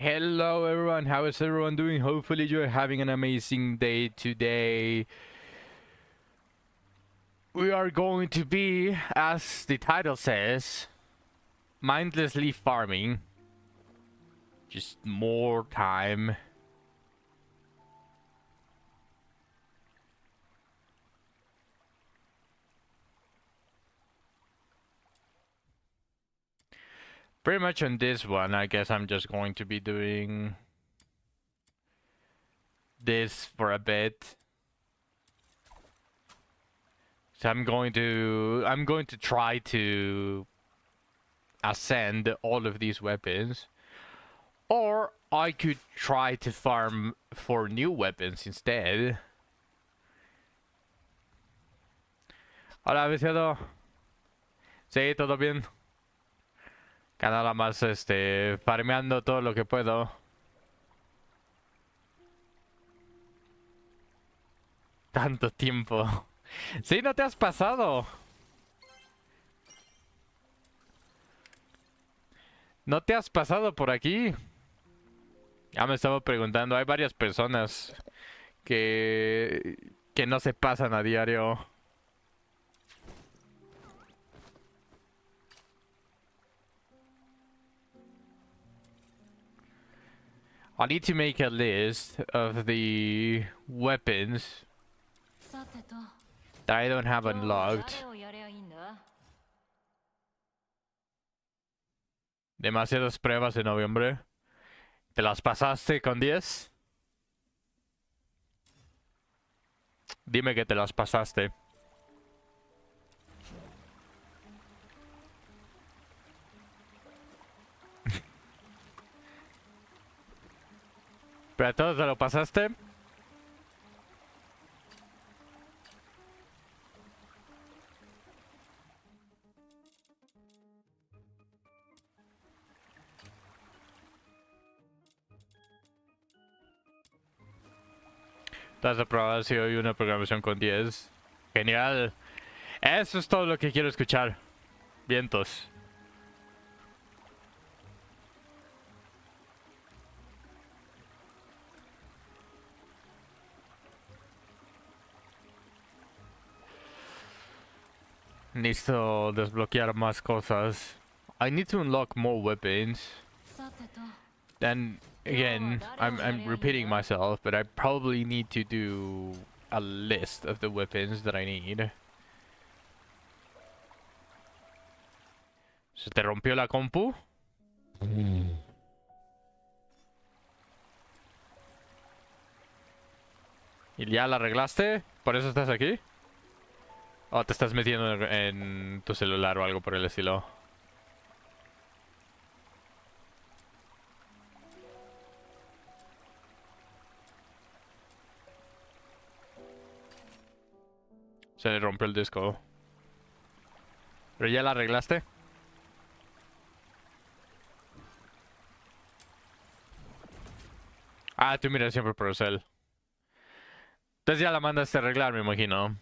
Hello everyone, how is everyone doing? Hopefully you're having an amazing day today. We are going to be, as the title says, mindlessly farming. Just more time. Pretty much on this one, I guess I'm just going to be doing this for a bit. So I'm going to try to ascend all of these weapons. Or I could try to farm for new weapons instead. Hola, vecino. Sí, todo bien. Que nada más farmeando todo lo que puedo. Tanto tiempo. Sí, no te has pasado. No te has pasado por aquí. Ya me estaba preguntando, hay varias personas que no se pasan a diario. I need to make a list of the weapons that I don't have unlocked. Demasiadas pruebas en noviembre. ¿Te las pasaste con 10? Dime que te las pasaste. ¿Pero a todos te lo pasaste? ¿Estás aprobado si hoy una programación con 10? Genial. Eso es todo lo que quiero escuchar. Vientos. Necesito desbloquear más cosas. I need to unlock more weapons. Then again, I'm repeating myself, but I probably need to do a list of the weapons that I need. ¿Se te rompió la compu? ¿Y ya la arreglaste? ¿Por eso estás aquí? ¿O te estás metiendo en tu celular o algo por el estilo? Se le rompió el disco. ¿Pero ya la arreglaste? Ah, tú miras siempre por el cel. Entonces ya la mandaste a arreglar, me imagino.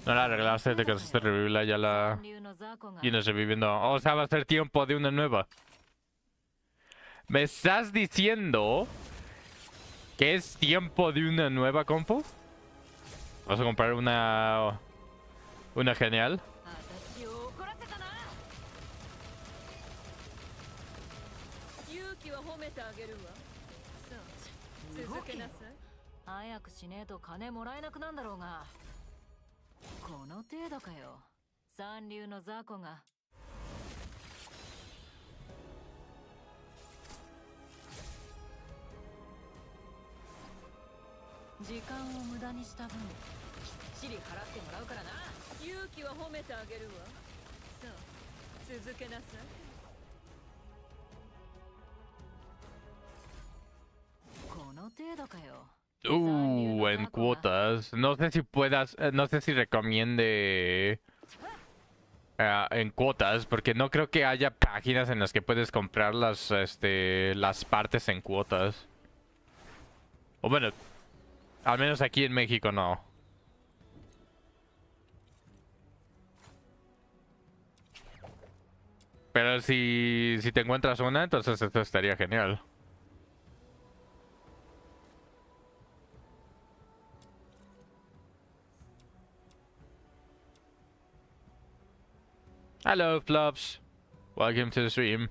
No la arreglaste, te cansaste de revivirla, ya la vienes reviviendo. O sea, va a ser tiempo de una nueva. ¿Me estás diciendo que es tiempo de una nueva compu? ¿Vas a comprar una genial? きっちり払ってもらうからな。勇気は褒めてあげるわ。さあ続けなさい。この程度かよ。En cuotas. No sé si puedas, no sé si recomiende en cuotas, porque no creo que haya páginas en las que puedes comprar las partes en cuotas. O bueno, al menos aquí en México no. Pero si te encuentras una, entonces esto estaría genial. Hello, Flops. Welcome to the stream.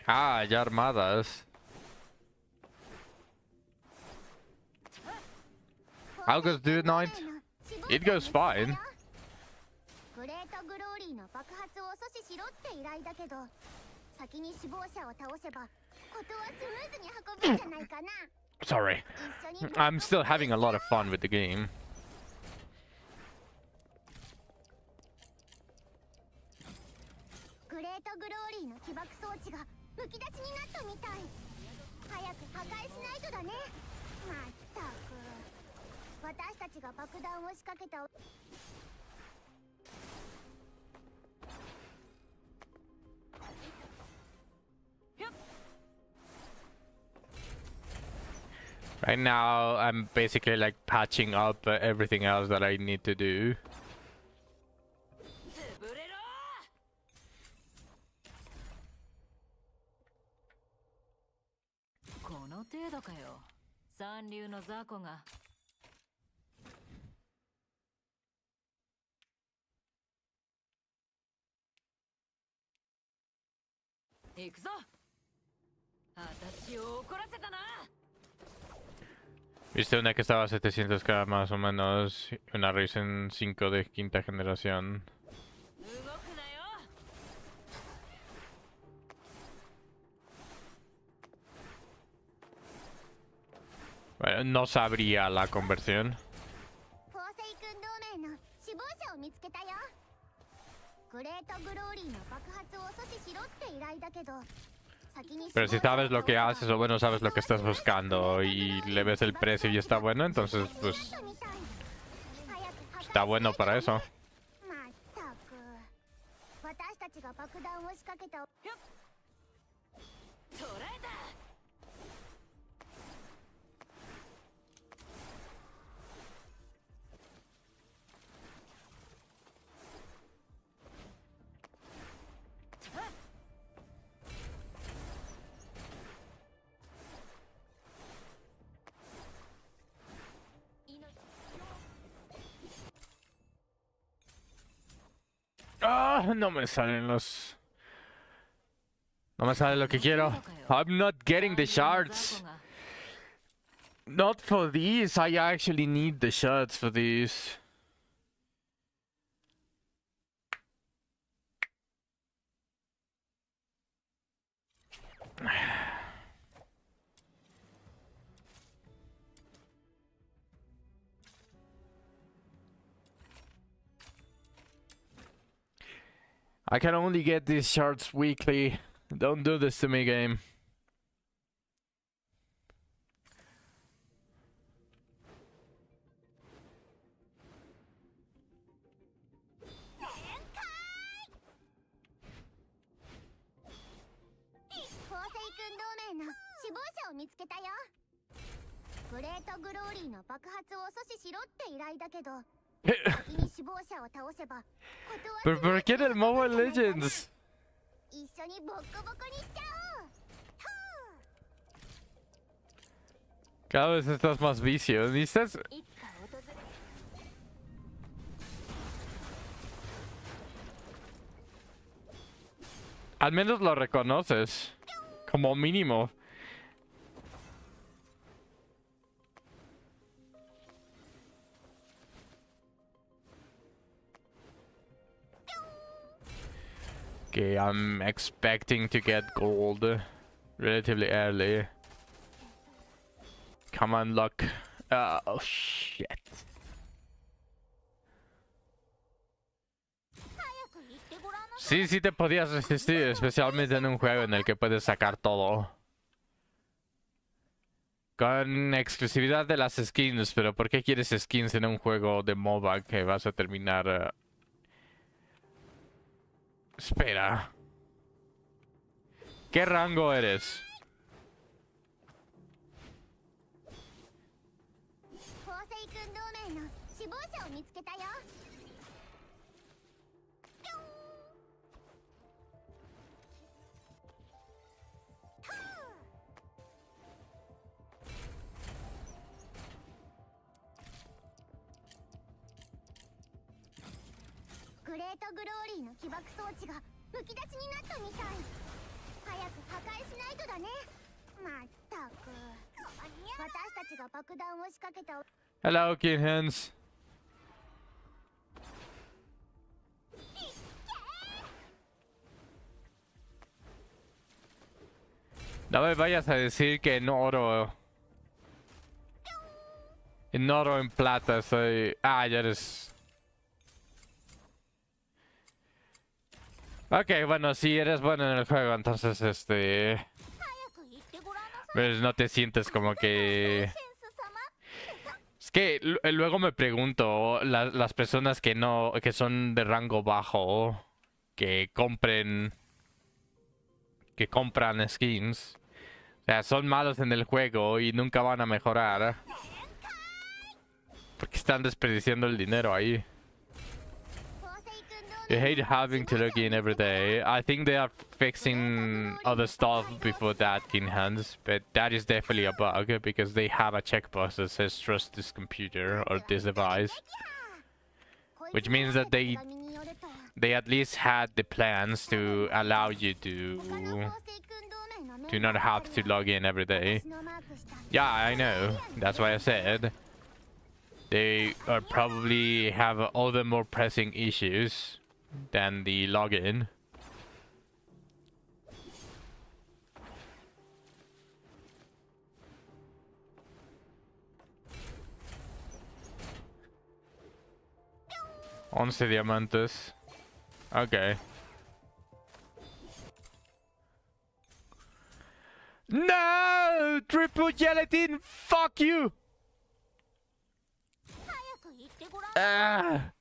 Ah, ya armadas. How goes Dude Night? It goes fine. Sorry. I'm still having a lot of fun with the game. Right now, I'm basically like patching up everything else that I need to do. Viste una que estaba a 700k más o menos, una Ryzen 5 de quinta generación. Bueno, no sabría la conversión. Pero si sabes lo que haces o bueno, sabes lo que estás buscando y le ves el precio y está bueno, entonces pues está bueno para eso. Ah, no me salen los... No me sale lo que quiero. I'm not getting the shards. Not for these. I actually need the shards for these. I can only get these shards weekly. Don't do this to me, game. ¿Pero por qué en el Mobile Legends? Cada vez estás más vicio. ¿Dices? Al menos lo reconoces. Como mínimo. Okay, I'm expecting to get gold relatively early. Come on, luck. Oh, shit. Sí, sí te podías resistir, especialmente en un juego en el que puedes sacar todo. Con exclusividad de las skins, pero ¿por qué quieres skins en un juego de MOBA que vas a terminar? Espera. ¿Qué rango eres? Hello, Kid Hands. No me vayas a decir que en oro. En oro, en plata, soy... Ah, ya eres... Ok, bueno, si eres bueno en el juego, entonces pues no te sientes como que... Es que luego me pregunto, las personas que no... que son de rango bajo, que compren... que compran skins, o sea, son malos en el juego y nunca van a mejorar. Porque están desperdiciando el dinero ahí. You hate having to log in every day. I think they are fixing other stuff before that, King Hands, but that is definitely a bug because they have a checkbox that says trust this computer or this device, which means that they at least had the plans to allow you to not have to log in every day. Yeah, I know. That's why I said they are probably have other more pressing issues than the login. Once diamantes. Okay. No! Triple gelatin! Fuck you! Ah!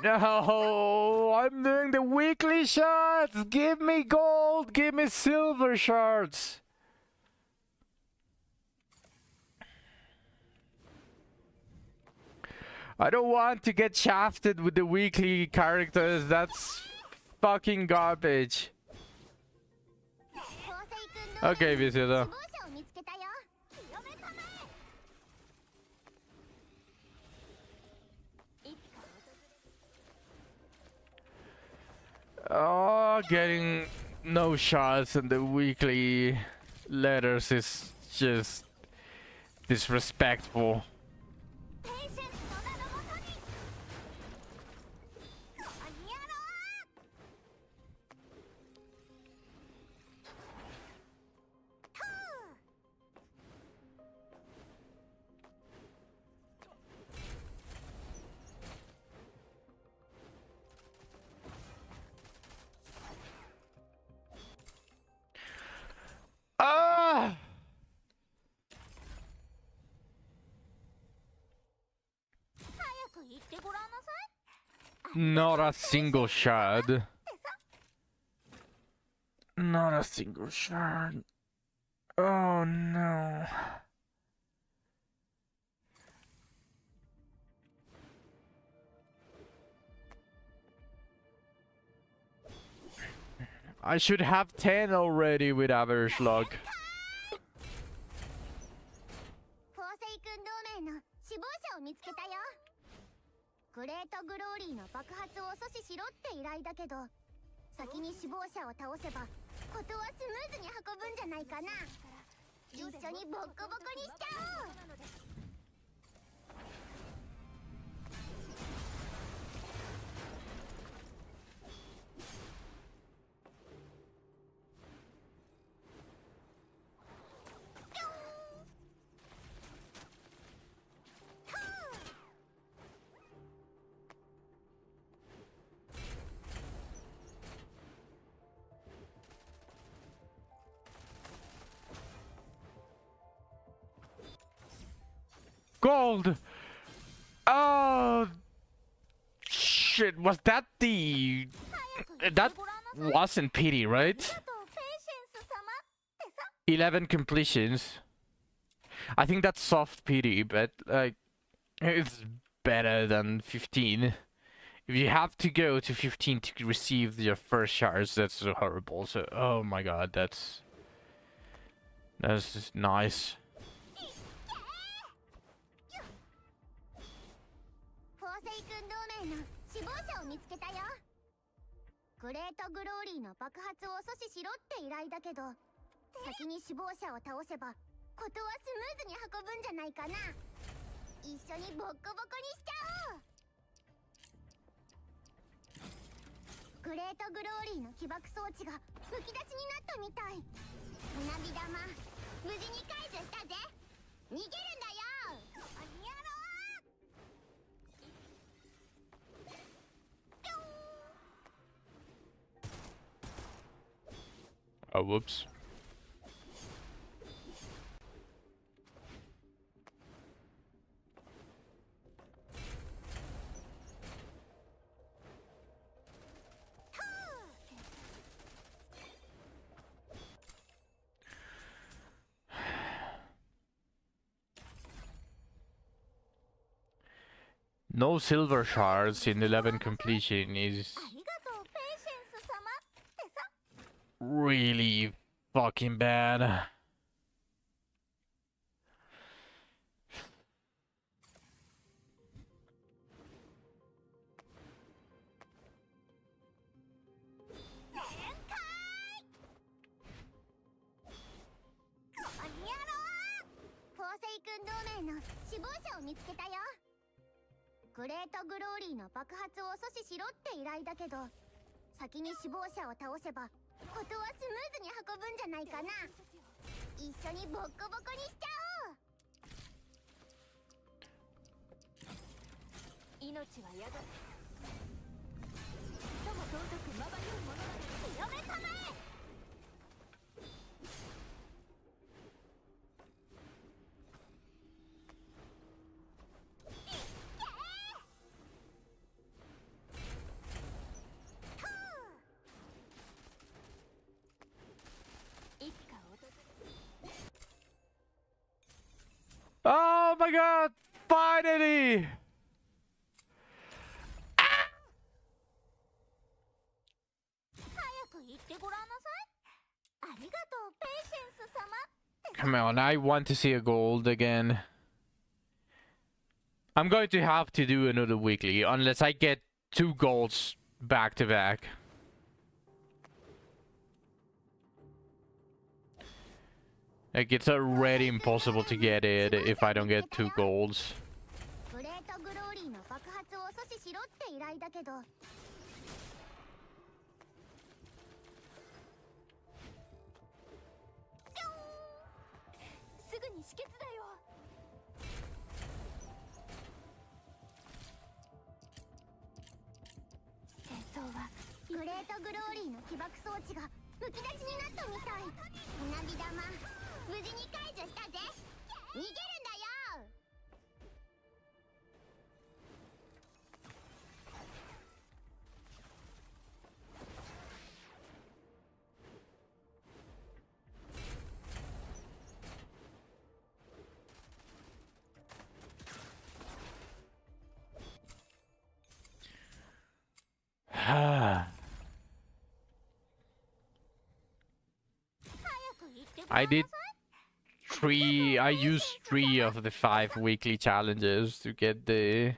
No, I'm doing the weekly shards. Give me gold. Give me silver shards. I don't want to get shafted with the weekly characters. That's fucking garbage. Okay, Visita. Oh, getting no shots in the weekly letters is just disrespectful. Ah! Not a single shard. Not a single shard. Oh no. I should have 10 already with average luck. 先に死亡者を倒せば事はスムーズに運ぶんじゃないかな。一緒にボッコボコにしちゃおう。Gold! Oh, shit, was that the... That wasn't pity, right? 11 completions. I think that's soft pity, but like, it's better than 15. If you have to go to 15 to receive your first shards, that's horrible. So, oh my god, that's just nice. グレートグローリーの爆発を阻止しろって依頼だけど、先に死亡者を倒せば事はスムーズに運ぶんじゃないかな。一緒にボッコボコにしちゃおう。グレートグローリーの起爆装置がむき出しになったみたい。花火玉無事に解除したぜ。逃げるんだよ。やろう。Oh, whoops. No silver shards in 11 completion is really fucking bad.グレートグローリーの爆発を阻止しろって依頼だけど、先に死亡者を倒せば事はスムーズに運ぶんじゃないかな。一緒にボッコボコにしちゃおう。命は宿る。とも尊くまばゆいものなのに強めたまえ。Oh my god! Finally! Come on, I want to see a gold again. I'm going to have to do another weekly unless I get 2 golds back to back. Like, it's already impossible to get it if I don't get 2 golds. I used 3 of the 5 weekly challenges to get the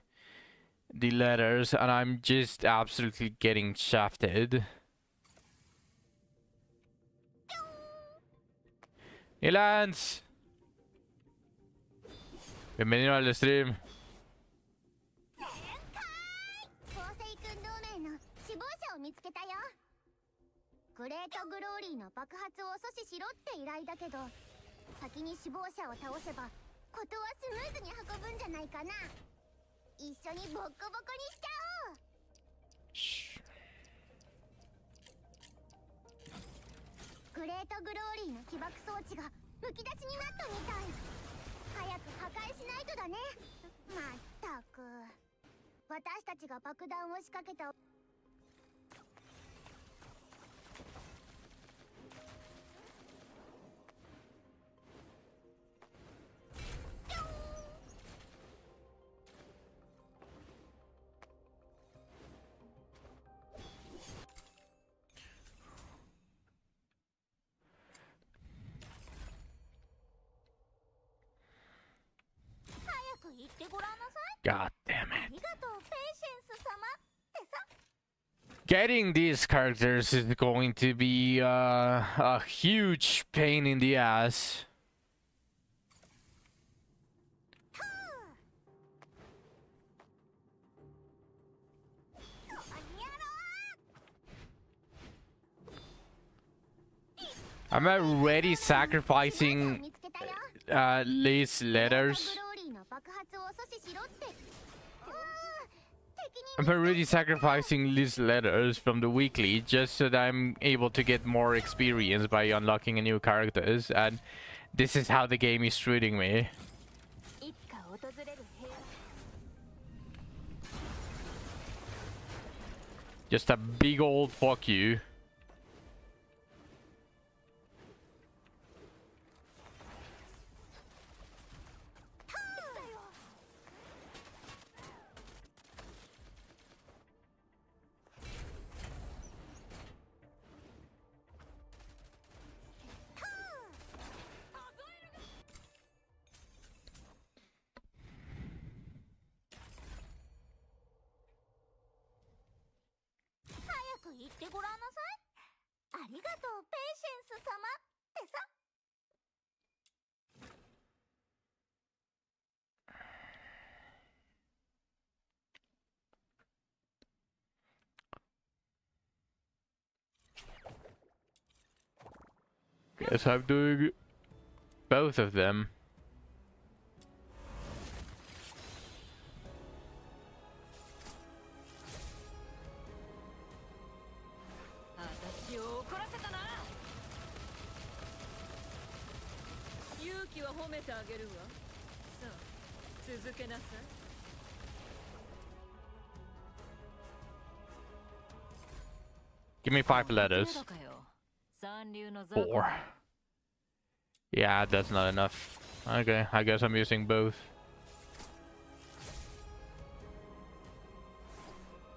letters, and I'm just absolutely getting shafted. ¡Y Lance! Bienvenido al stream. 構成軍同盟の死亡者を見つけたよ。グレートグローリーの爆発を阻止しろって依頼だけど、先に死亡者を倒せばことはスムーズに運ぶんじゃないかな。一緒にボッコボコにしちゃおう。グレートグローリーの起爆装置がむき出しになったみたい。早く破壊しないとだね。まったく、私たちが爆弾を仕掛けた。言ってごらんなさい。 God damn あ it. りがとう、ペイシェンス様ってさ。 Getting these characters is going to be a huge pain in the ass. ここにやろう。 I'm already sacrificing 見つけたよ。 Lee's letters. グローリーの爆発を阻止しろって。敵に I'm already sacrificing Lee's letters from the weekly just so that I'm able to get more experience by unlocking new characters, and this is how the game is treating me. いつか訪れる平和。 Just a big old fuck you. 早く言ってごらんなさい。ありがとう、ペイシェンス様ってさ。 Guess I'm doing both of them. 私を怒らせたな。勇気は褒めてあげるわ。さあ、続けなさい。 Give me 5 letters. 程度かよ。三流の雑魚 4. Yeah, that's not enough. Okay, I guess I'm using both.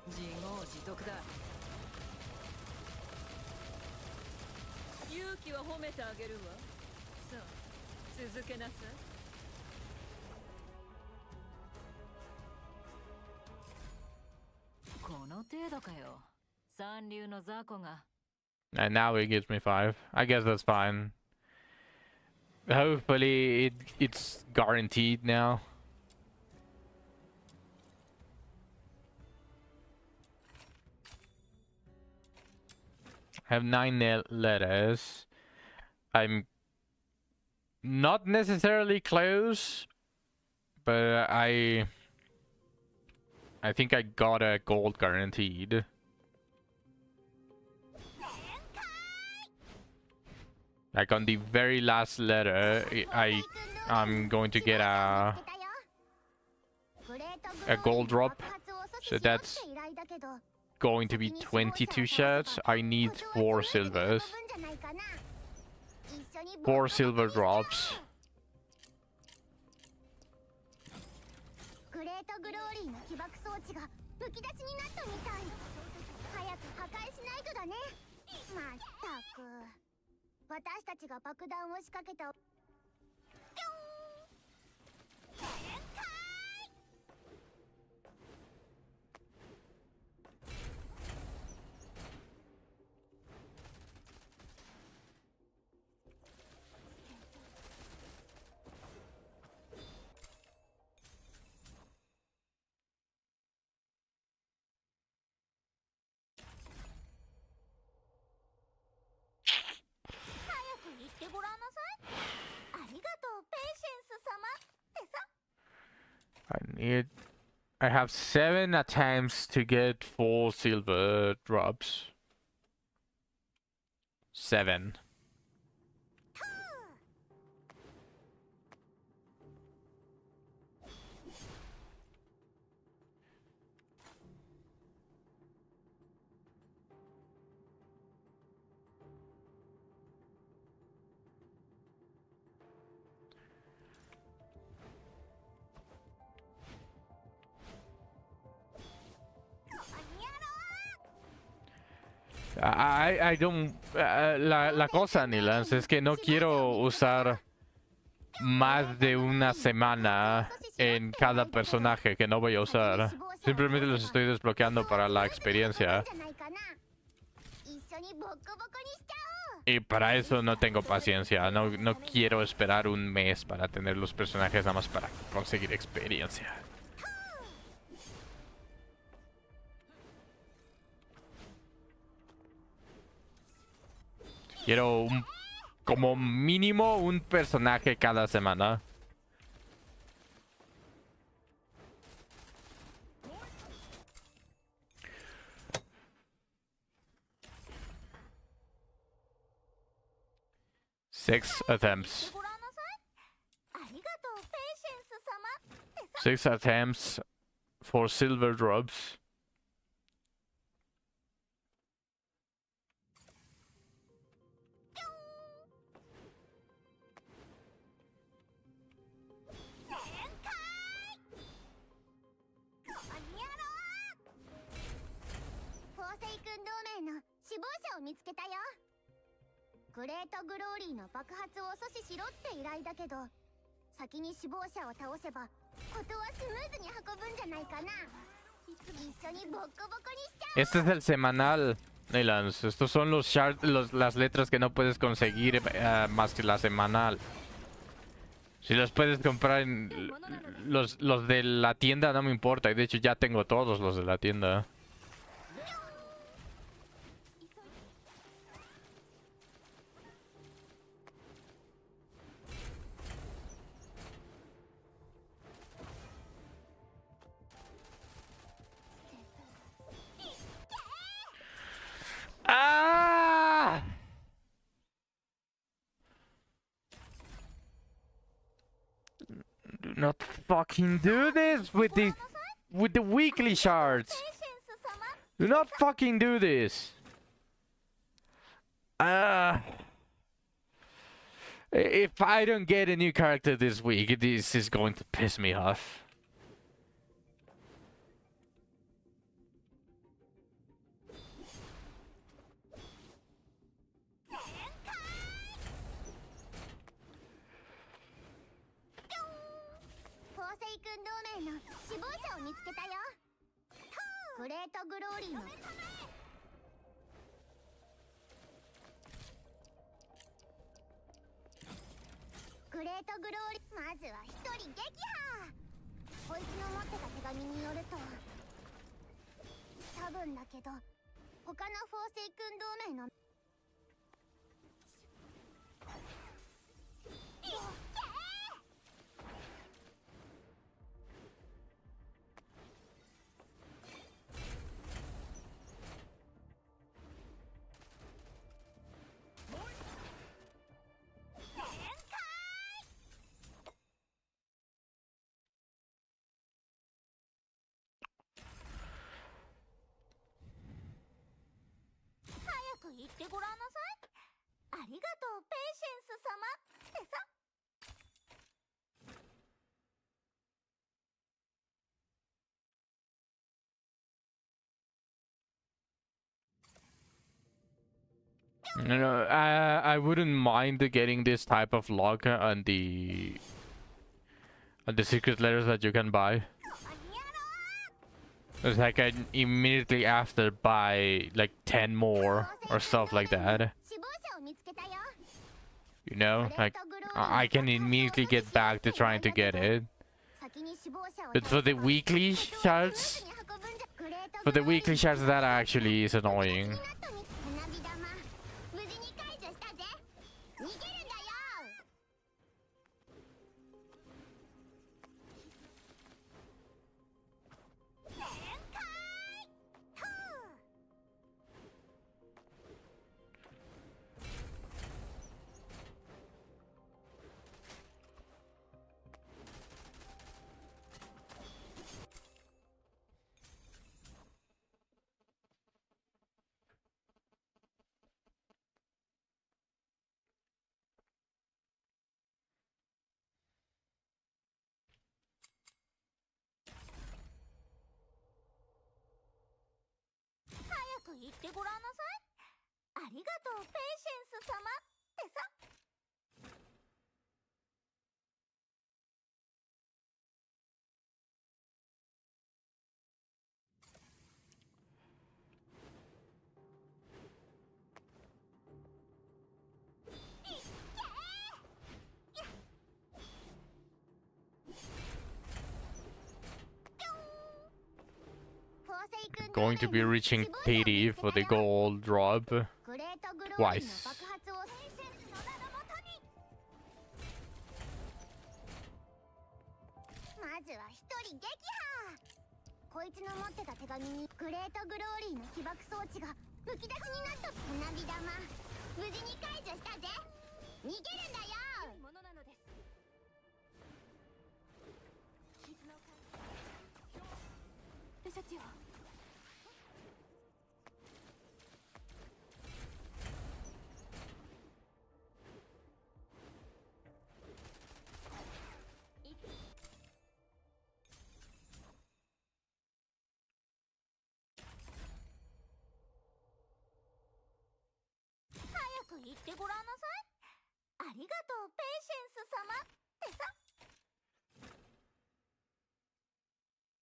自業自得だ。勇気は褒めてあげるわ。さあ、続けなさい。 この程度かよ。三流の雑魚が。 And now it gives me 5. I guess that's fine. Hopefully it's guaranteed now. I have 9 letters. I'm not necessarily close, but I think I got a gold guaranteed. Like on the very last letter, I'm going to get a gold drop. So that's going to be 22 shards. I need 4 silvers. 4 silver drops. グレートグローリーの起爆装置がむき出しになったみたい。早く破壊しないとだね。まったく、私たちが爆弾を仕掛けた。 「I have 7 attempts to get 4 silver drops. 7. I don't... la cosa, Nilans, es que no quiero usar más de una semana en cada personaje que no voy a usar. Simplemente los estoy desbloqueando para la experiencia. Y para eso no tengo paciencia. No quiero esperar un mes para tener los personajes nada más para conseguir experiencia. Quiero como mínimo un personaje cada semana. Six attempts. 6 attempts for silver drops. Este es el semanal, Nylans. Estos son las letras que no puedes conseguir más que la semanal. Si los puedes comprar en los de la tienda no me importa. Y de hecho ya tengo todos los de la tienda. Ah! Do not fucking do this with the weekly shards. Do not fucking do this. If I don't get a new character this week, this is going to piss me off. No, I wouldn't mind getting this type of log on the secret letters that you can buy. It's like I immediately after buy like 10 more or stuff like that. You know, like I can immediately get back to trying to get it. But for the weekly shards, that actually is annoying. く言ってごらんなさい。ありがとうペイシェンス様ってさ。Going to be reaching 80 for the gold drop グレートグローリーの twice. 爆発をペイシェンスの名のもとに。まずは一人撃破。こいつの持ってた手紙にグレートグローリーの起爆装置がむき出しになった花火玉。無事に解除したぜ。逃げるんだよ。ものなのです。傷のルシャチオ。言ってごらんなさい。ありがとうペイシェンス様ってさ。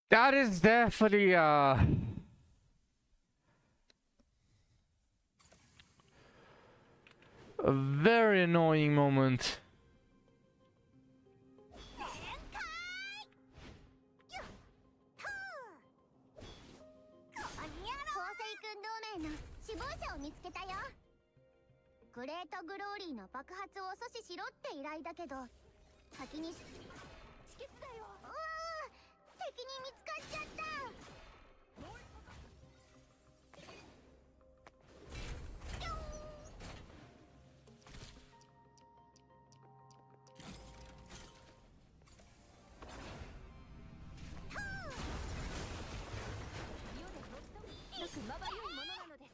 That is definitely a very annoying moment. 死亡者を見つけたよ。グレートグローリーの爆発を阻止しろって依頼だけど、先に止血だよ。うわー、敵に見つかっちゃった。まばゆいものなのです。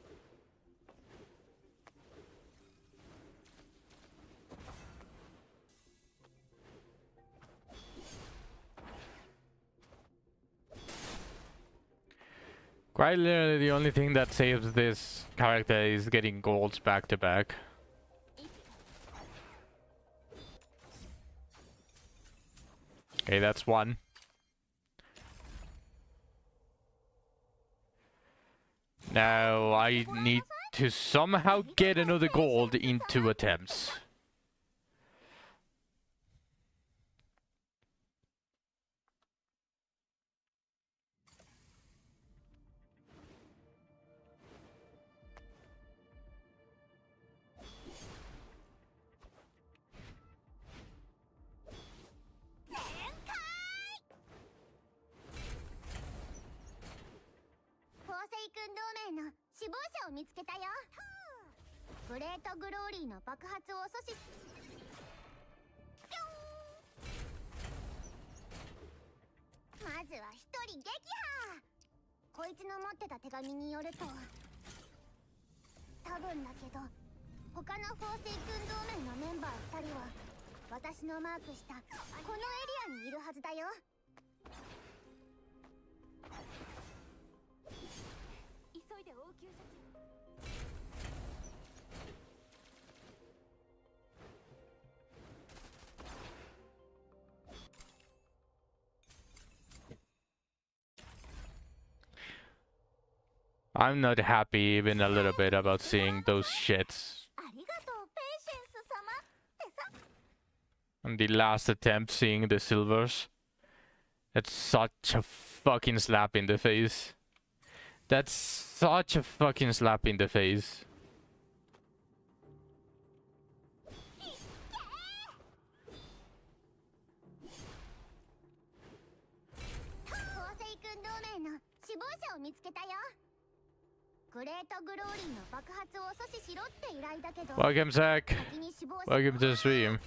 Quite literally, the only thing that saves this character is getting golds back to back. Okay, that's one. Now I need to somehow get another gold in 2 attempts.死亡者を見つけたよ。グレートグローリーの爆発を阻止。まずは一人撃破。こいつの持ってた手紙によると、多分だけど他のフォーセイ君同盟のメンバー2人は私のマークしたこのエリアにいるはずだよ。急いで応急処置。I'm not happy even a little bit about seeing those shits. On the last attempt seeing the silvers. That's such a fucking slap in the face. That's such a fucking slap in the face. Welcome, Zach. Welcome to the stream.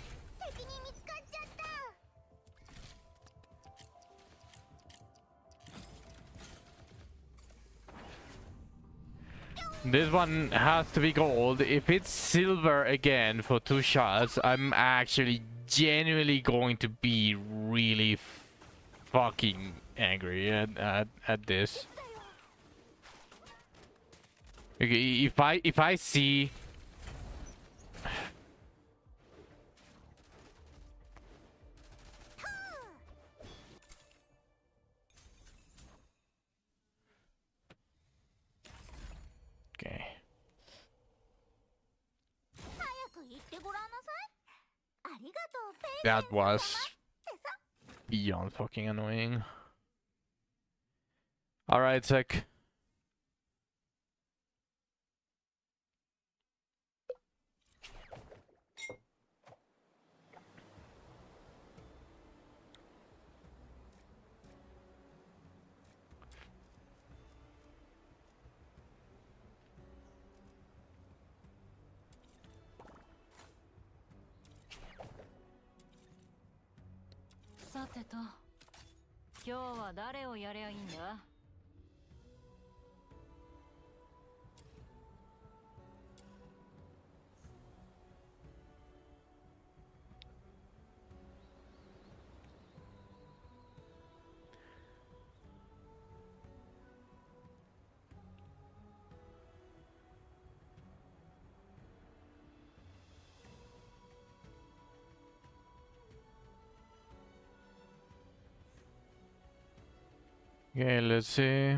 This one has to be gold. If it's silver again for 2 shots, I'm actually genuinely going to be really fucking angry at this. Okay, if I see. Okay. 早く言ってごらんなさい。ありがとう、ペイシェン That ス様 was ってさ。 beyond fucking annoying. Alright, Sek. "さてと、今日は誰をやりゃいいんだ?" Okay, let's see.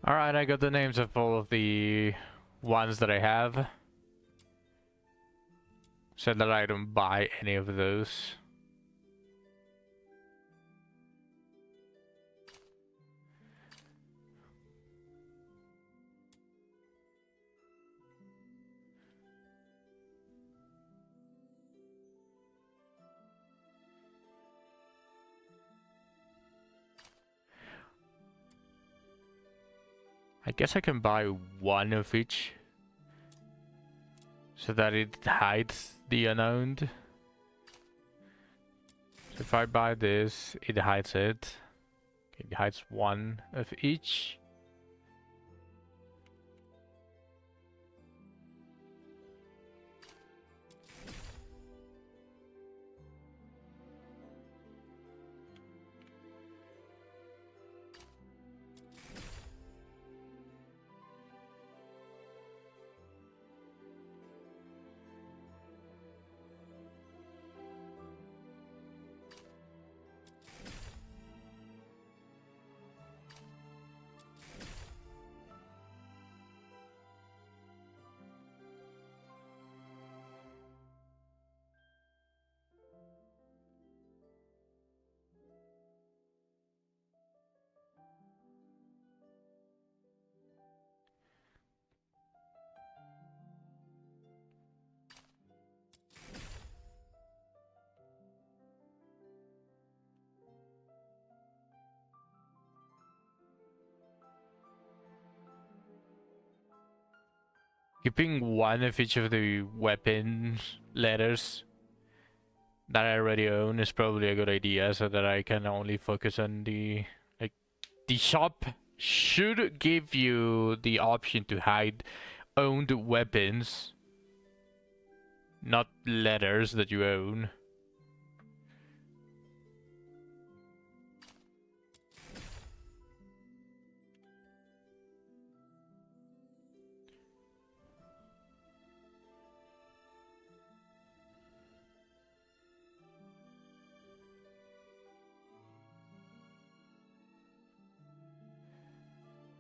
Alright, I got the names of all of the ones that I have. Said that I don't buy any of those. I guess I can buy one of each. So that it hides the unowned. So if I buy this, it hides it. It hides one of each. Keeping one of each of the weapon letters that I already own is probably a good idea, so that I can only focus on the shop should give you the option to hide owned weapons, not letters that you own.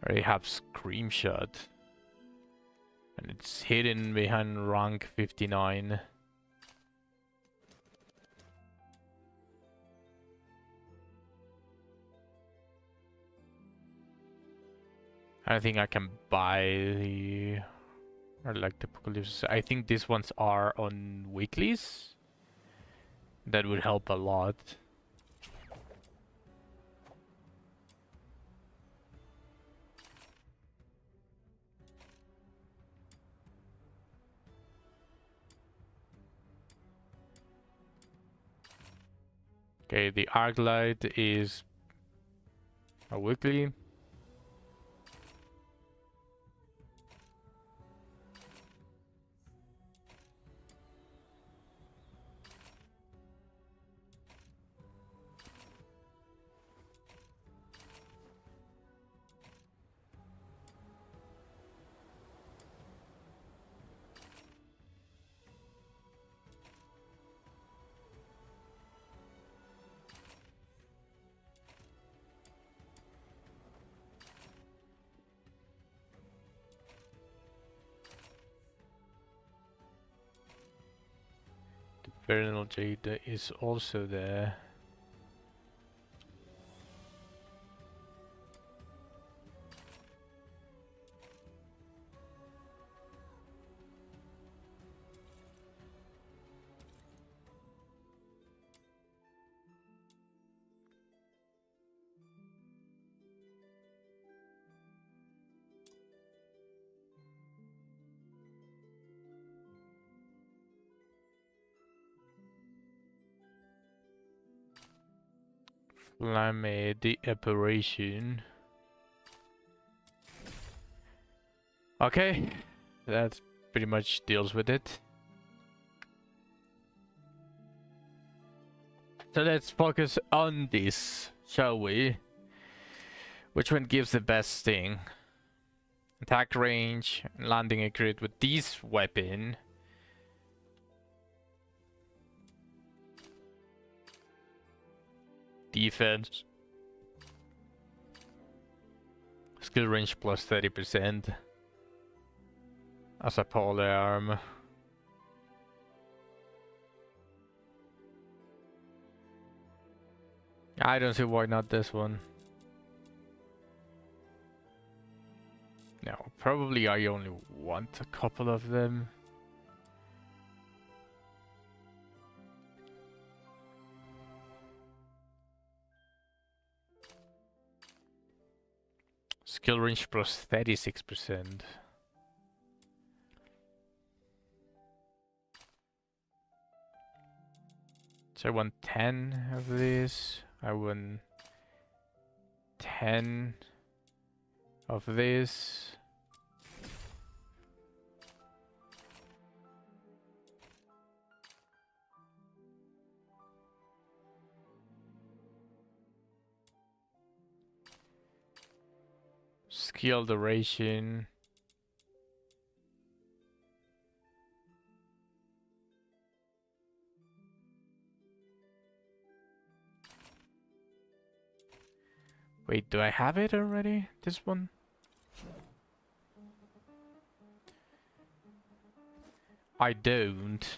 I have Scream Shot. And it's hidden behind rank 59. I think I can buy the... or like the Apocalypse. I think these ones are on weeklies. That would help a lot. Okay, the Arclight is a weekly. Vernal Jade is also there. Flame the Apparition. Okay, that pretty much deals with it. So let's focus on this, shall we? Which one gives the best thing? Attack range, landing accurate with this weapon. Defense. Skill range plus 30%. As a polearm. I don't see why not this one. No, probably I only want a couple of them. Skill range plus 36%. So I want 10 of this. I want 10 of this. Skill duration. Wait, do I have it already? This one? I don't.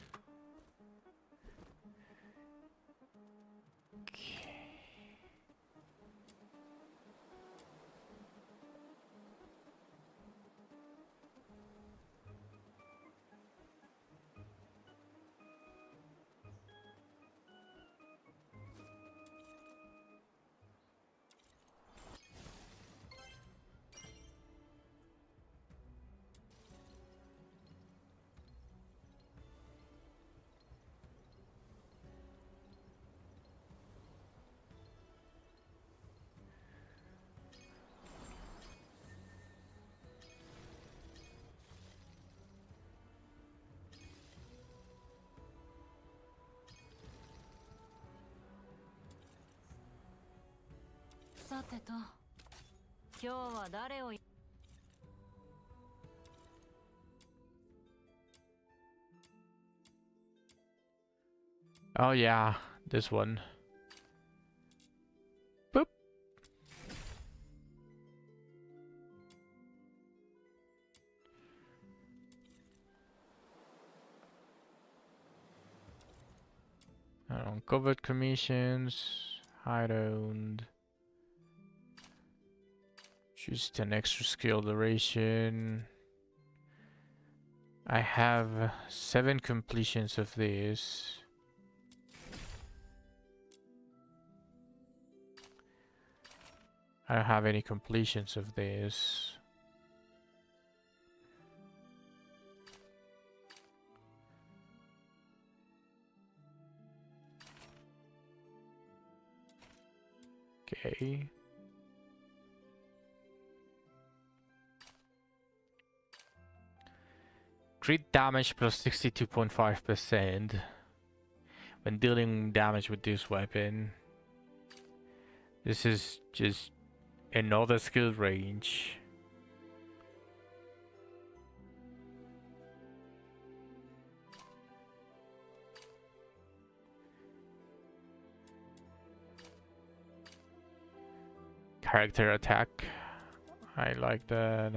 Oh yeah, this one. Boop. Uncovered commissions. Hide owned. Just an extra skill duration. I have 7 completions of this. I don't have any completions of this. Okay. Crit damage plus 62.5% when dealing damage with this weapon. This is just another skill range. Character attack. I like that.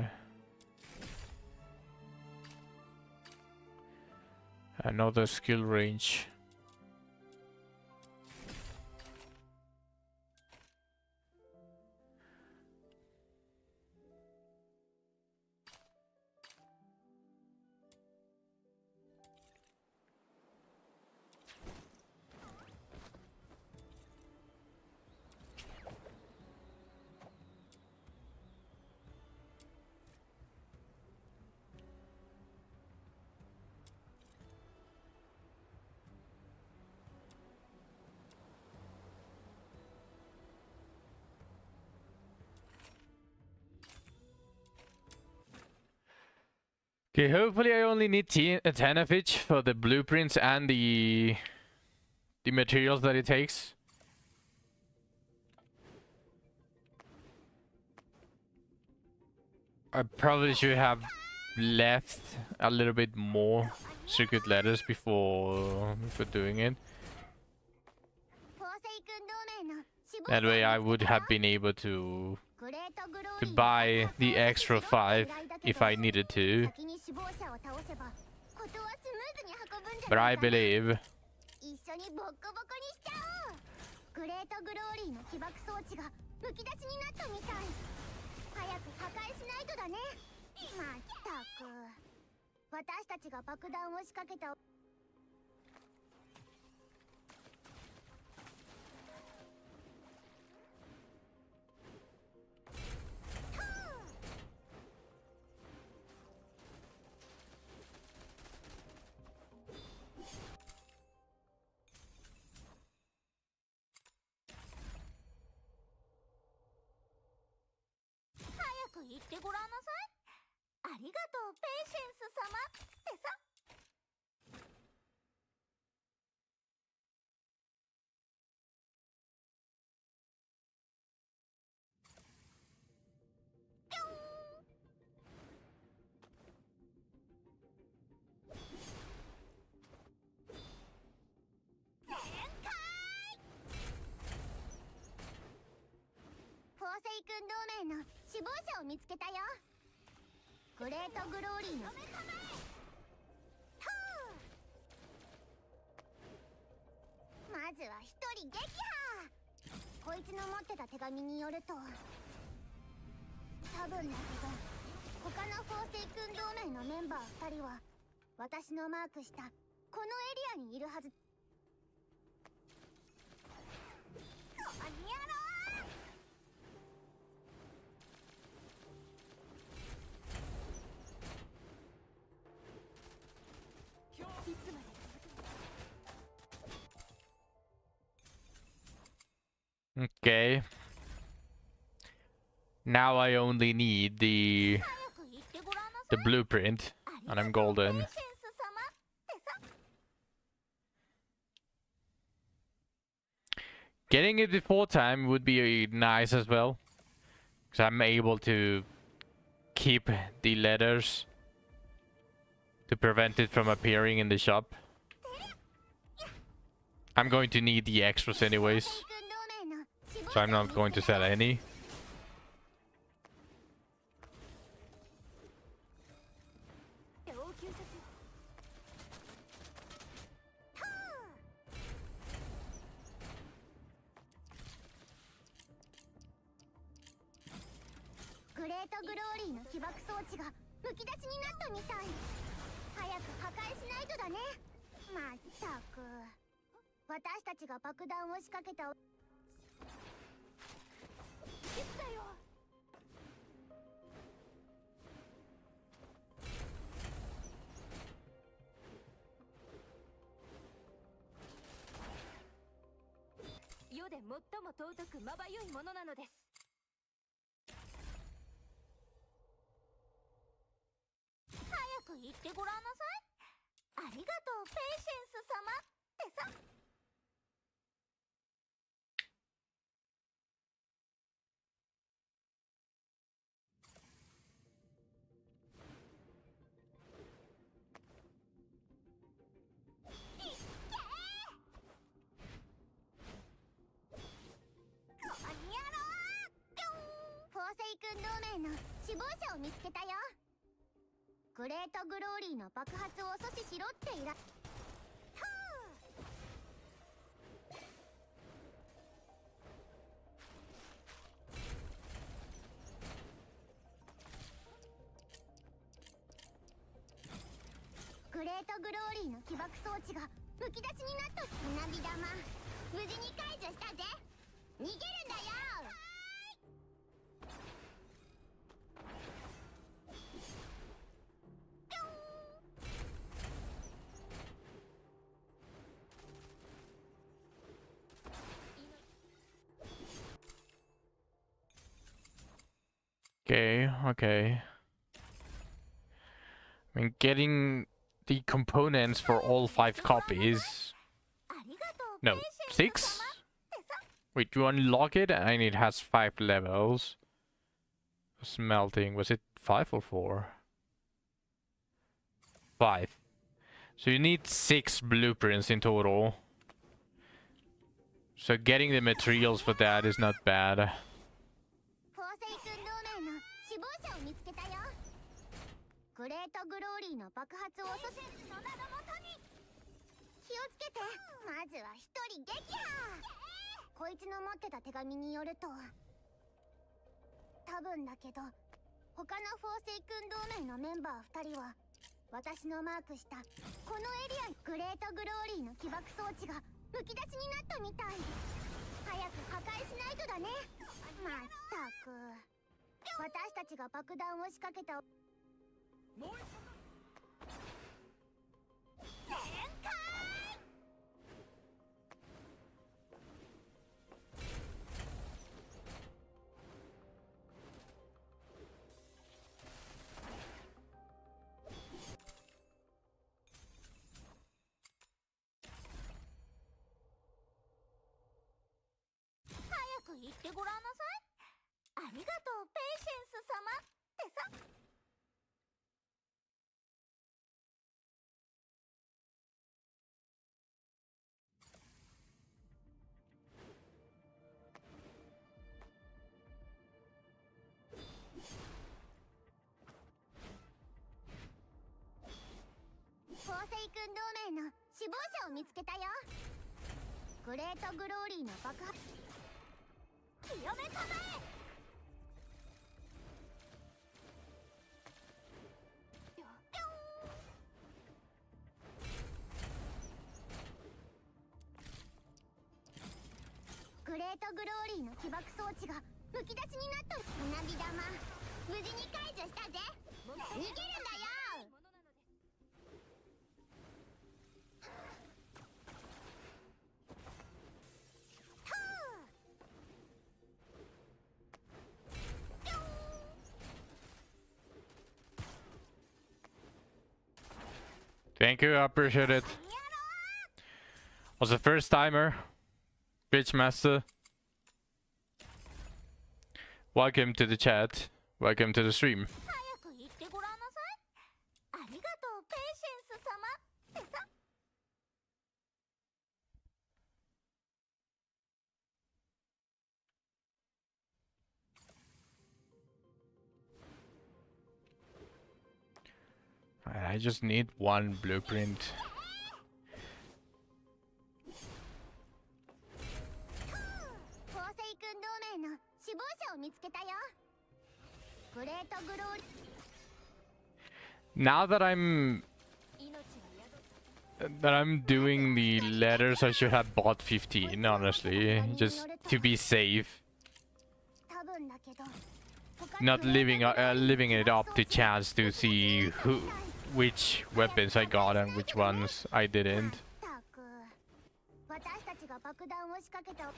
Another skill range. Okay, hopefully I only need 10 of each for the blueprints and the materials that it takes. I probably should have left a little bit more secret letters before doing it. That way I would have been able to buy the extra 5 if I needed to. But I believe okay. Now I only need the blueprint and I'm golden. Getting it before time would be nice as well, because I'm able to keep the letters to prevent it from appearing in the shop. I'm going to need the extras anyways, so I'm not going to sell any. ートグローリーの起爆装置がむき出しになったみたい。早く破壊しないとだね。まったく、私たちが爆弾を仕掛けた。いつだよ。世で最も尊くまばゆいものなのです。早く言ってごらんなさい。ありがとう、ペイシェンス様ってさ。フォーセイ君同盟の死亡者を見つけたよ。グレートグローリーの爆発を阻止しろって依頼。グレートグローリーの起爆装置がむき出しになった。花火玉無事に解除したぜ。逃げるんだよ。Okay, okay. I mean, getting the components for all 5 copies. No, 6? Wait, you unlock it and it has 5 levels. Smelting, was it 5 or 4? 5. So you need 6 blueprints in total. So getting the materials for that is not bad. グレートグローリーの爆発を阻止するのなどもとに気をつけて。まずは一人撃破。こいつの持ってた手紙によると、多分だけど他のフォーセイ君同盟のメンバー2人は私のマークしたこのエリアにグレートグローリーの起爆装置がむき出しになったみたい。早く破壊しないとだね。まったく、私たちが爆弾を仕掛けた。もう一度全開。早く言ってごらんなさい。ありがとう、ペイシェンス様ってさ。フォーセイ君同盟の死亡者を見つけたよ。グレートグローリーの爆発。清めたまえ。グレートグローリーの起爆装置がむき出しになった。花火玉無事に解除したぜ。逃げるんだよ。Thank you, I appreciate it. Was a first timer. Bridge Master. Welcome to the chat. Welcome to the stream. I just need one blueprint. フォーセイ君同盟の死亡者を見つけたよ。グレートグローリ Now that I'm 命が宿った doing the letters, I should have bought 15, honestly, just to be safe, 多分だけど not living it up to chance to see which weapons I got and which ones I didn't. たく私たちが爆弾を仕掛けた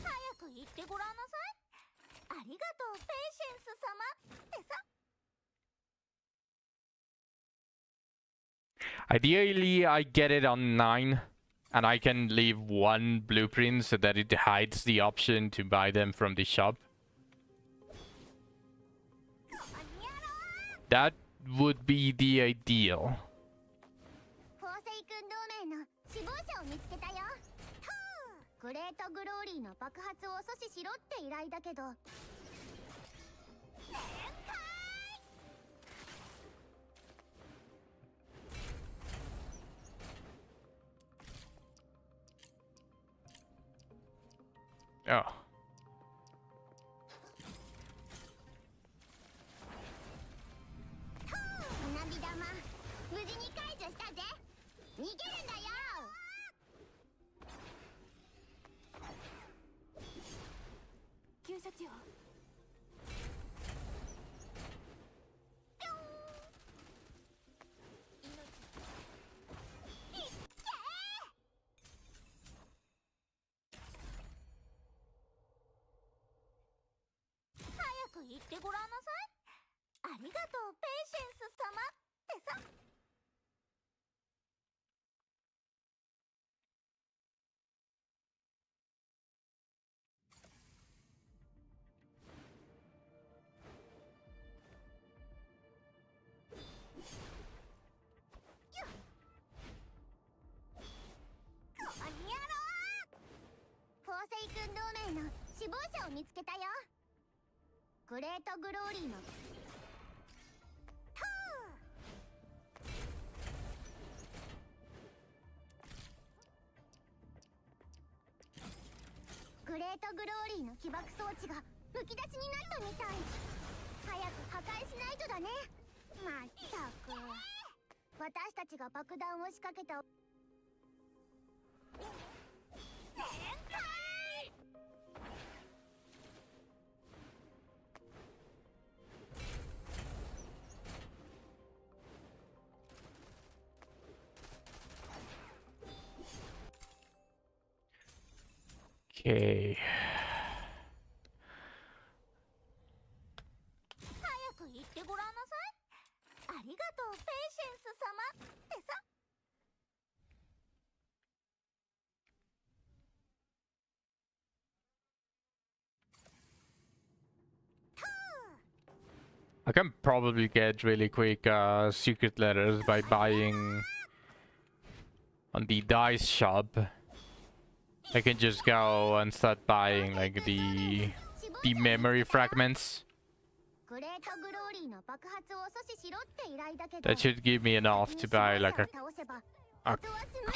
早く言ってごらんなさい。ありがとう、ペイシェンス様ってさ。 Ideally, I get it on 9, and I can leave one blueprint so that it hides the option to buy them from the shop. That would be the ideal. フォーセイ君同盟の死亡者を見つけたよ。グレートグローリーの爆発を阻止しろって依頼だけど。全開。 Oh. 花火玉無事に解除したぜ。逃げるんだよ。急処置を 早く言ってごらんなさい。ありがとう、ペイシェンス様ってさ。 フォーセイ君同盟の死亡者を見つけたよ。グレートグローリーのグレートグローリーの起爆装置がむき出しになったみたい。早く破壊しないとだね。まったく私たちが爆弾を仕掛けた。 Okay. 早く言ってごらんなさい。ありがとう、ペイシェンス様ってさ。 I can probably get really quick secret letters by buying on the dice shop. I can just go and start buying like the memory fragments. That should give me enough to buy like a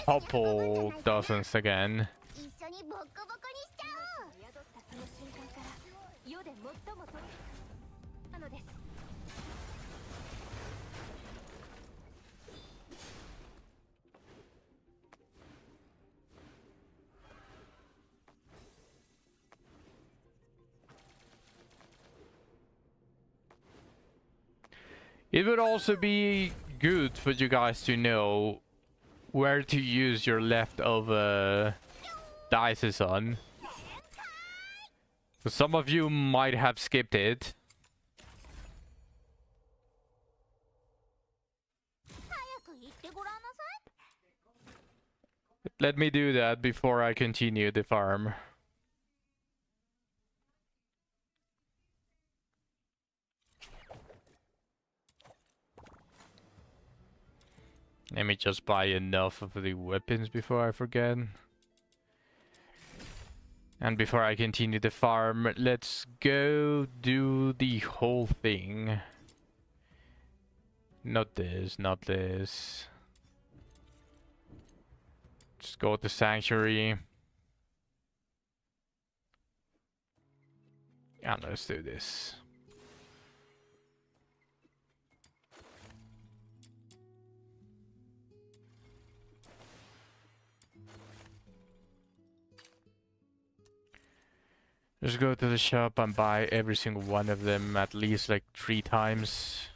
couple dozens again. 一緒にボッコボコにしちゃおう。宿ったその瞬間から世で最も取りなのです。 It would also be good for you guys to know where to use your leftover dices on. Some of you might have skipped it. Let me do that before I continue the farm. Let me just buy enough of the weapons before I forget. And before I continue the farm, let's go do the whole thing. Not this, not this. Just go to Sanctuary. And let's do this. Just go to the shop and buy every single one of them at least like 3 times.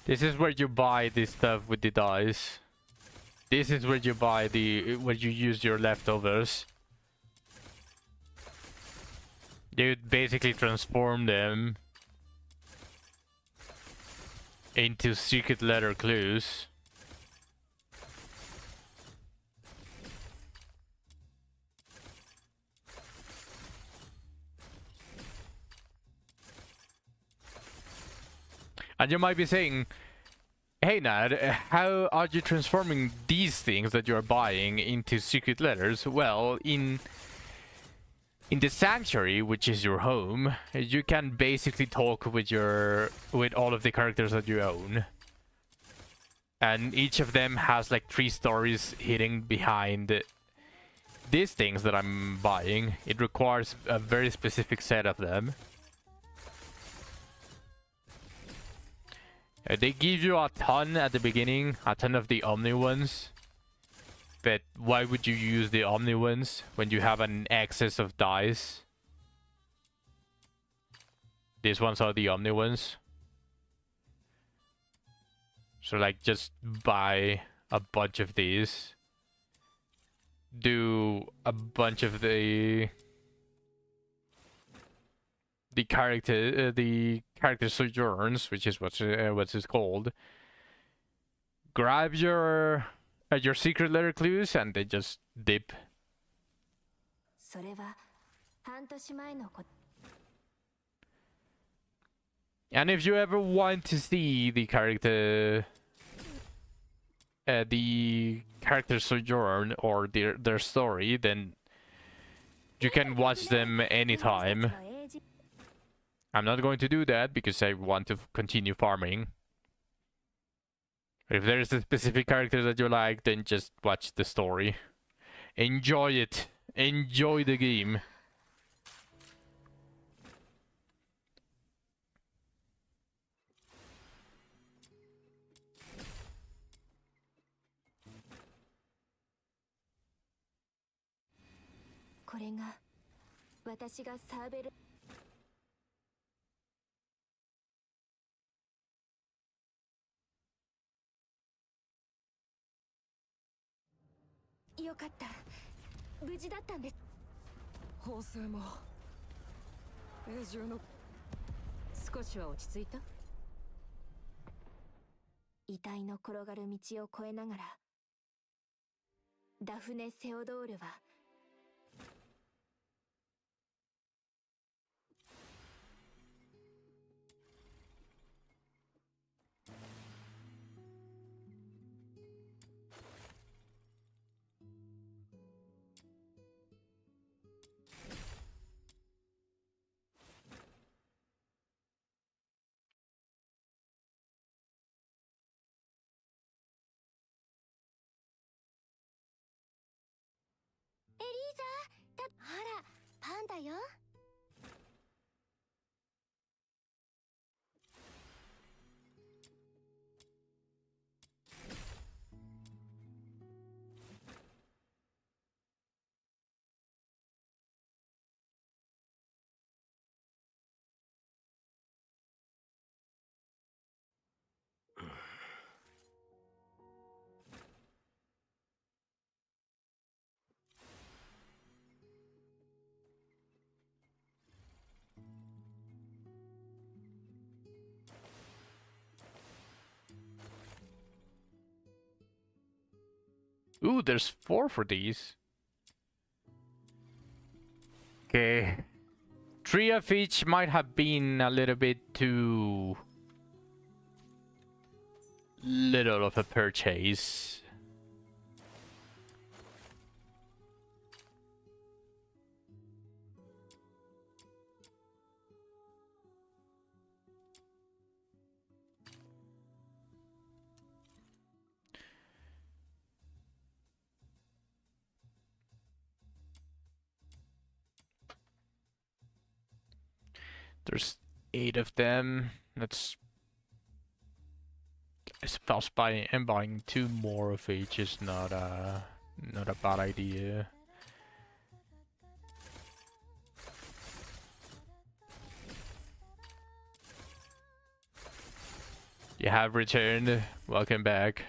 This is where you buy this stuff with the dice. This is where you buy where you use your leftovers. You basically transform them into secret letter clues. And you might be saying, hey Nad, how are you transforming these things that you're buying into secret letters? Well, in the Sanctuary, which is your home, you can basically talk with all of the characters that you own. And each of them has like 3 stories hidden behind these things that I'm buying. It requires a very specific set of them. They give you a ton at the beginning, a ton of the Omni ones. But why would you use the Omni ones when you have an excess of dice? These ones are the Omni ones. So like just buy a bunch of these. Do a bunch of the character sojourns, which is what's it called. Grab your secret letter clues and they just dip. And if you ever want to see the character sojourn or their story, then you can watch them anytime. I'm not going to do that because I want to continue farming. If there is a specific character that you like, then just watch the story. Enjoy it. Enjoy the game. Ooh, there's 4 for these. Okay. 3 of each might have been a little bit too little of a purchase. There's 8 of them. Let's. I suppose buying 2 more of each is not a bad idea. You have returned. Welcome back.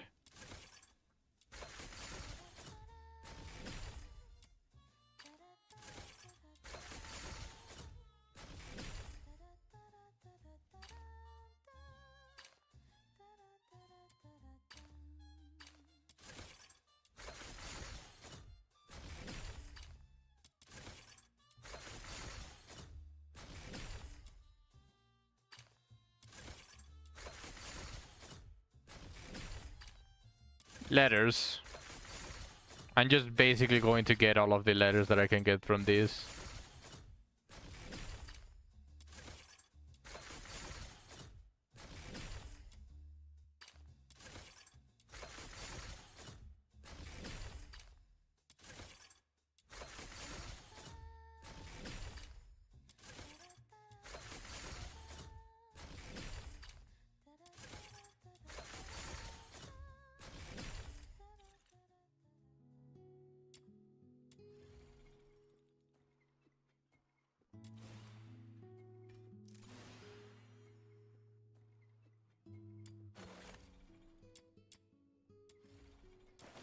Letters. I'm just basically going to get all of the letters that I can get from this.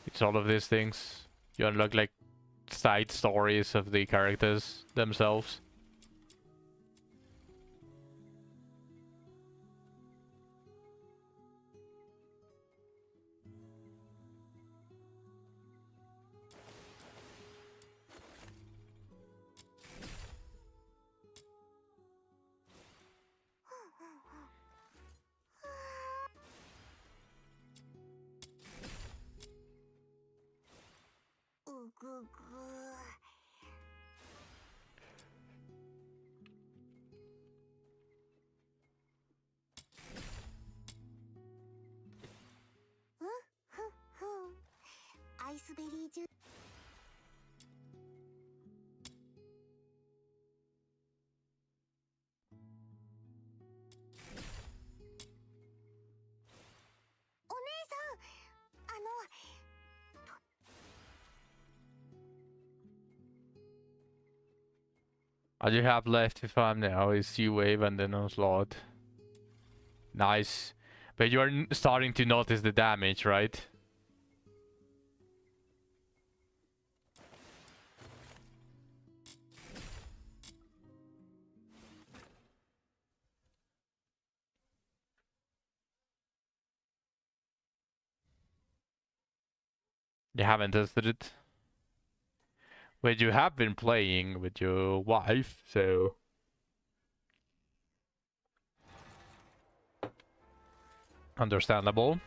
It's all of these things. You unlock like side stories of the characters themselves. All you have left to farm now is Sea-Wave and then Onslaught. Nice. But you are starting to notice the damage, right? You haven't tested it? But you have been playing with your wife, so... Understandable.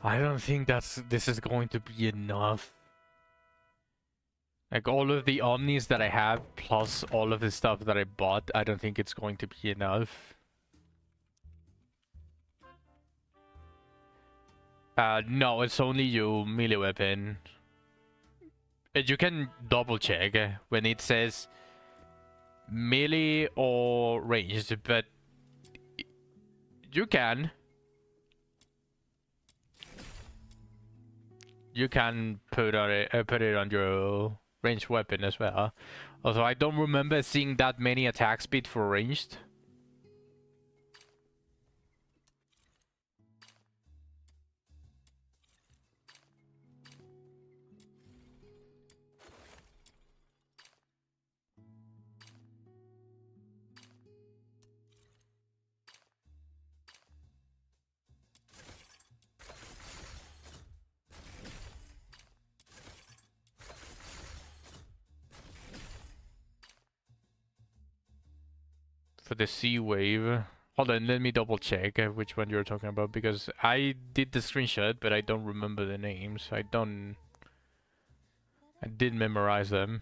I don't think this is going to be enough. Like all of the omnis that I have, plus all of the stuff that I bought, I don't think it's going to be enough. No, it's only your melee weapon. You can double check when it says melee or ranged, but you can. You can put it on your ranged weapon as well. Although I don't remember seeing that many attack speed for ranged. For the sea wave. Hold on, let me double check which one you're talking about, because I did the screenshot, but I don't remember the names. I did memorize them.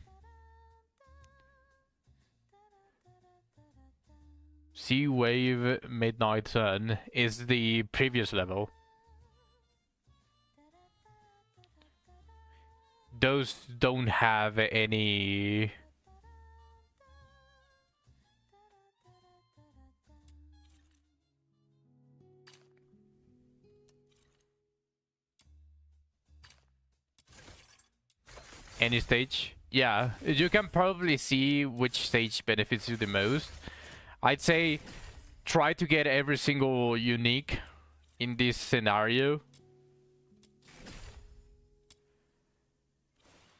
Sea wave midnight sun is the previous level. Those don't have any stage. Yeah, you can probably see which stage benefits you the most. I'd say try to get every single unique in this scenario.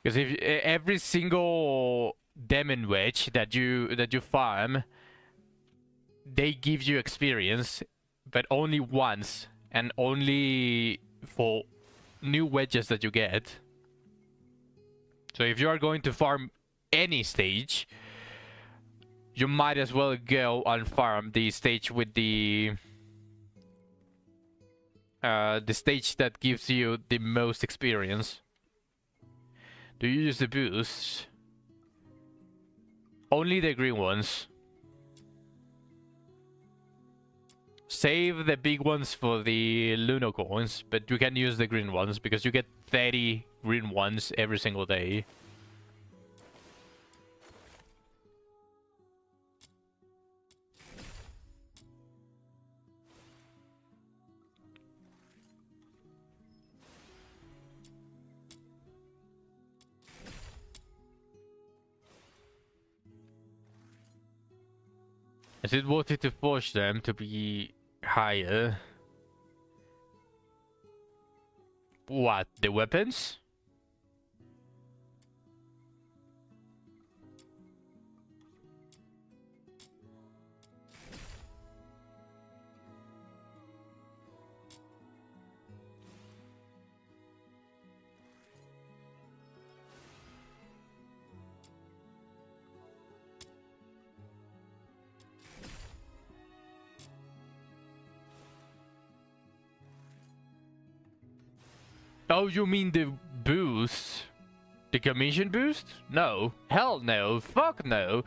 Because if every single demon wedge that you farm, they give you experience, but only once, and only for new wedges that you get. So if you are going to farm any stage, you might as well go and farm the stage with the stage that gives you the most experience. Do you use the boosts? Only the green ones. Save the big ones for the Luno coins, but you can use the green ones because you get 30 green ones every single day. Is it worth it to force them to be higher? What, the weapons? Oh, you mean the boost? The commission boost? No. Hell no. Fuck no.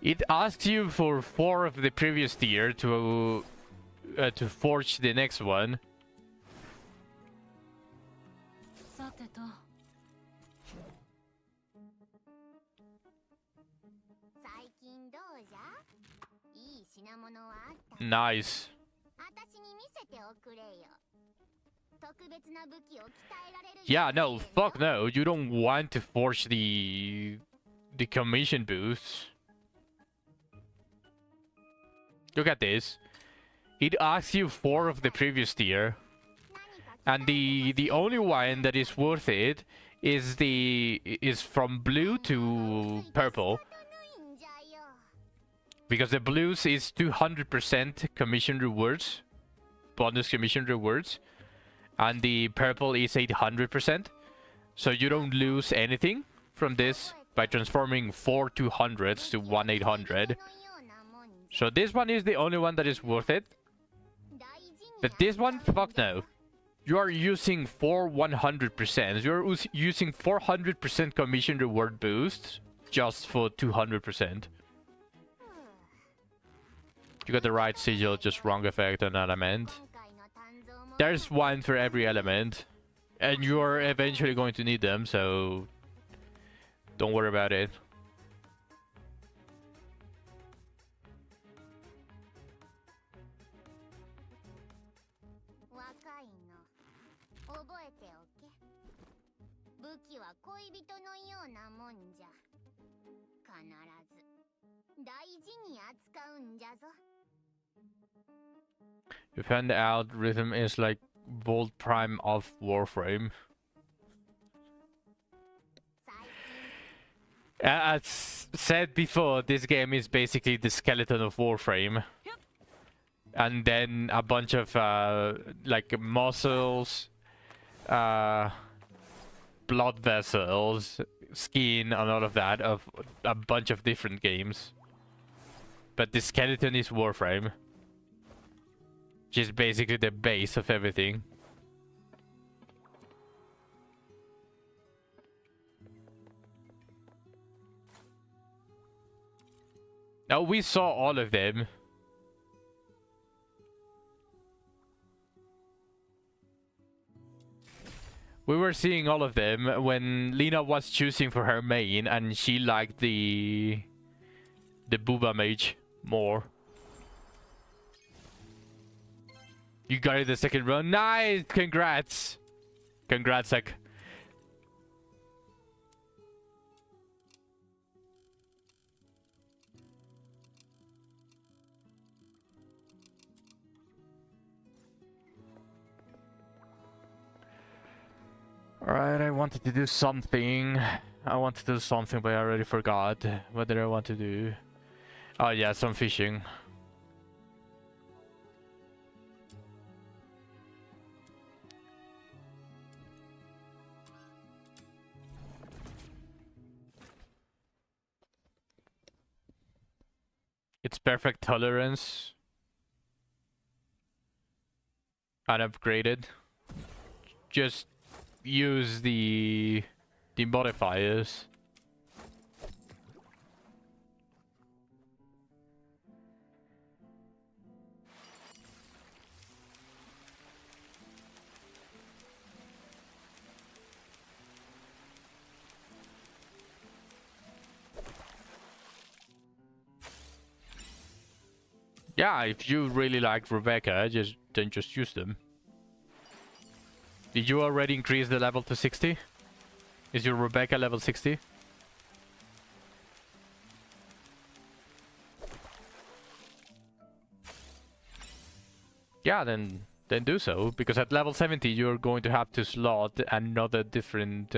It asks you for 4 of the previous tier to forge the next one. Nice. Yeah, no, fuck no. You don't want to force the commission boosts. Look at this. It asks you 4 of the previous tier. And the only one that is worth it is from blue to purple. Because the blues is 200% commission rewards. Bonus commission rewards. And the purple is 800%. So you don't lose anything from this by transforming 4 200s to 1 800. So this one is the only one that is worth it. But this one, fuck no. You are using 4 100%. You're using 400% commission reward boost just for 200%. You got the right sigil, just wrong effect on element. There's one for every element. And you're eventually going to need them, so don't worry about it. You found out rhythm is like Volt Prime of Warframe. As said before, this game is basically the skeleton of Warframe. And then a bunch of like muscles, blood vessels, skin, and all of that of a bunch of different games. But the skeleton is Warframe. Which is basically the base of everything. Now we saw all of them. We were seeing all of them when Lena was choosing for her main and she liked the Booba mage more. You got it the second run. Nice! Congrats! Congrats, Zach. Alright, I wanted to do something. I wanted to do something, but I already forgot. What did I want to do? Oh yeah, some fishing. It's perfect tolerance. Unupgraded. Just use the modifiers. Yeah, if you really like Rebecca, then just use them. Did you already increase the level to 60? Is your Rebecca level 60? Yeah, then do so, because at level 70 you're going to have to slot another different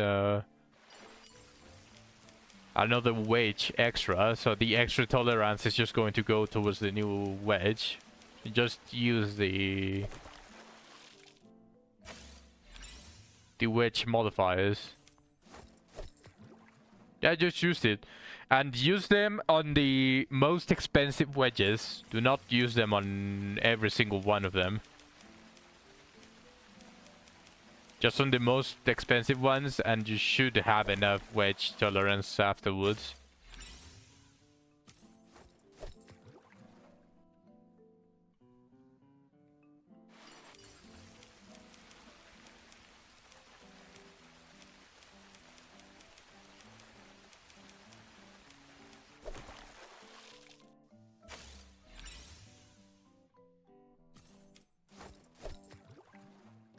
another wedge extra, so the extra tolerance is just going to go towards the new wedge. Just use the wedge modifiers. Yeah, just use it. And use them on the most expensive wedges. Do not use them on every single one of them. Just on the most expensive ones, and you should have enough wedge tolerance afterwards.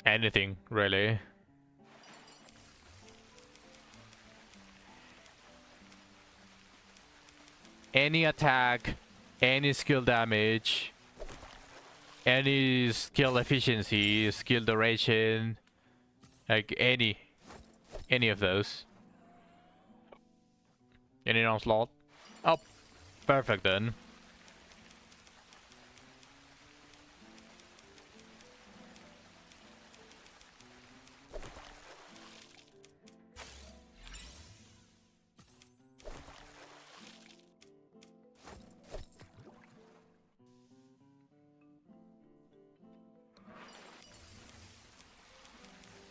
Anything, really. Any attack, any skill damage, any skill efficiency, skill duration, like any of those. Any onslaught? Oh, perfect then.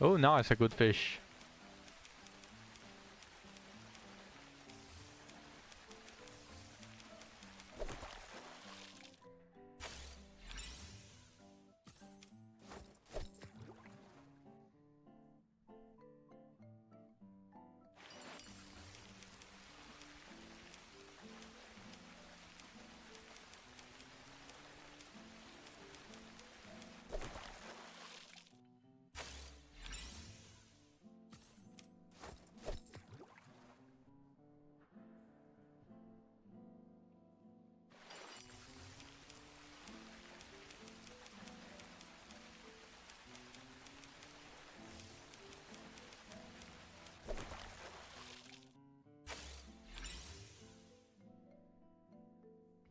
Oh, nice, a good fish.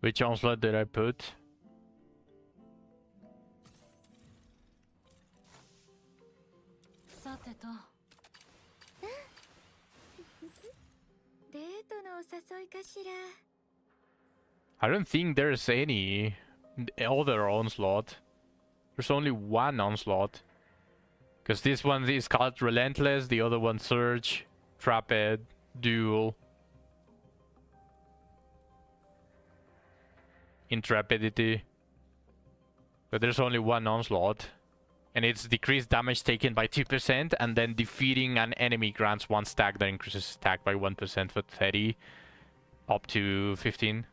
Which onslaught did I put? I don't think there's any other onslaught. There's only one onslaught. Because this one is called Relentless, the other one Surge, Trapped, Duel, Intrepidity. But there's only one onslaught. And it's decreased damage taken by 2%, and then defeating an enemy grants 1 stack that increases attack by 1% for 30, up to 15.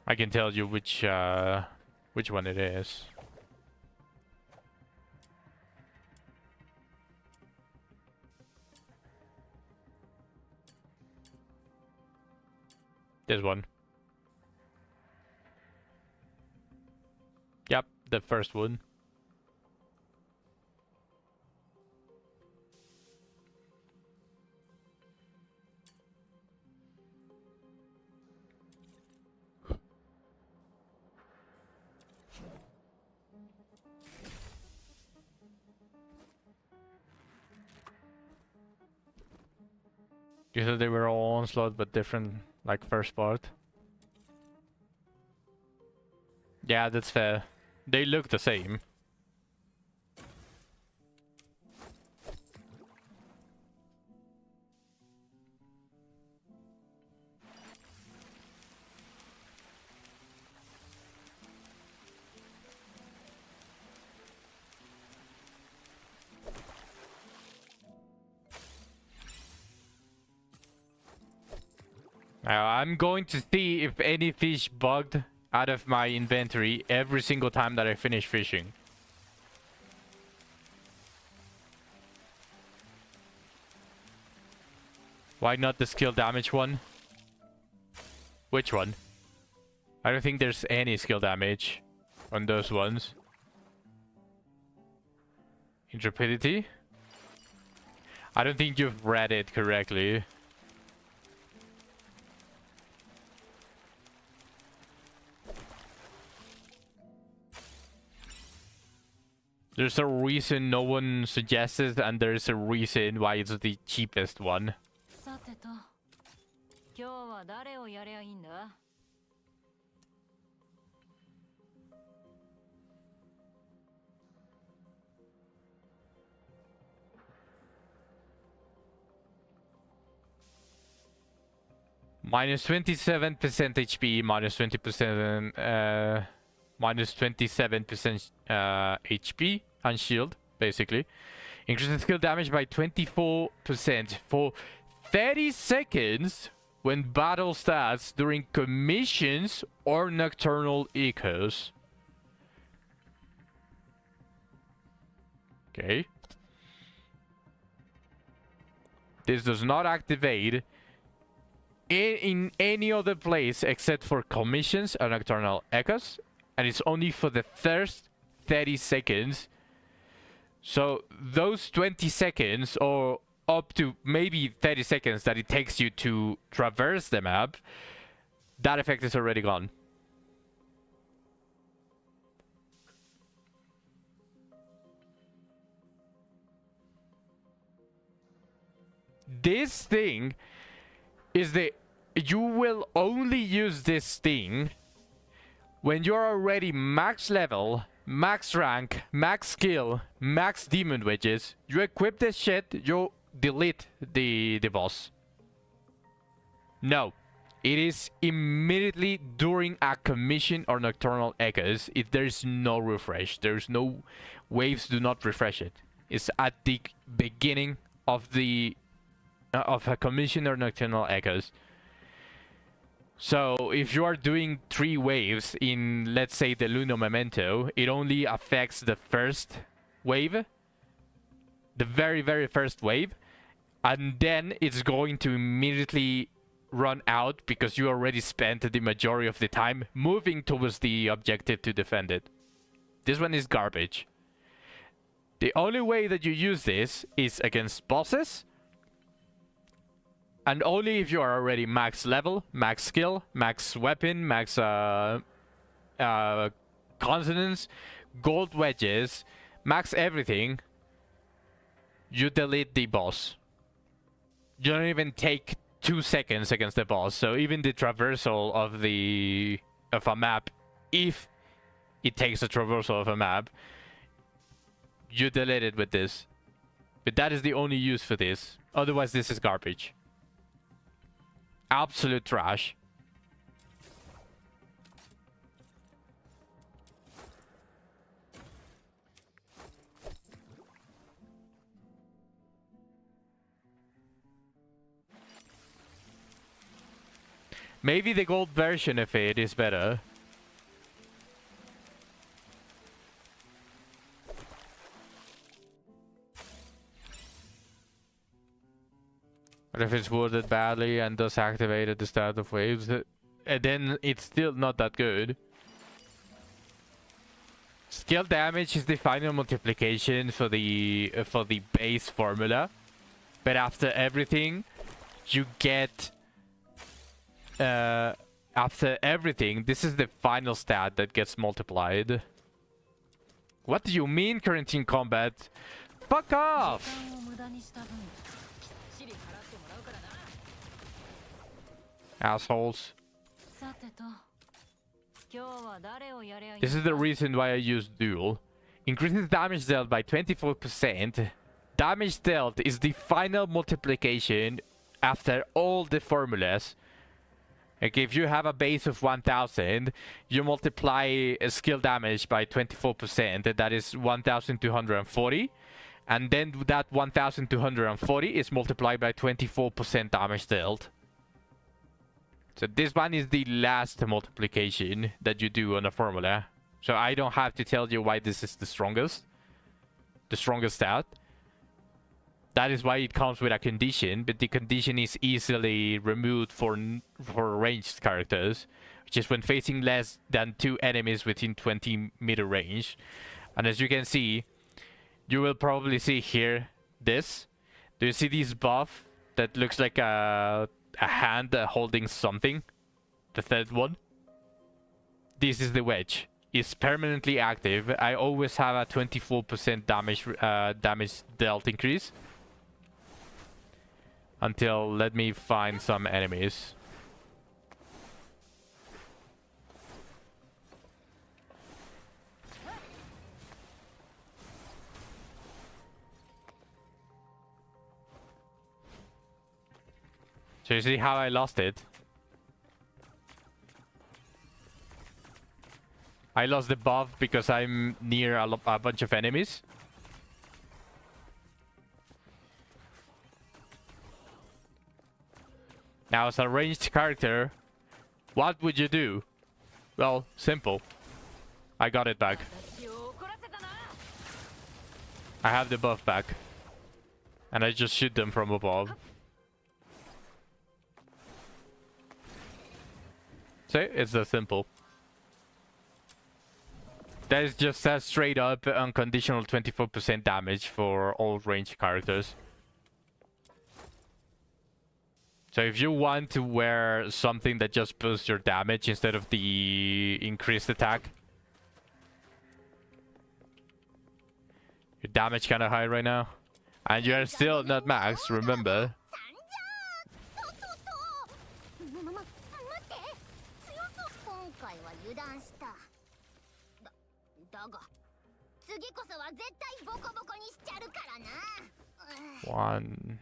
I can tell you which one it is. This one. Yep, the first one. You said they were all onslaught but different, like first part. Yeah, that's fair. They look the same. Now I'm going to see if any fish bugged out of my inventory every single time that I finish fishing. Why not the skill damage one? Which one? I don't think there's any skill damage on those ones. Intrepidity? I don't think you've read it correctly. There's a reason no one suggested, and there's a reason why it's the cheapest one. さてと、今日は誰をやりゃいいんだ? Minus 27% HP, minus 20%, minus 27% HP and shield, basically. Increases skill damage by 24% for 30 seconds when battle starts during commissions or nocturnal echoes. Okay. This does not activate in any other place except for commissions or nocturnal echoes, and it's only for the first 30 seconds. So those 20 seconds or up to maybe 30 seconds that it takes you to traverse the map, that effect is already gone. This thing is you will only use this thing when you're already max level, max rank, max skill, max demon wedges. You equip this shit, you delete the boss. No. It is immediately during a commission or nocturnal echoes. There's no refresh. There's no waves, do not refresh it. It's at the beginning of the of a commission or nocturnal echoes. So if you are doing 3 waves in, let's say, the Luno Memento, it only affects the first wave, the very, very first wave, and then it's going to immediately run out because you already spent the majority of the time moving towards the objective to defend it. This one is garbage. The only way that you use this is against bosses, and only if you are already max level, max skill, max weapon, max consonants, gold wedges, max everything, you delete the boss. You don't even take 2 seconds against the boss. So even the traversal of a map, if it takes a traversal of a map, you delete it with this. But that is the only use for this. Otherwise, this is garbage. Absolute trash. Maybe the gold version of it is better. But if it's worded badly and does activate at the start of waves, then it's still not that good. Skill damage is the final multiplication for the base formula, but after everything, you get after everything, this is the final stat that gets multiplied. What do you mean, current in combat? Fuck off! Assholes. This is the reason why I use duel. Increases damage dealt by 24%. Damage dealt is the final multiplication after all the formulas. Like if you have a base of 1000, you multiply skill damage by 24%, that is 1240. And then that 1240 is multiplied by 24% damage dealt. So this one is the last multiplication that you do on a formula. So I don't have to tell you why this is the strongest stat. That is why it comes with a condition, but the condition is easily removed for ranged characters, which is when facing less than 2 enemies within 20-meter range. And as you can see, you will probably see here this. Do you see this buff that looks like a hand holding something? The third one. This is the wedge. It's permanently active. I always have a 24% damage dealt increase. Until, let me find some enemies. So you see how I lost it? I lost the buff because I'm near a bunch of enemies. Now, as a ranged character, what would you do? Well, simple. I got it back. I have the buff back. And I just shoot them from above. See? It's that simple. That is just a straight up unconditional 24% damage for all ranged characters. So if you want to wear something that just boosts your damage instead of the increased attack. Your damage kind of high right now. And you're still not max, remember. One.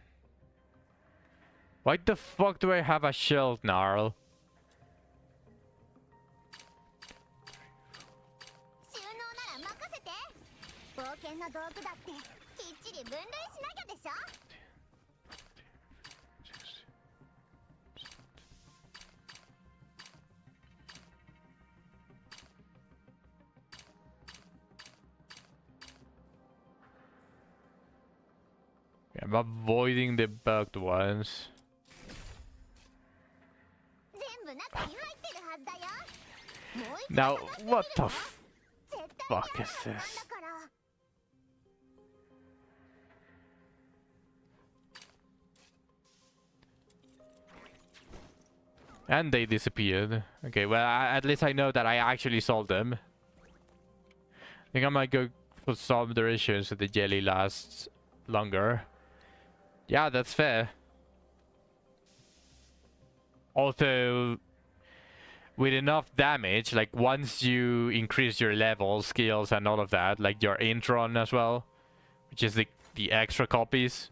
Why the fuck do I have a shield, Gnarl? I'm avoiding the bugged ones. Now, what the fuck is this? And they disappeared. Okay, well, at least I know that I actually solved them. I think I might go for some duration so the jelly lasts longer. Yeah, that's fair. Also, with enough damage, like once you increase your level, skills, and all of that, like your intron as well, which is the extra copies,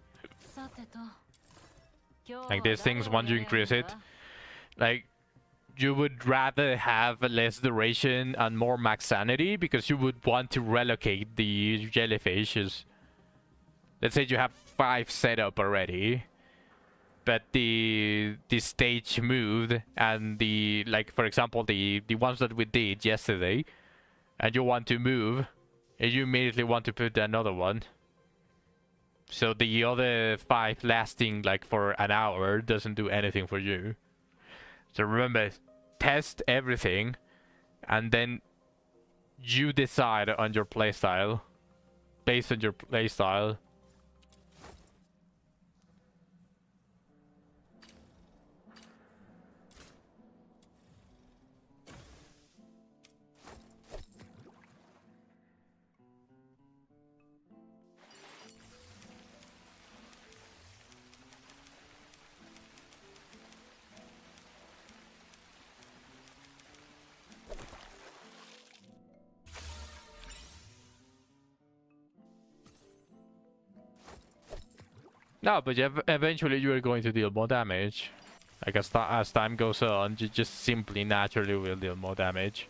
like these things, once you increase it, like you would rather have less duration and more max sanity because you would want to relocate the jellyfishes. Let's say you have 5 set up already, but the stage moved, and the, like for example the ones that we did yesterday, and you want to move, and you immediately want to put another one. So the other 5 lasting like for an hour doesn't do anything for you. So remember, test everything, and then you decide on your playstyle. Based on your playstyle. No, but eventually you are going to deal more damage. Like as time goes on, you just simply naturally will deal more damage.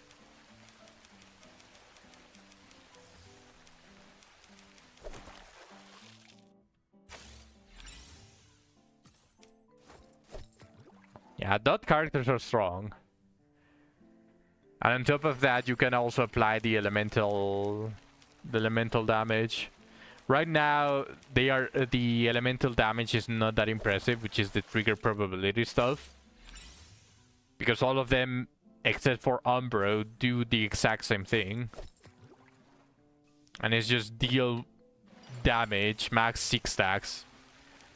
Yeah, dot characters are strong. And on top of that, you can also apply the elemental damage. Right now, the elemental damage is not that impressive, which is the trigger probability stuff. Because all of them, except for Umbro, do the exact same thing. And it's just deal damage, max 6 stacks.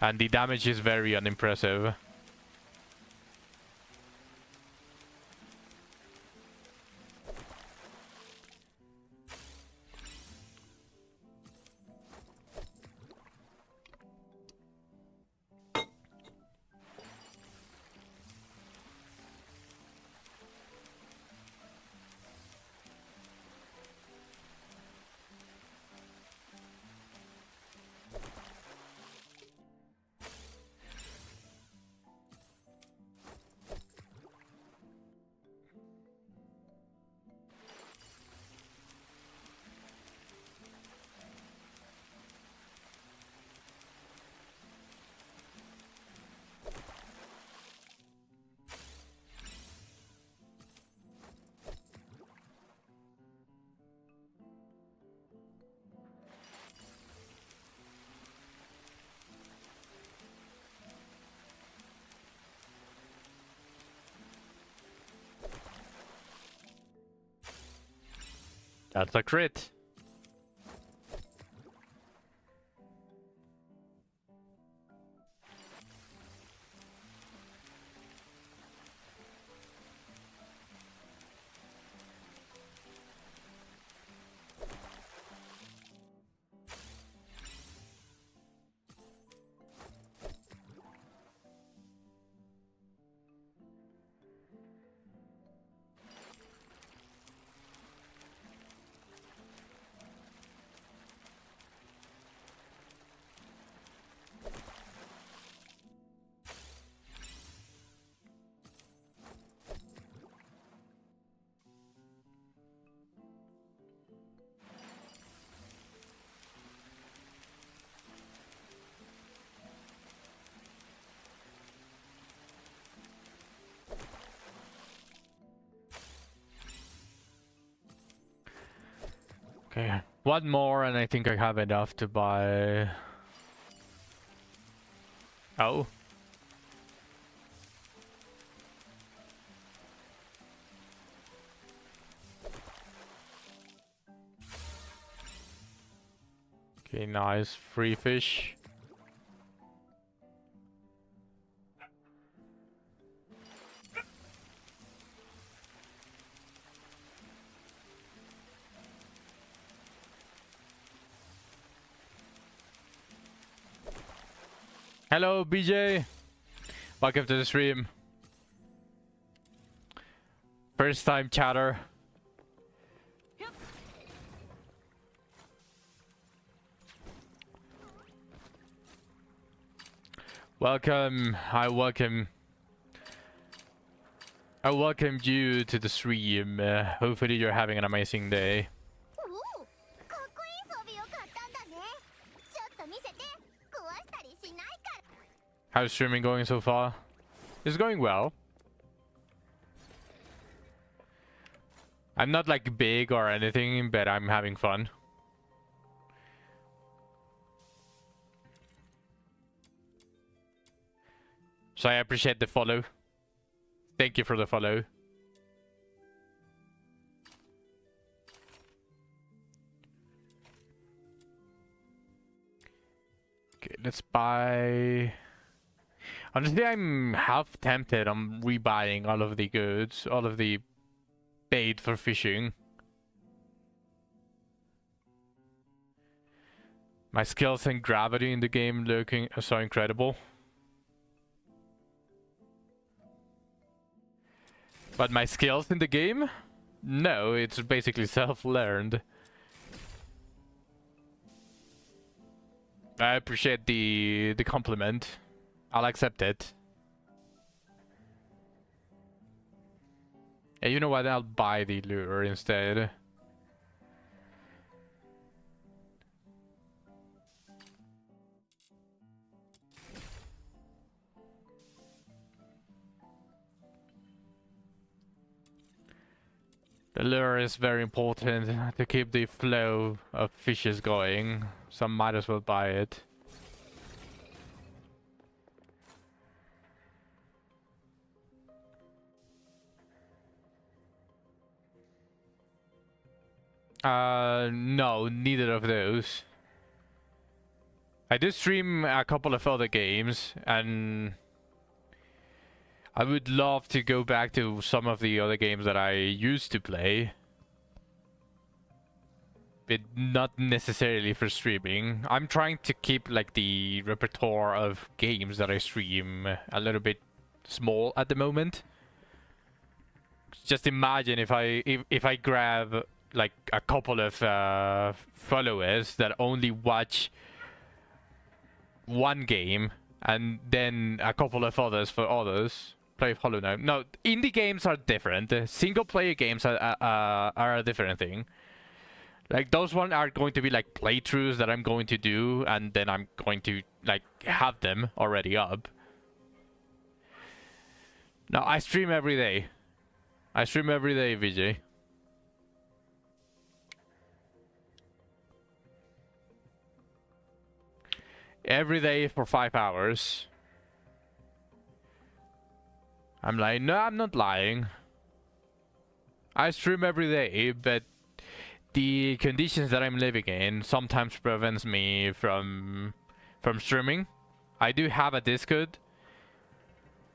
And the damage is very unimpressive. That's a crit. Okay, one more and I think I have enough to buy... Oh. Okay, nice. Free fish. Hello, BJ. Welcome to the stream. First time chatter. Welcome. I welcome you to the stream. Hopefully you're having an amazing day. How's streaming going so far? It's going well. I'm not like big or anything, but I'm having fun. So I appreciate the follow. Thank you for the follow. Okay, let's buy... Honestly, I'm half tempted on rebuying all of the goods, all of the bait for fishing. My skills and gravity in the game looking so incredible. But my skills in the game? No, it's basically self-learned. I appreciate the compliment. I'll accept it. Yeah, you know what? I'll buy the lure instead. The lure is very important to keep the flow of fishes going, so I might as well buy it. No, neither of those. I do stream a couple of other games, and I would love to go back to some of the other games that I used to play. But not necessarily for streaming. I'm trying to keep like the repertoire of games that I stream a little bit small at the moment. Just imagine if I grab like a couple of followers that only watch one game and then a couple of others for others. Play Hollow Knight. No, indie games are different. Single player games are a different thing. Like those ones are going to be like playthroughs that I'm going to do, and then I'm going to like have them already up. No, I stream every day. I stream every day, VJ. Every day for 5 hours. I'm lying. No, I'm not lying. I stream every day, but the conditions that I'm living in sometimes prevents me from streaming. I do have a Discord.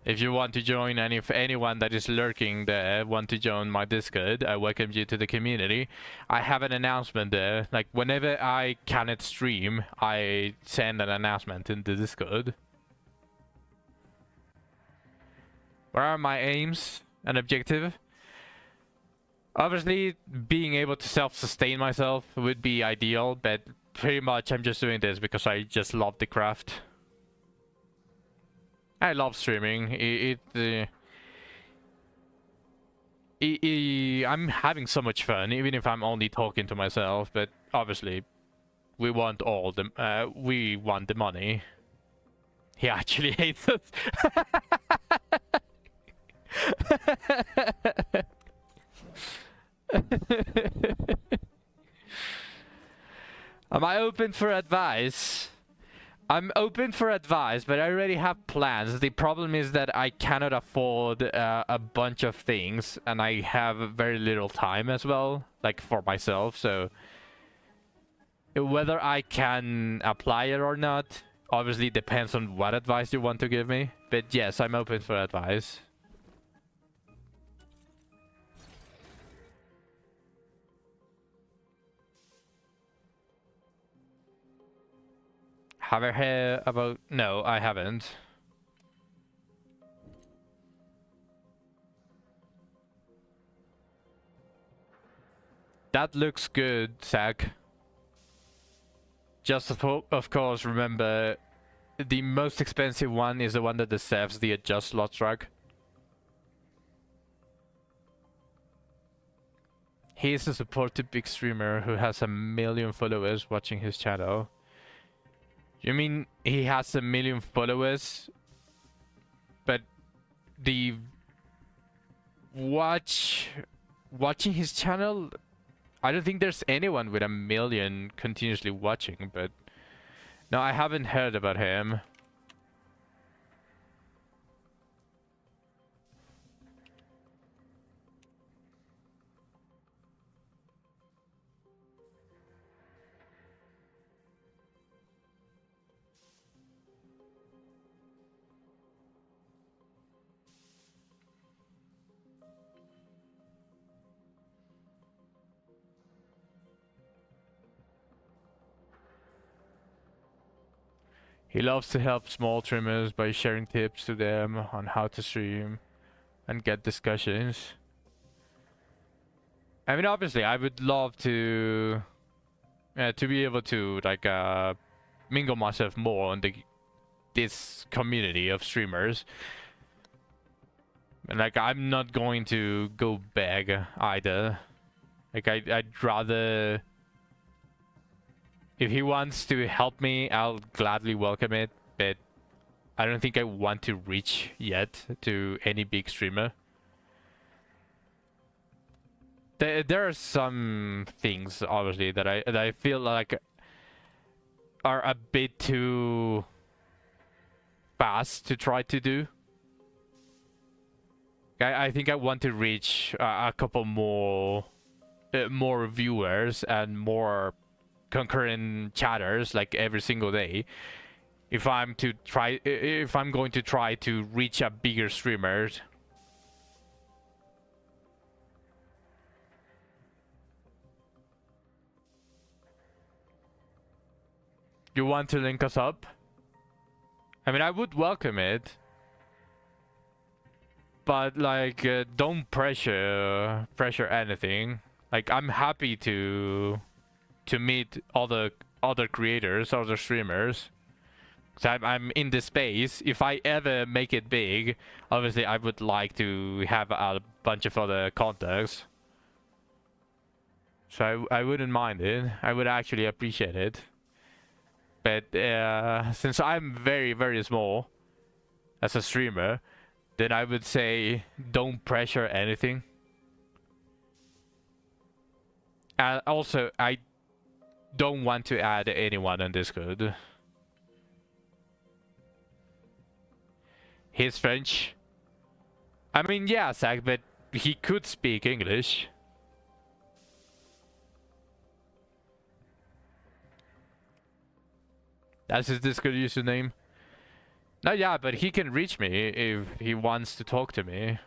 If you want to join, and if anyone that is lurking there want to join my Discord, I welcome you to the community. I have an announcement there. Like whenever I cannot stream, I send an announcement in the Discord. What are my aims and objective? Obviously, being able to self-sustain myself would be ideal, but pretty much I'm just doing this because I just love the craft. I love streaming. I'm having so much fun, even if I'm only talking to myself. But obviously, we want we want the money. He actually hates us. Am I open for advice? I'm open for advice, but I already have plans. The problem is that I cannot afford a bunch of things, and I have very little time as well, like for myself. So whether I can apply it or not obviously depends on what advice you want to give me. But yes, I'm open for advice. Have I heard about... No, I haven't. That looks good, Zach. Just of course, remember, the most expensive one is the one that deserves the adjust slot track. He is a supported big streamer who has 1 million followers watching his channel. You mean he has 1 million followers, but the watching his channel, I don't think there's anyone with 1 million continuously watching, but no, I haven't heard about him. He loves to help small streamers by sharing tips to them on how to stream and get discussions. I mean, obviously, I would love to be able to like mingle myself more on this community of streamers. And like, I'm not going to go beg either. Like, I'd rather. If he wants to help me, I'll gladly welcome it, but I don't think I want to reach yet to any big streamer. There are some things, obviously, that I feel like are a bit too fast to try to do. I think I want to reach a couple more viewers and more concurrent chatters like every single day if I'm going to try to reach a bigger streamer. You want to link us up? I mean, I would welcome it, but like don't pressure anything. Like, I'm happy to meet other creators, other streamers. So I'm in this space. If I ever make it big, obviously I would like to have a bunch of other contacts. So I wouldn't mind it. I would actually appreciate it. But since I'm very, very small as a streamer, then I would say don't pressure anything. And also, I don't want to add anyone on Discord. He's French. I mean, yeah, Zach, but he could speak English. That's his Discord username. No, yeah, but he can reach me if he wants to talk to me.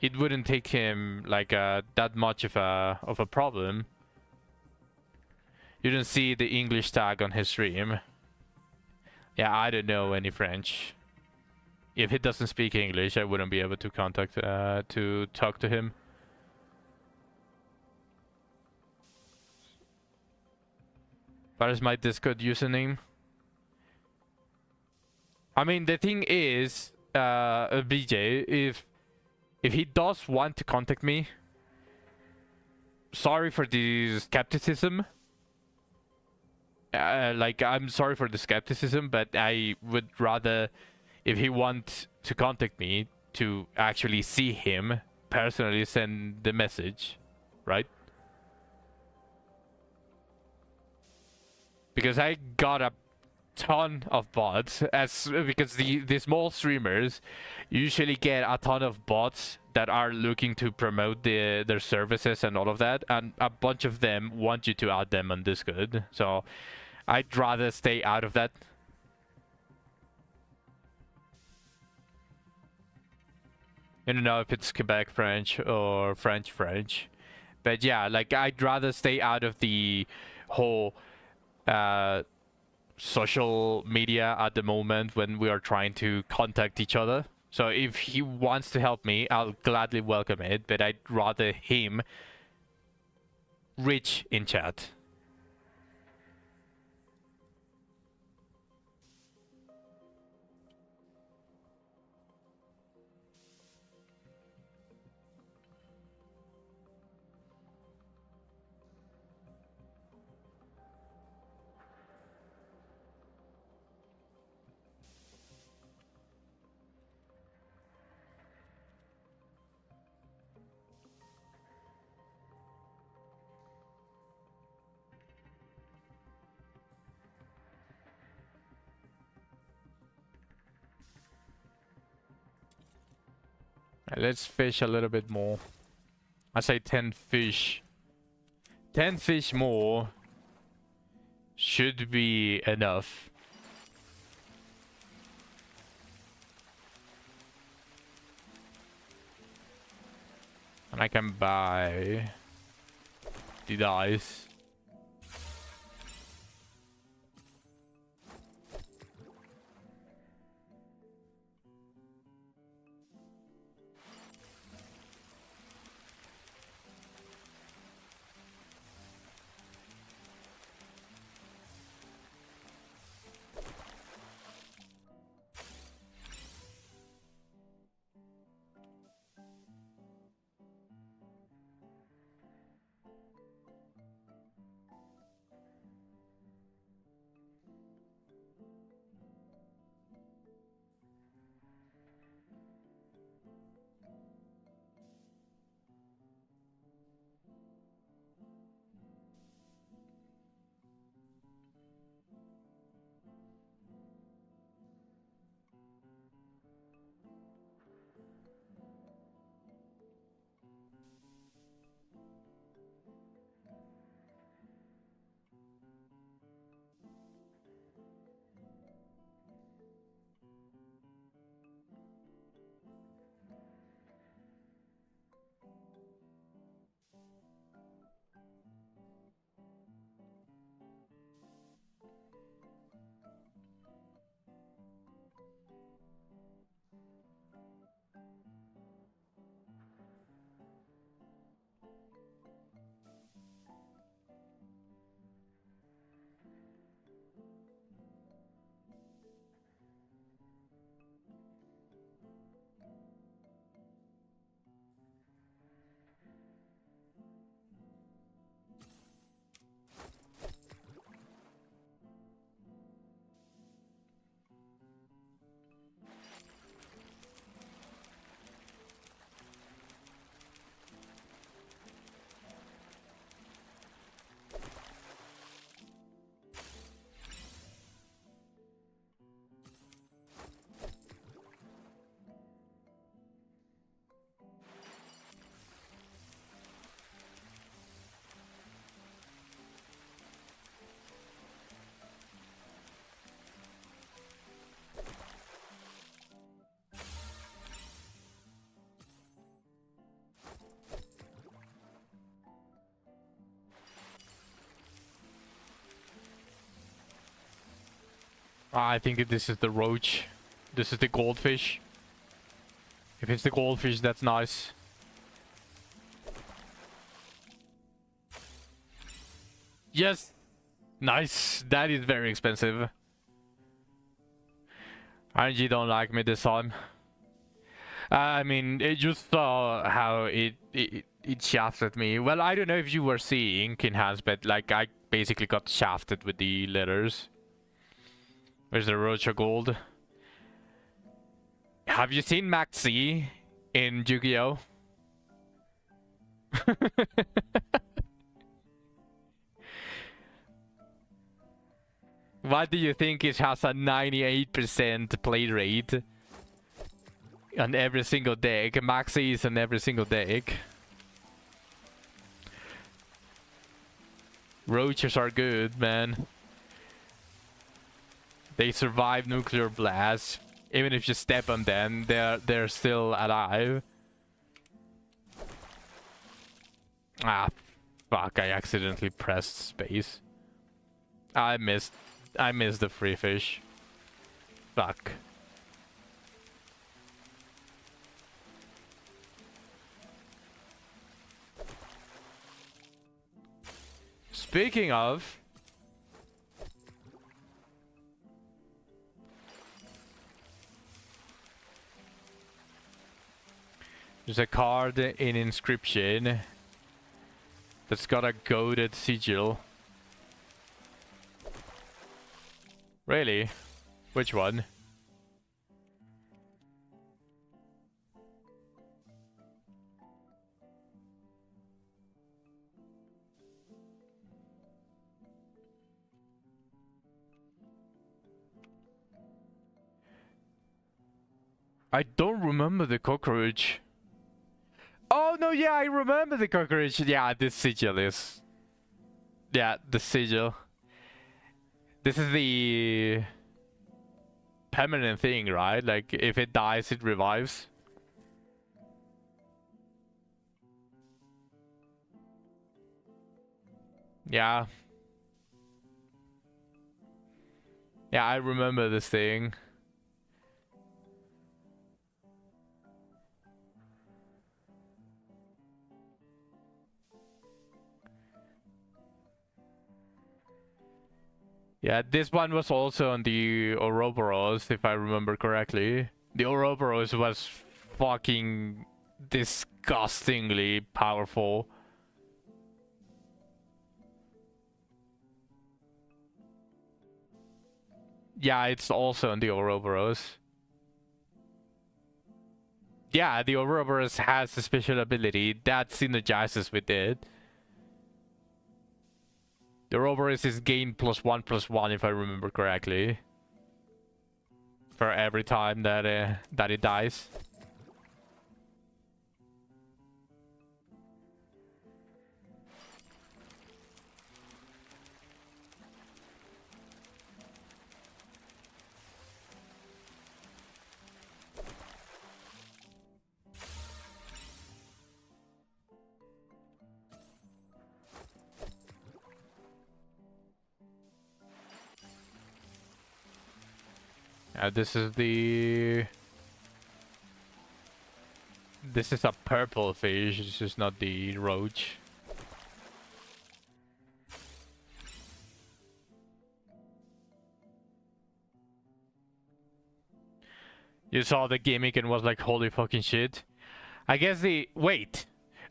It wouldn't take him like that much of a problem. You don't see the English tag on his stream. Yeah, I don't know any French. If he doesn't speak English, I wouldn't be able to contact to talk to him. What is my Discord username? I mean, the thing is, BJ, if he does want to contact me, sorry for the skepticism. Like, I'm sorry for the skepticism, but I would rather, if he wants to contact me, to actually see him personally, send the message, right? Because I got a ton of bots, because the small streamers usually get a ton of bots that are looking to promote their services and all of that, and a bunch of them want you to add them on Discord. So I'd rather stay out of that. I don't know if it's Quebec French or French French, but yeah, like, I'd rather stay out of the whole social media at the moment when we are trying to contact each other. So if he wants to help me, I'll gladly welcome it, but I'd rather him rich in chat. Let's fish a little bit more. I say 10 fish. 10 fish more should be enough. And I can buy the dice. I think this is the roach. This is the goldfish. If it's the goldfish, that's nice. Yes! Nice! That is very expensive. RNG don't like me this time. I mean, it just saw how it shafted me. Well, I don't know if you were seeing, Kinhans, but like I basically got shafted with the letters. Where's the Roach of Gold? Have you seen Maxi in Yu-Gi-Oh? Why do you think it has a 98% play rate on every single deck? Maxi is on every single deck. Roaches are good, man. They survive nuclear blasts. Even if you step on them, they're still alive. Ah, fuck! I accidentally pressed space. I missed the free fish. Fuck. Speaking of, there's a card in inscription that's got a goaded sigil. Really? Which one? I don't remember the cockroach. Oh no, yeah, I remember the cockroach. Yeah, this sigil is. Yeah, the sigil. This is the permanent thing, right? Like, if it dies, it revives. Yeah. Yeah, I remember this thing. Yeah, this one was also on the Ouroboros, if I remember correctly. The Ouroboros was fucking disgustingly powerful. Yeah, it's also on the Ouroboros. Yeah, the Ouroboros has a special ability that synergizes with it. The Ouroboros is gain +1/+1 if I remember correctly. For every time that it dies. This is the... This is a purple fish, this is not the roach. You saw the gimmick and was like, holy fucking shit. I guess the... Wait!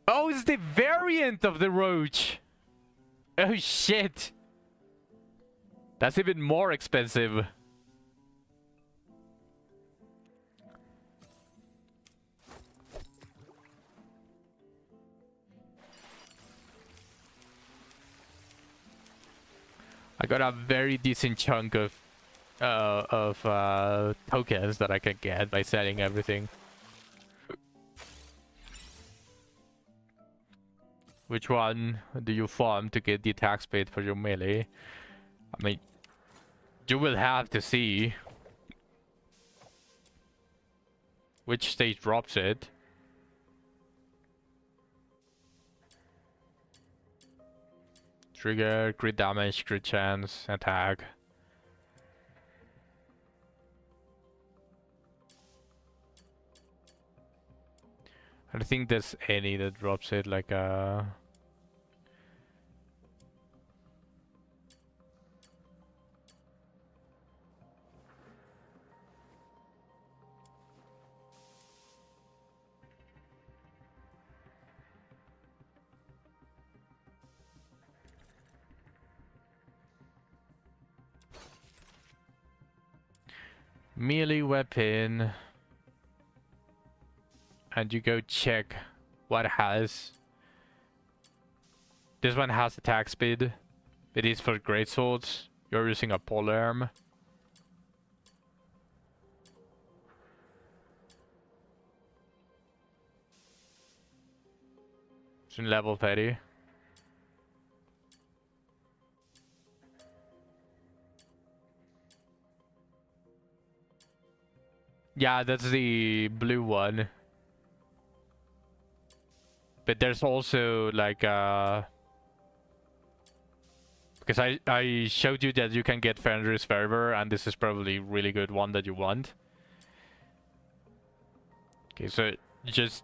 Oh, it's the variant of the roach! Oh shit! That's even more expensive. I got a very decent chunk of tokens that I can get by selling everything. Which one do you farm to get the attack speed for your melee? I mean, you will have to see which stage drops it. Trigger, crit damage, crit chance, attack. I don't think there's any that drops it like melee weapon. And you go check what it has. This one has attack speed. It is for great swords. You're using a polearm. It's in level 30. Yeah, that's the blue one. But there's also like because I showed you that you can get Fenris Fervor, and this is probably really good one that you want. Okay, so just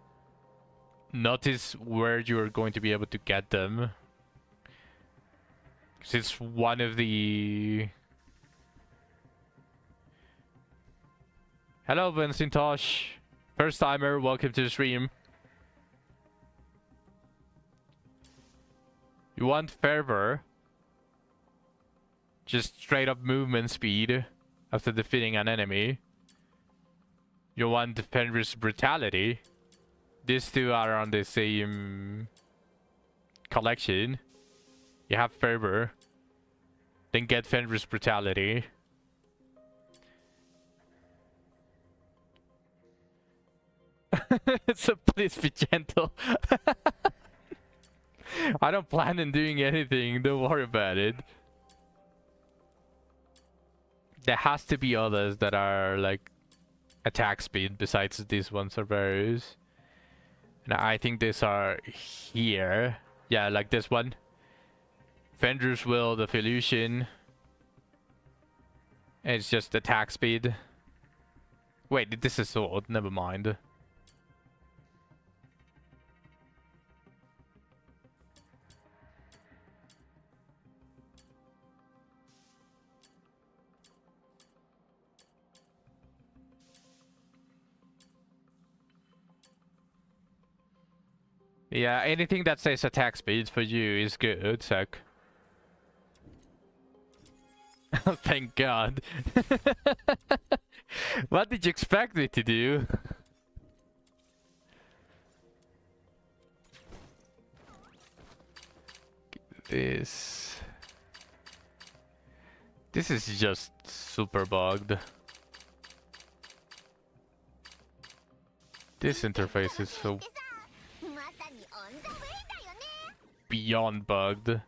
notice where you're going to be able to get them. 'Cause it's one of the... Hello, Vincentosh. First timer, welcome to the stream. You want fervor? Just straight up movement speed after defeating an enemy. You want Fenrir's brutality? These two are on the same collection. You have fervor. Then get Fenrir's brutality. So please be gentle. I don't plan on doing anything, don't worry about it. There has to be others that are like attack speed besides these ones are various. And I think these are here. Yeah, like this one. Fenrir's Will, the Illusion. It's just attack speed. Wait, this is sword, never mind. Yeah, anything that says attack speed for you is good, Zach. Oh, thank God. What did you expect me to do? This is just super bugged. This interface is so beyond bugged.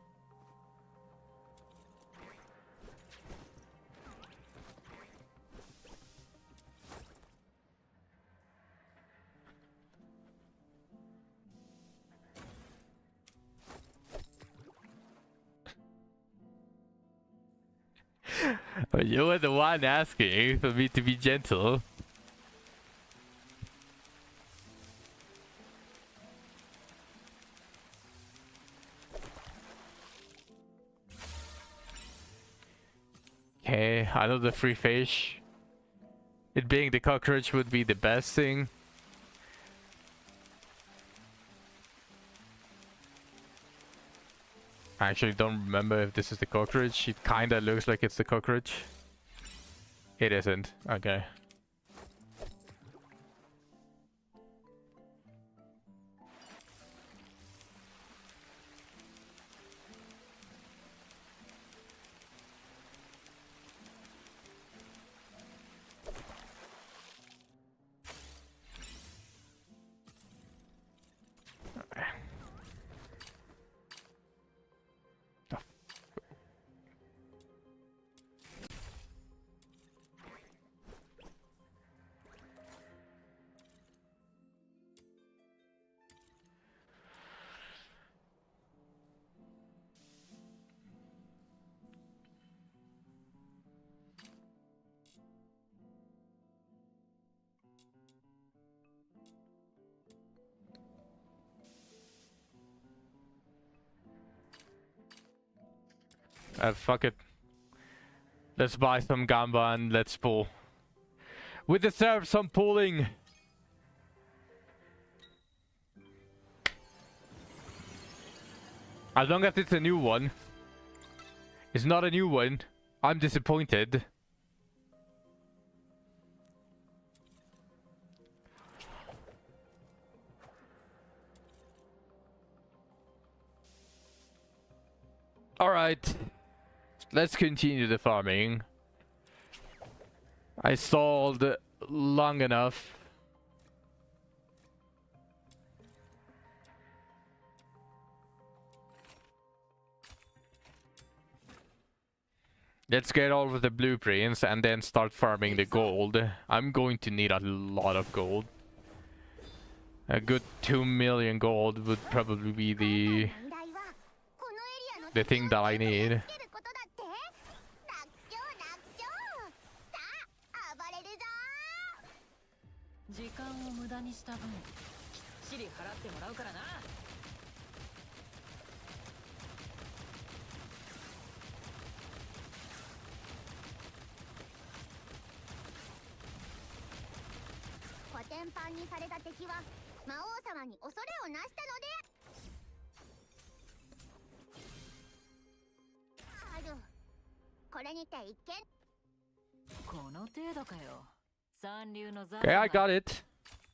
You were the one asking for me to be gentle. Okay, another free fish. It being the cockroach would be the best thing. I actually don't remember if this is the cockroach. It kinda looks like it's the cockroach. It isn't. Okay. Fuck it. Let's buy some gamba and let's pull. We deserve some pulling. As long as it's a new one. It's not a new one. I'm disappointed. Alright. Let's continue the farming. I stalled long enough. Let's get all of the blueprints and then start farming the gold. I'm going to need a lot of gold. A good 2 million gold would probably be the thing that I need. 天板にされた敵は魔王様に恐れをなしたのである。これにて一見。この程度かよ。三流のザ Okay, I got it.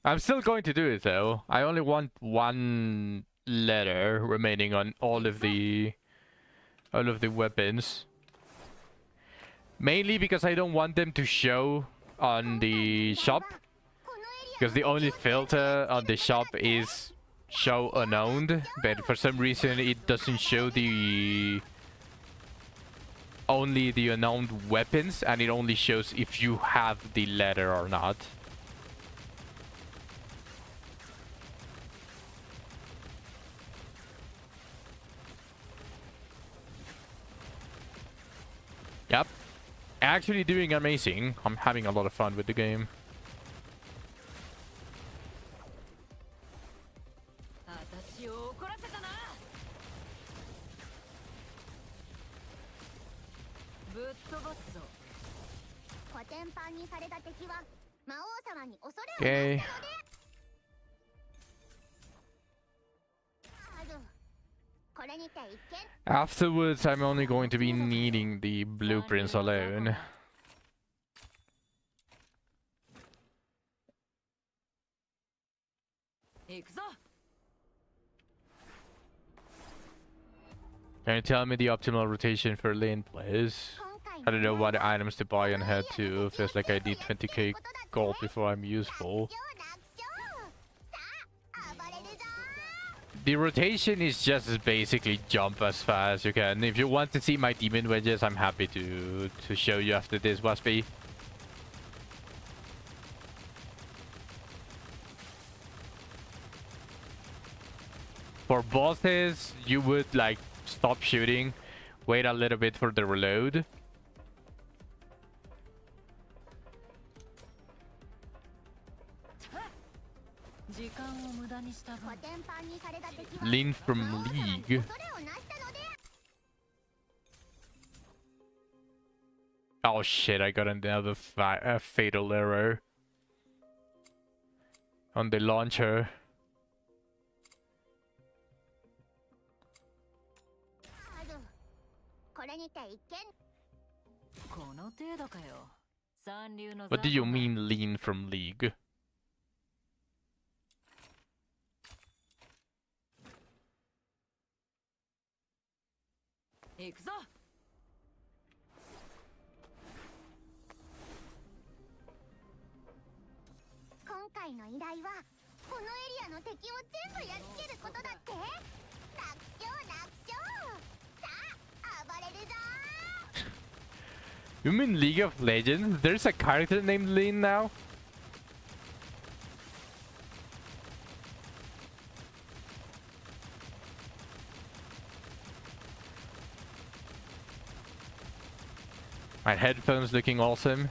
I'm still going to do it though. I only want one letter remaining on all of the weapons. Mainly because I don't want them to show on the shop. Because the only filter on the shop is show unowned, but for some reason it doesn't show the only the unowned weapons, and it only shows if you have the letter or not. Yep. Actually doing amazing. I'm having a lot of fun with the game. 私を怒らせたな。ぶっ飛ばすぞ。コテンパンにされた敵は魔王様に恐れを Okay. なしたのである。これにて一見。 Afterwards, I'm only going to be needing the blueprints alone. 行くぞ。 Can you tell me the optimal rotation for lane, please? I don't know what items to buy and head to. Feels like I need 20k gold before I'm useful. The rotation is just basically jump as fast as you can. If you want to see my demon wedges, I'm happy to show you after this, Waspy. For bosses, you would like stop shooting, wait a little bit for the reload. Lean from League. Oh shit, I got another fatal error on the launcher. What do you mean lean from League? 行くぞ。今回の依頼はこのエリアの敵を全部やっつけることだって。楽勝楽勝。さあ暴れるぞ。 You mean League of Legends? There's a character named Lean now? My headphones looking awesome.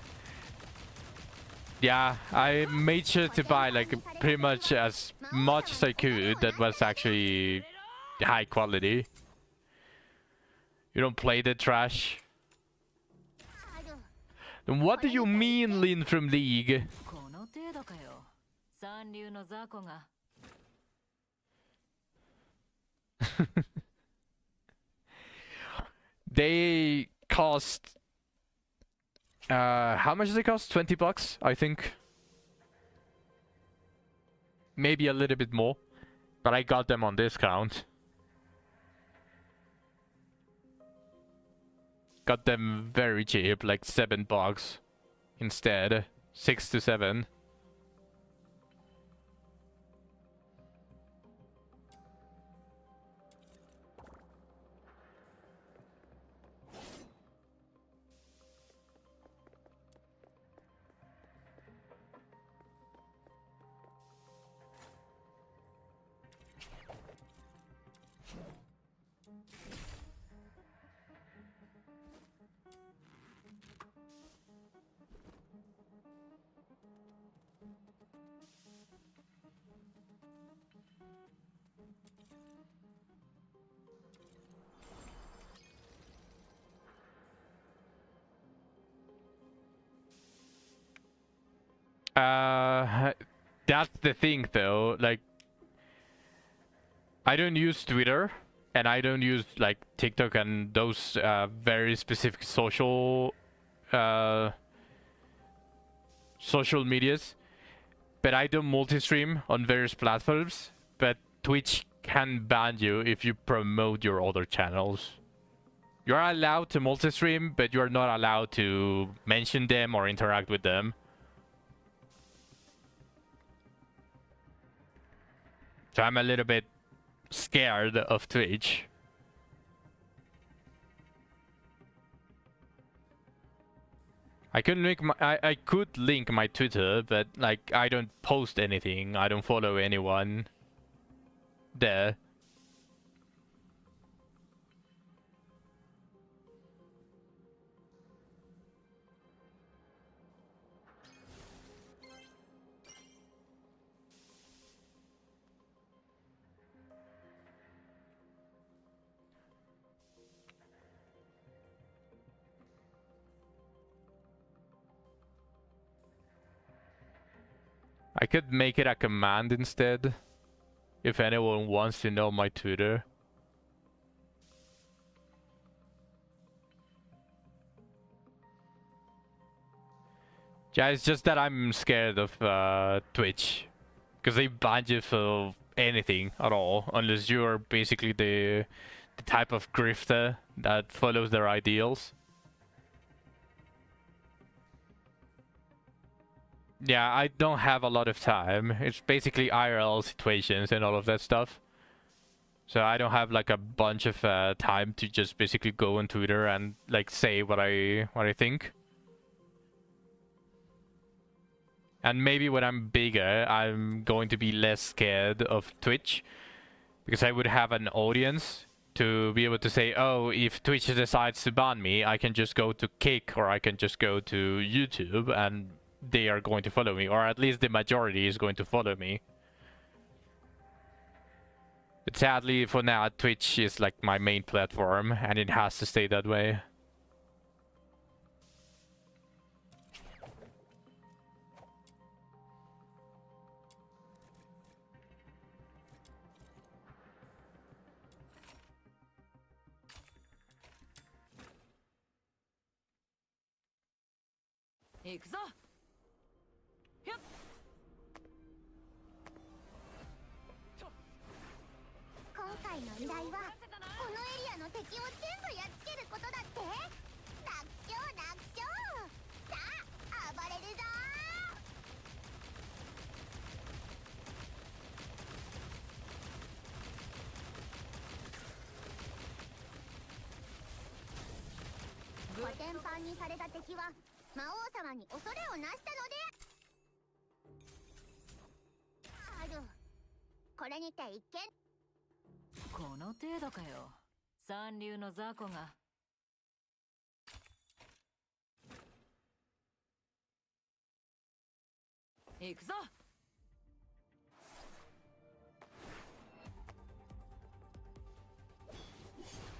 Yeah, I made sure to buy like pretty much as I could that was actually high quality. You don't play the trash. Then what do you mean lean from League? They cost how much does it cost? 20 bucks, I think. Maybe a little bit more. But I got them on discount. Got them very cheap, like 7 bucks instead. 6 to 7. that's the thing though, like I don't use Twitter and I don't use like TikTok and those very specific social medias, but I do multi-stream on various platforms, but Twitch can ban you if you promote your other channels. You're allowed to multi-stream, but you're not allowed to mention them or interact with them. So I'm a little bit scared of Twitch. I could link my Twitter, but like I don't post anything. I don't follow anyone there. I could make it a command instead, if anyone wants to know my Twitter. Yeah, it's just that I'm scared of Twitch, because they ban you for anything at all, unless you're basically the type of grifter that follows their ideals. Yeah, I don't have a lot of time. It's basically IRL situations and all of that stuff. So I don't have like a bunch of time to just basically go on Twitter and like say what I think. And maybe when I'm bigger, I'm going to be less scared of Twitch, because I would have an audience to be able to say, oh, if Twitch decides to ban me, I can just go to Kick or I can just go to YouTube and they are going to follow me, or at least the majority is going to follow me. But sadly, for now, Twitch is like my main platform and it has to stay that way.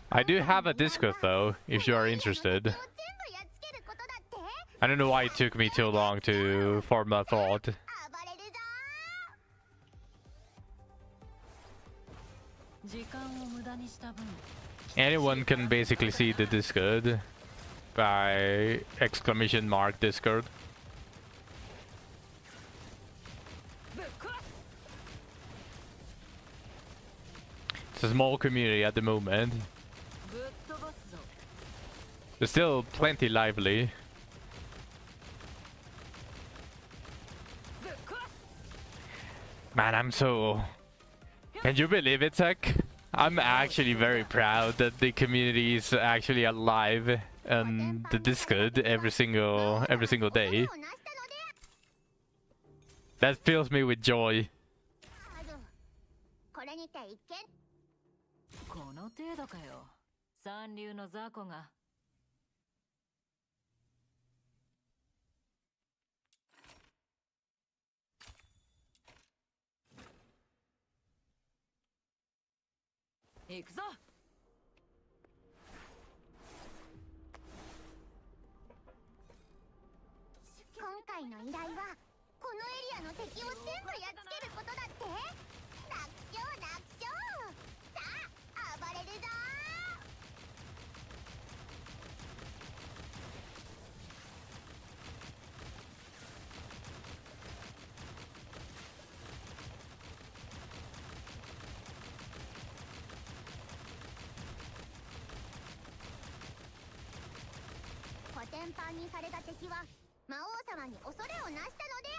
I do have a Discord though, if you are interested. I don't know why it took me too long to form that thought. Anyone can basically see the Discord by ! Discord. It's a small community at the moment, but still plenty lively. Man, I'm so... Can you believe it, Zach? I'm actually very proud that the community is actually alive on the Discord every single day. That fills me with joy. やっつけることだって。楽勝楽勝。さあ暴れるぞ。コテンパンにされた敵は魔王様に恐れをなしたので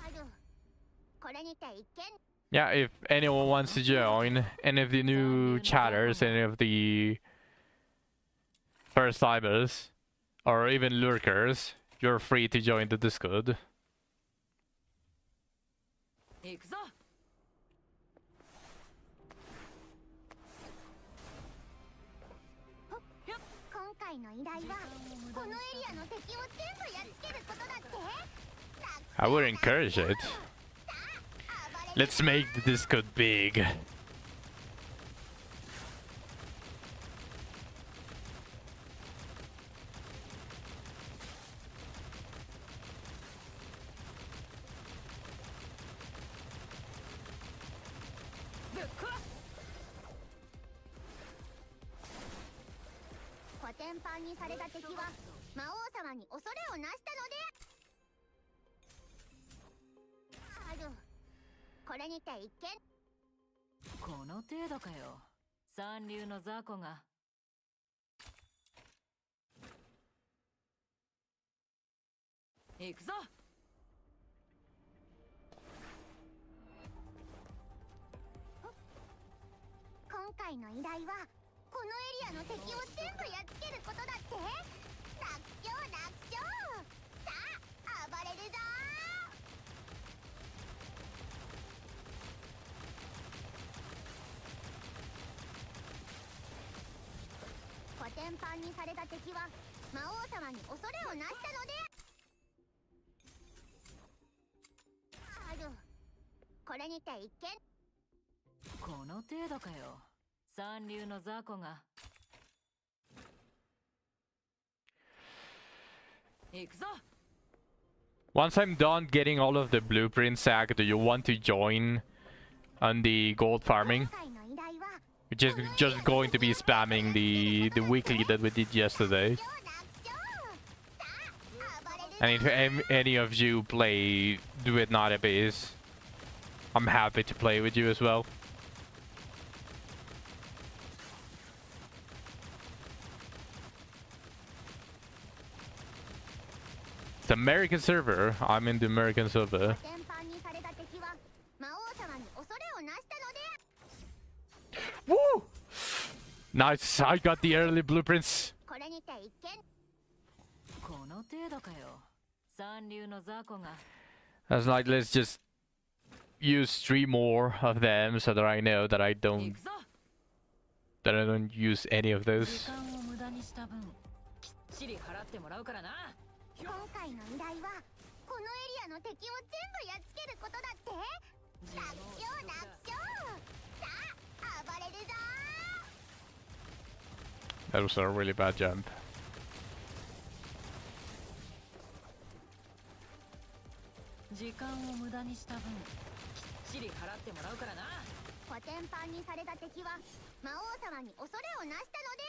ある。これにて一見。 Yeah, if anyone wants to join any of the new chatters, any of the first timers, or even lurkers, you're free to join the Discord. 行くぞ。今回の依頼はこのエリアの敵を全部やっつけることだって。 I would encourage it. Let's make the Discord big. ぶっ壊す。コテンパンにされた敵は魔王様に恐れをなしたのである。これにて一見。この程度かよ。三流の雑魚が。行くぞ。今回の依頼はこのエリアの敵を全部やっつけることだって。楽勝楽勝。さあ暴れるぞ。コテンパンにされた敵は魔王様に恐れをなしたのである。これにて一見。この程度かよ。三流の雑魚が。行くぞ。 Once I'm done getting all of the blueprints, Zach, do you want to join on the gold farming? 今回の依頼は We're just going to be spamming the weekly that we did yesterday. 楽勝。さあ暴れるぞ。 And if any of you play Duet Not Abyss, I'm happy to play with you as well. It's American server. I'm in the American server. コテンパンにされた敵は魔王様に恐れをなしたので Woo! Nice. I got the early blueprints. これにて一見。この程度かよ。三流の雑魚が。 I was like, let's just use 3 more of them so that I know that I 行 don't くぞ。 use any of 時 those. 間を無駄にした分、きっちり払ってもらうからな。今回の依頼はこのエリアの敵を全部やっつけることだって。楽勝楽勝。さあ暴れるぞ。 That was a really bad jump. 時間を無駄にした分、きっちり払ってもらうからな。コテンパンにされた敵は魔王様に恐れをなしたので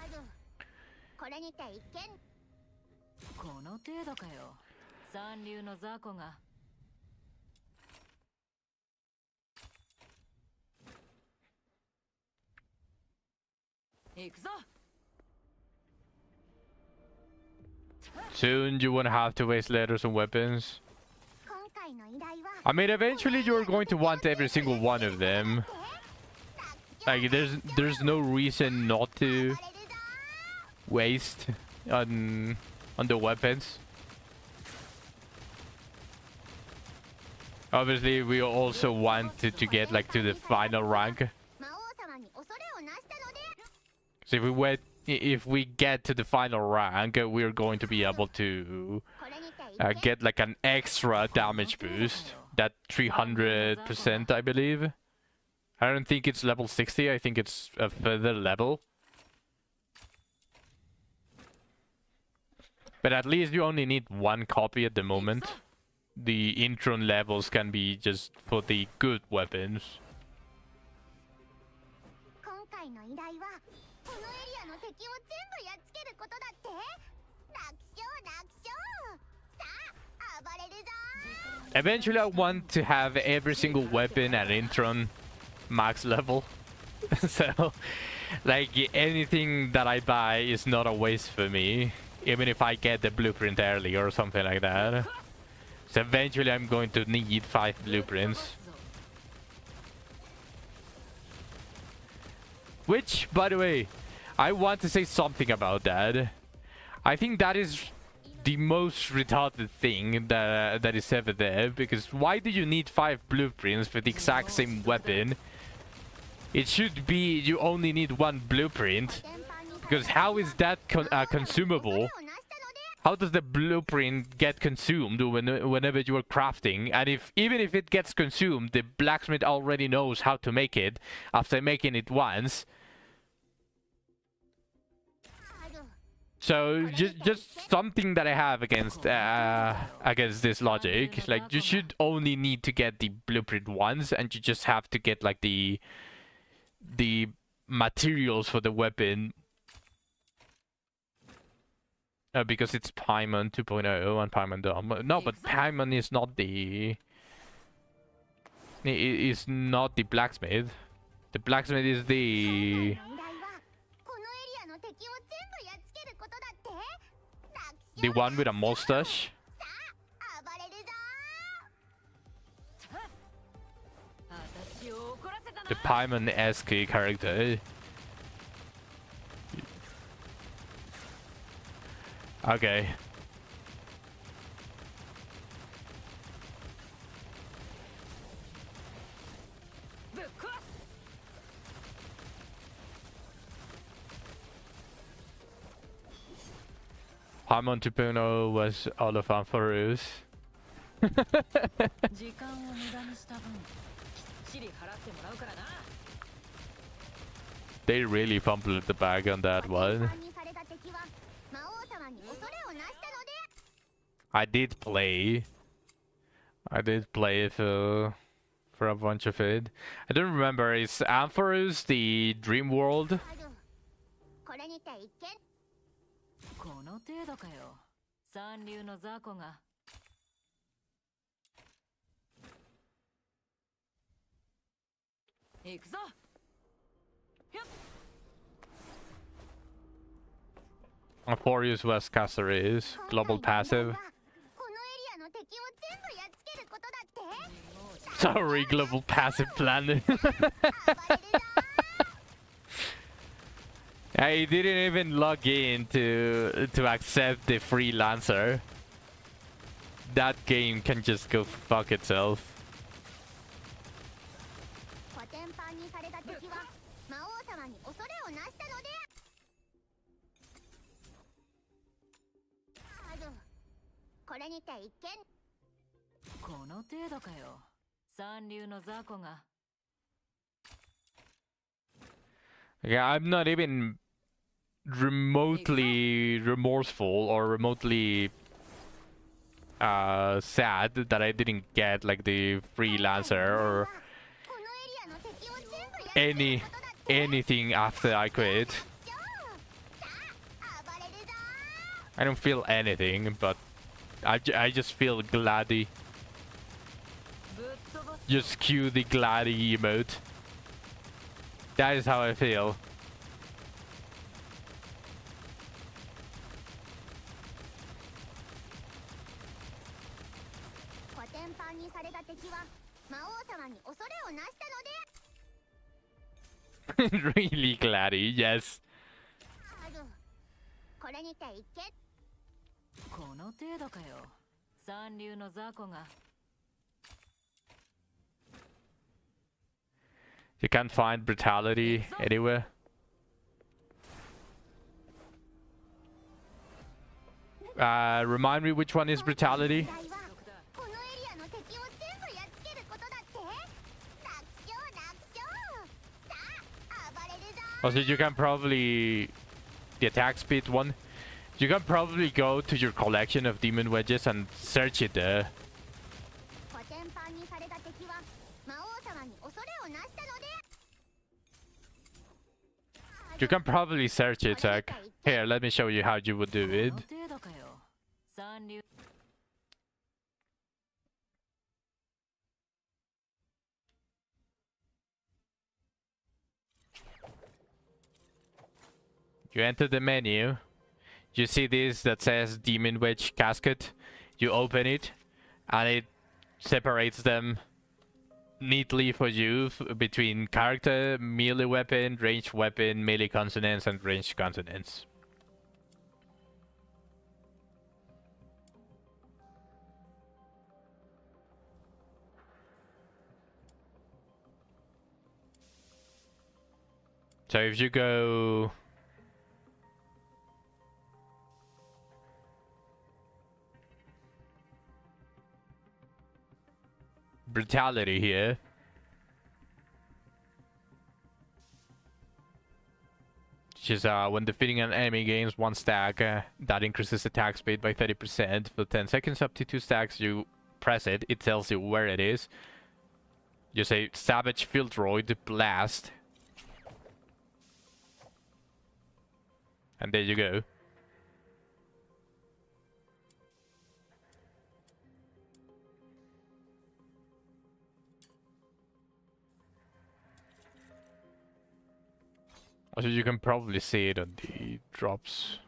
ある。これにて一見。この程度かよ。三流の雑魚が。行くぞ。 Soon you won't have to waste letters and weapons. 今回の依頼は I mean, eventually you're going to want every single one of them. Like, there's no reason not to 暴れるぞ。 waste on the weapons. Obviously, we also want to get like to the final rank. 魔王様に恐れをなしたので So if we get to the final rank, we're going to be able to これにて一見。 get like an extra damage boost. That 300%, I believe. I don't think it's level 60. I think it's a further level. But at least you only need one copy at the moment. The intron levels can be just for the good weapons. 今回の依頼はこのエリアの敵を全部やっつけることだって。楽勝楽勝。さあ暴れるぞ。 Eventually I want to have every single weapon at intron max level. So like anything that I buy is not a waste for me, even if I get the blueprint early or something like that. So eventually I'm going to need 5 blueprints. Which, by the way, I want to say something about that. I think that is the most retarded thing that is ever there, because why do you need 5 blueprints for the exact same weapon? It should be you only need 1 blueprint, because how is that consumable? How does the blueprint get consumed whenever you are crafting? And even if it gets consumed, the blacksmith already knows how to make it after making it once. So just something that I have against this logic. Like, you should only need to get the blueprint once, and you just have to get like the materials for the weapon. Because it's Paimon 2.0 and Paimon Dom. No, but Paimon is not the... is not the blacksmith. The blacksmith is the... the one with a mustache. The Paimon-esque character. Okay. Paimon 2.0 was all of Ampharos. They really fumbled the bag on that one. I did play for a bunch of it. I don't remember. Is Ampharos the dream world? Ampharos West Caster is global passive. Sorry, global passive planet. I didn't even log in to accept the freelancer. That game can just go fuck itself. Yeah, I'm not even remotely remorseful or remotely sad that I didn't get like the freelancer or anything after I quit. I don't feel anything, but I just feel gladdy. Just cue the gladdy emote. That is how I feel. Really gladdy, yes. You can't find brutality anywhere. Remind me which one is brutality? Also, you can probably... the attack speed one. You can probably go to your collection of demon wedges and search it there. コテンパンにされた敵は魔王様に恐れをなしたので You can probably search it, Zach. Here, let me show you how you would do it. この程度かよ。三流 You enter the menu. You see this that says Demon Wedge Casket. You open it, and it separates them neatly for you between character, melee weapon, ranged weapon, melee consonants, and ranged consonants. So if you go brutality here, which is when defeating an enemy gains 1 stack, that increases attack speed by 30% for 10 seconds. Up to 2 stacks, you press it, it tells you where it is. You say Savage Field Droid Blast, and there you go. Also, you can probably see it on the drops.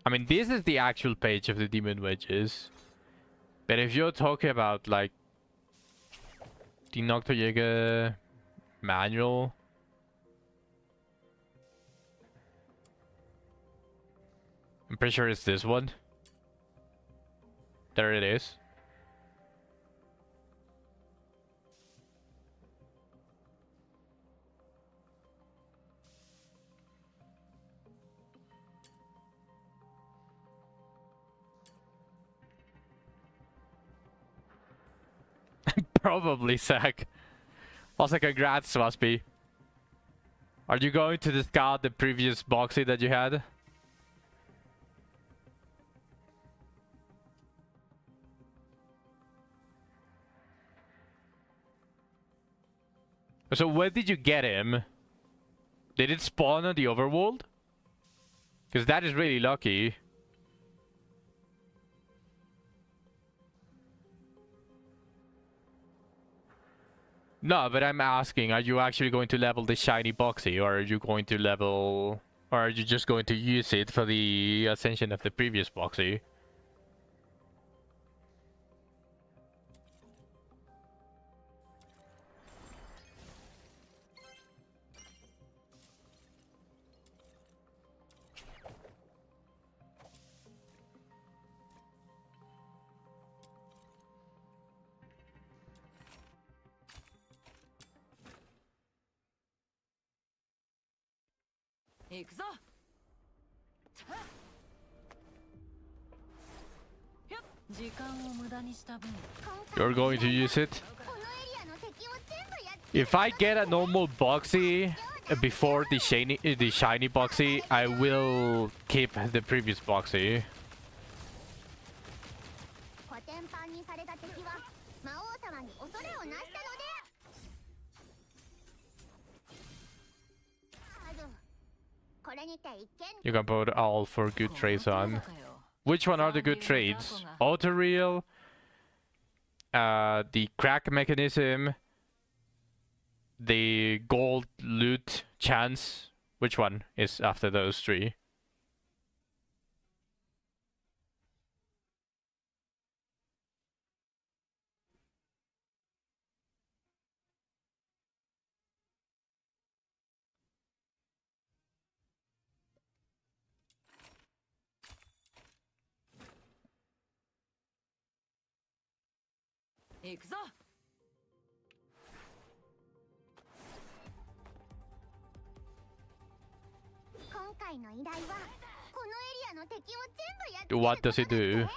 I mean, this is the actual page of the Demon Wedges. But if you're talking about, like, the Noctojäger manual, I'm pretty sure it's this one. There it is. Probably, Zach. Also, congrats, Waspy. Are you going to discard the previous boxy that you had? So where did you get him? Did it spawn on the overworld? Because that is really lucky. No, but I'm asking, are you actually going to level the shiny boxy, or are you going to level... or are you just going to use it for the ascension of the previous boxy? You're going to use it? If I get a normal boxy before the shiny boxy, I will keep the previous boxy. You can put all for good trades on. Which one are the good trades? Auto reel, the crack mechanism, the gold loot chance. Which one is after those 3? What does it do?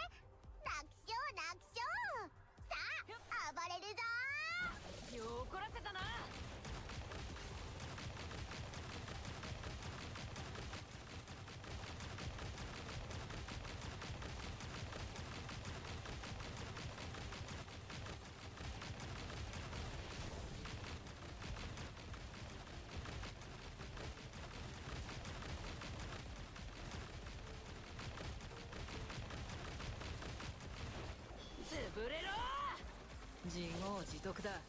自業自得だ。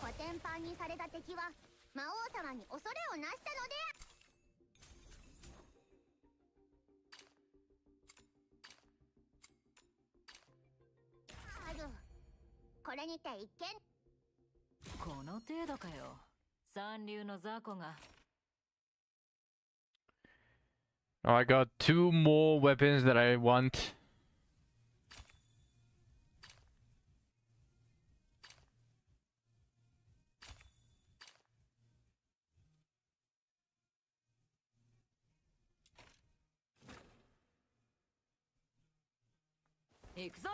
コテンパンにされた敵は魔王様に恐れをなしたので、ある。これにて一見。この程度かよ。三流の雑魚が。 Oh, I got 2 more weapons that I want.行くぞ。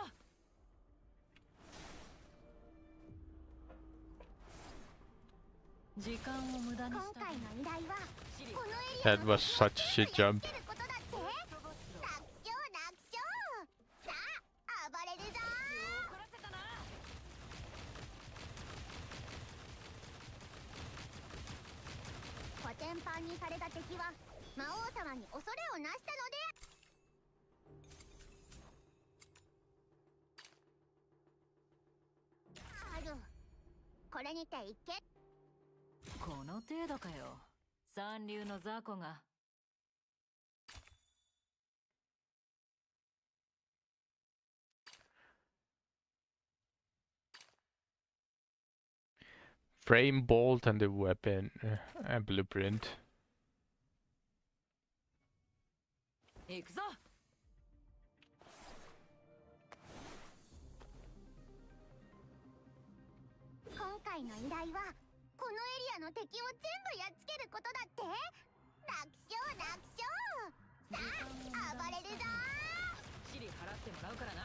時間を無駄に今した。回の依頼はこのエリア That was such a shit jump. ることだって。楽勝楽勝。さあ暴れるぞ。怒らせたな。コテンパンにされた敵は魔王様に恐れをなしたので、ある。これにて一見。この程度かよ。三流の雑魚が。 Frame bolt and the weapon blueprint. 行くぞ。今回の依頼はこのエリアの敵を全部やっつけることだって。楽勝楽勝。さあ暴れるぞ。チリ払ってもらうからな。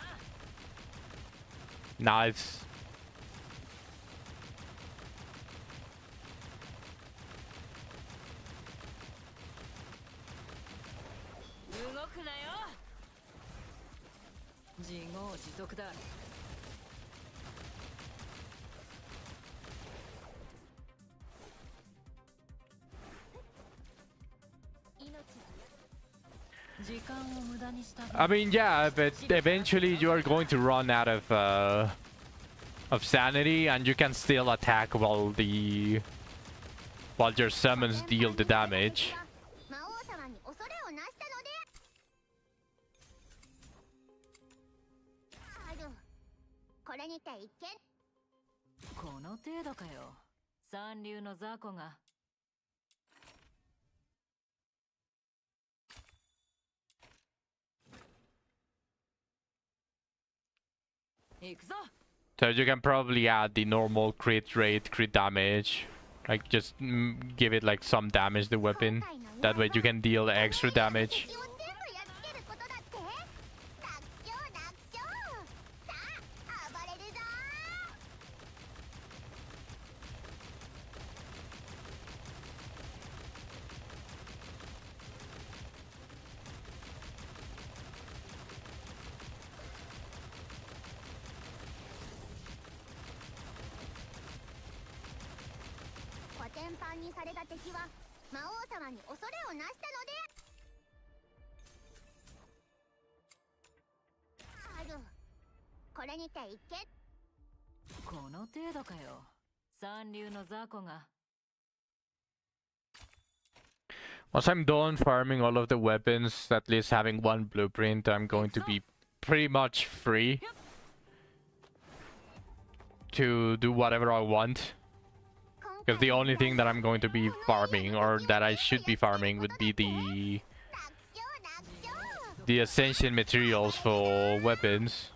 Nice. 動くなよ。自業自得だ。時間を無駄にした。 I mean, yeah, but eventually you are going to run out of sanity, and you can still attack while your summons deal the damage. 魔王様に恐れをなしたので、ある。これにて一見。この程度かよ。三流の雑魚が。 行くぞ。 So you can probably add the normal crit rate, crit damage. Like just give it like some damage the weapon. That way you can deal extra damage. 敵を全部やっつけることだって。楽勝楽勝。さあ暴れるぞ。コテンパンにされた敵は魔王様に恐れをなしたので、ある。これにて一見。この程度かよ。三流の雑魚が。 Once I'm done farming all of the weapons, at least having 1 blueprint, I'm going to be pretty much free to do whatever I want. Because the only thing that I'm going to be farming, or that I should be farming, would be the essential materials for weapons.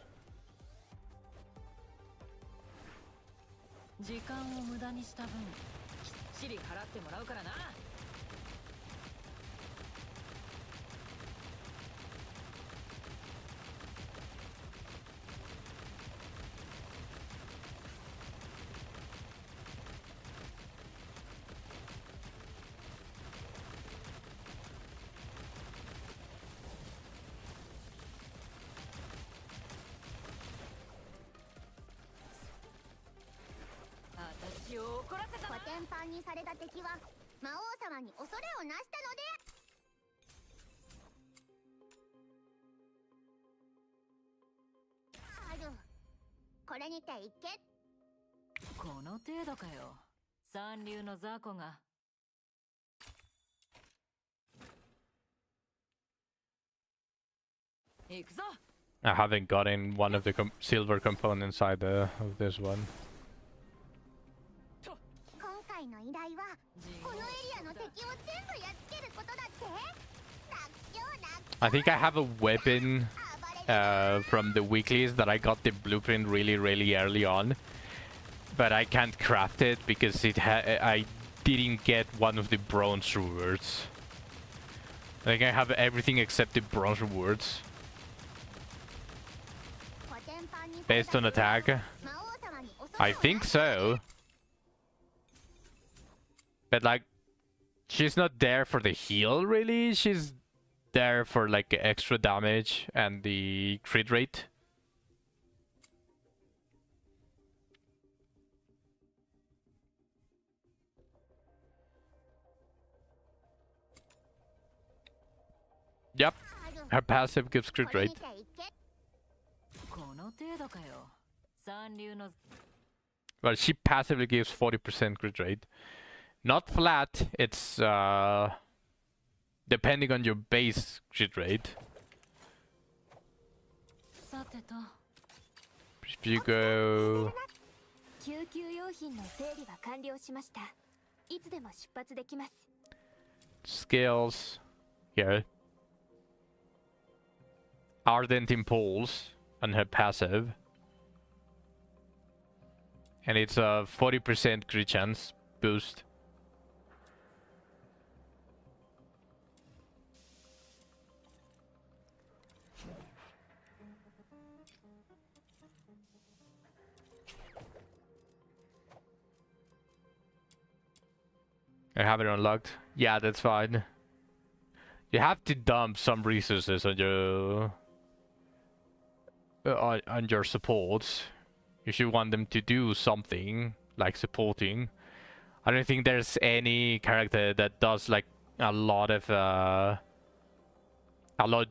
時間を無駄にした分、きっちり払ってもらうからな。 私を怒らせたコな。テンパンにされた敵は魔王様に恐れをなしたので、ある。こていけ。この程度かよ。三流の雑魚が。行くぞ。 I haven't gotten one of the silver components either of this one. 今回の依頼はこのエリアの敵を全部やっつけることだって。楽勝楽勝。 I think I have a weapon from the weeklies that I got the blueprint really early on, but I can't craft it because I didn't get one of the bronze rewards. I think I have everything except the bronze rewards. Based on attack? I think so. But like, she's not there for the heal really, she's there for like extra damage and the crit rate. Yep, her passive gives crit rate. Well, she passively gives 40% crit rate. Not flat, it's depending on your base crit rate. If you go... Skills. Here. Ardent Impulse on her passive. And it's a 40% crit chance boost. I have it unlocked. Yeah, that's fine. You have to dump some resources on your supports if you want them to do something like supporting. I don't think there's any character that does like a lot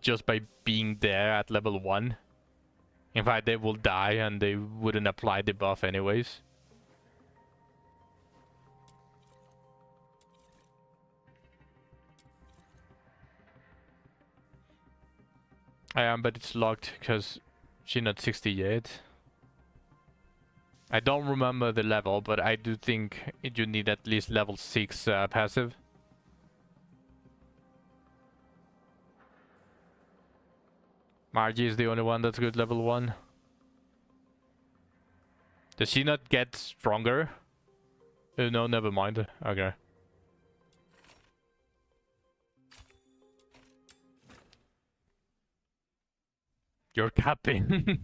just by being there at level 1. In fact, they will die and they wouldn't apply the buff anyways. I am, but it's locked because she's not 60 yet. I don't remember the level, but I do think you need at least level 6 passive. Margie is the only one that's good level 1. Does she not get stronger? No, never mind. Okay. You're capping.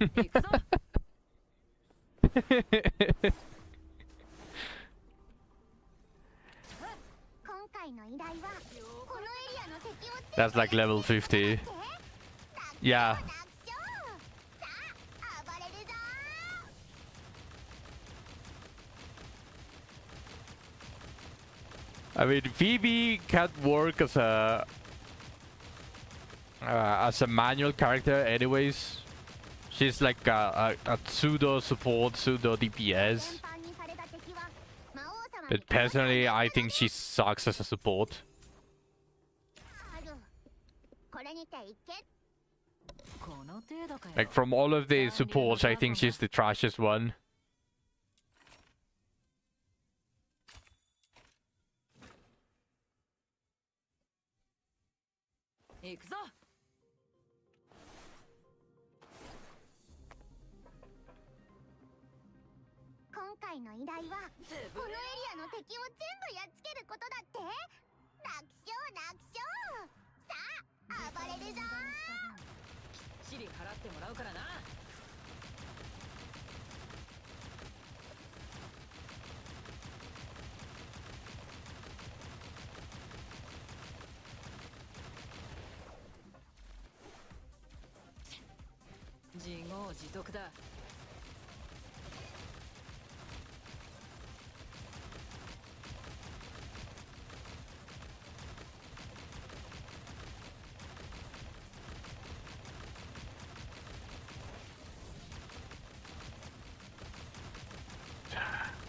That's like level 50. Yeah. I mean, Phoebe can't work as a manual character anyways. She's like a pseudo support, pseudo DPS. But personally, I think she sucks as a support. Like from all of the supports, I think she's the trashiest one.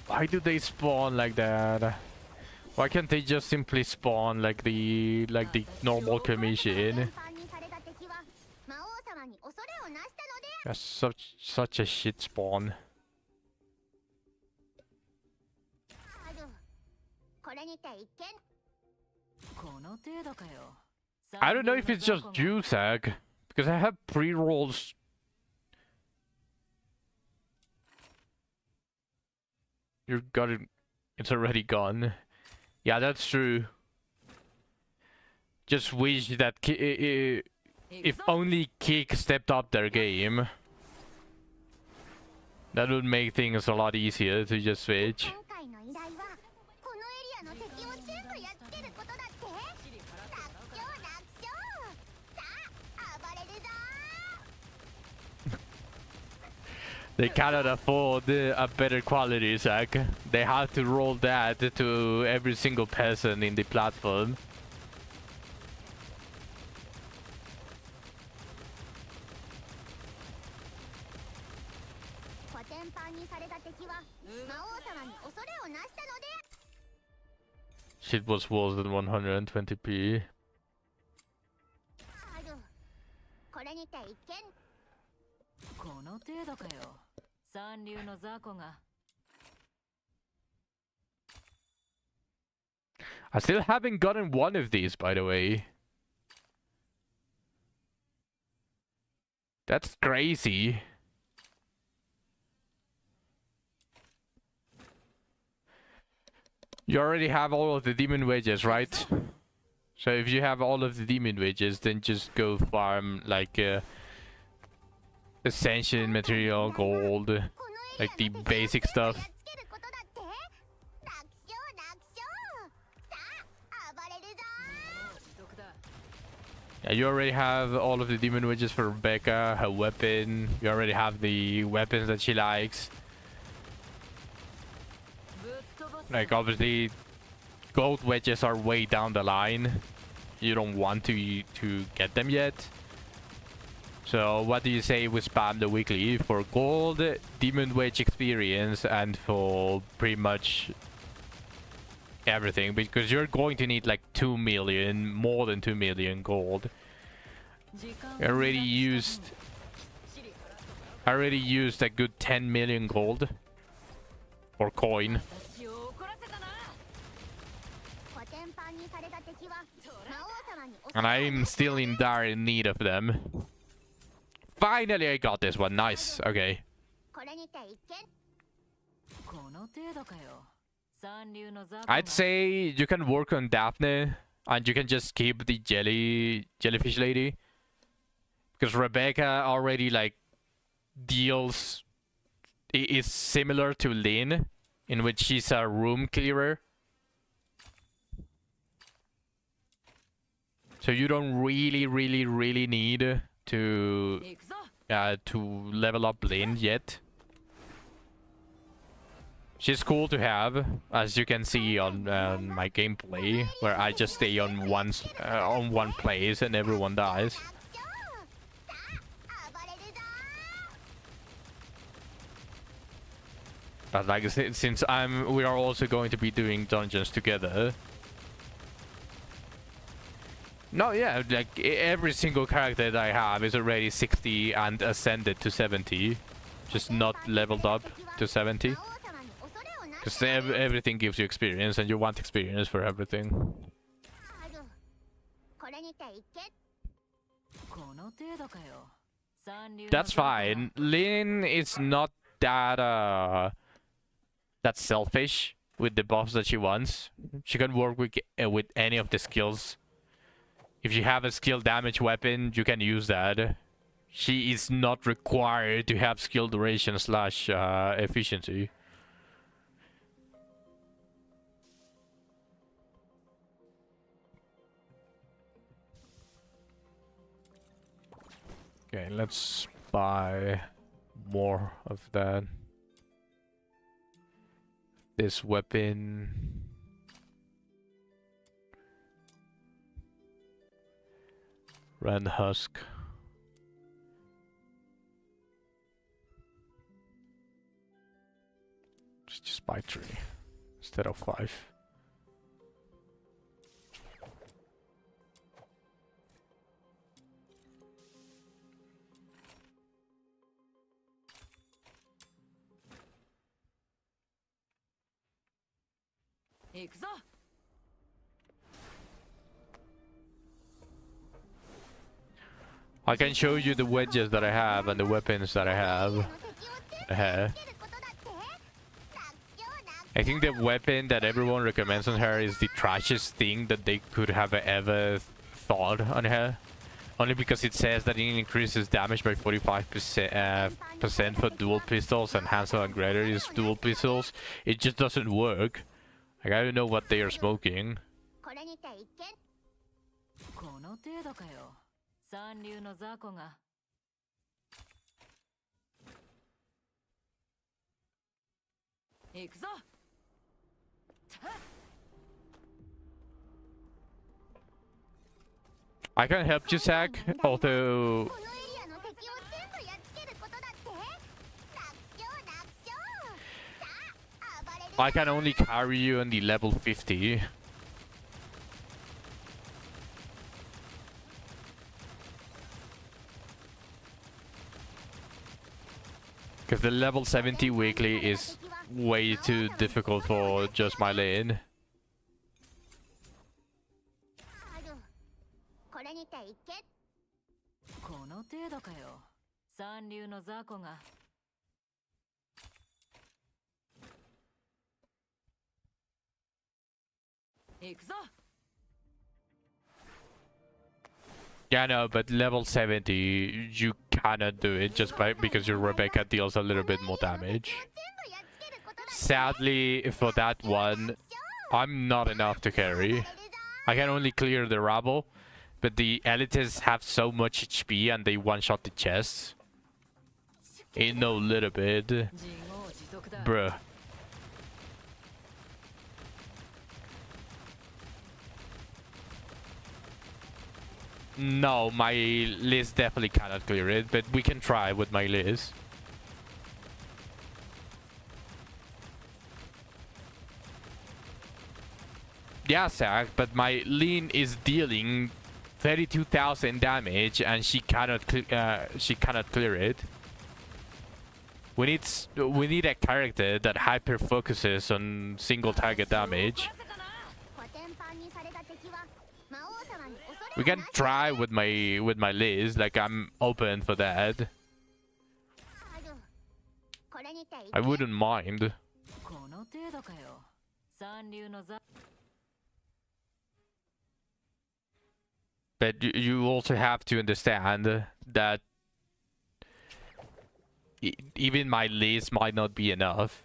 Why do they spawn like that? Why can't they just simply spawn like the normal commission? 全般にされた敵は魔王様に恐れをなしたので That's such a shit spawn. ある。これにて一見 この程度かよ。 I don't know if it's just Jusag, because I have pre-rolls. You got it. It's already gone. Yeah, that's true. Just wish that if only Kick stepped up their game, that would make things a lot easier to just switch. 今回の依頼はこのエリアの敵を全部やっつけることだって。楽勝楽勝。さあ暴れるぞ They cannot afford a better quality, Zach. They have to roll that to every single person in the platform. コテンパンにされた敵は魔王様に恐れをなしたので Shit was worse than 120p. ある。これにて一見 この程度かよ。三流の雑魚が。 I still haven't gotten one of these, by the way. That's crazy. You already have all of the demon wages, right? So if you have all of the demon wages, then just go farm like ascension material, gold, このエリ like ア the の敵を basic 全部や stuff. っつけることだって。楽勝楽勝。さあ暴れるぞ 得だ。 Yeah, you already have all of the demon wages for Rebecca, her weapon. You already have the weapons that she likes. ぶっ飛ばす。 Like obviously, gold wedges are way down the line. You don't want to get them yet. So what do you say we spam the weekly for gold, demon wedge experience, and for pretty much everything? Because you're going to need like 2 million, more than 2 million gold. 時間 I already used a good 10 million gold or coin. 私を怒らせたな。コテンパンにされた敵は魔王様に恐 And れを I'm なした still in dire need of them. Finally, I got this one. Nice. Okay. これにて一見この程度かよ。三流の雑魚が。 I'd say you can work on Daphne and you can just keep the jellyfish lady. Because Rebecca already like deals is similar to Lynn, in which she's a room clearer. So you don't really need to 行くぞ。 to level up Lynn yet. She's cool to have, as you can see on my gameplay, where I just stay on one place and everyone dies. 楽勝。さあ暴れるぞ But like since we are also going to be doing dungeons together. No, yeah, like every single character that I have is already 60 and ascended to 70, just not leveled up to 70. 魔王様に恐れをな Because したので everything gives you experience, and you want experience for everything. ある。これにて一見この程度かよ。三流の That's 雑魚が。 fine. Lynn is not that selfish with the buffs that she wants. She can work with any of the skills. If you have a skill damage weapon, you can use that. She is not required to have skill duration / efficiency. Okay, let's buy more of that. This weapon. Red husk. Just buy 3 instead of 5. I can show you the wedges that I have and the weapons that I have. I think the weapon that everyone recommends on her is the trashiest thing that they could have ever thought on her. Only because it says that it increases damage by 45% for dual pistols, and Hansel and Gretel is dual pistols. It just doesn't work. Like, I don't know what they are smoking. 三流の雑魚が 行くぞ I can help you, Zach, although I can only carry you on the level 50. Because the level 70 weekly is way too difficult for just my lane. Yeah, no, but level 70, you cannot do it just because your Rebecca deals a little bit more damage. Sadly, for that one, I'm not enough to carry. I can only clear the rabble, but the elites have so much HP and they one-shot the chests. Ain't no little bit. Bruh. No, my list definitely cannot clear it, but we can try with my list. Yeah, Zach, but my Lean is dealing 32,000 damage and she cannot clear it. We need a character that hyper focuses on single target damage. We can try with my list, like I'm open for that. I wouldn't mind. But you also have to understand that even my list might not be enough.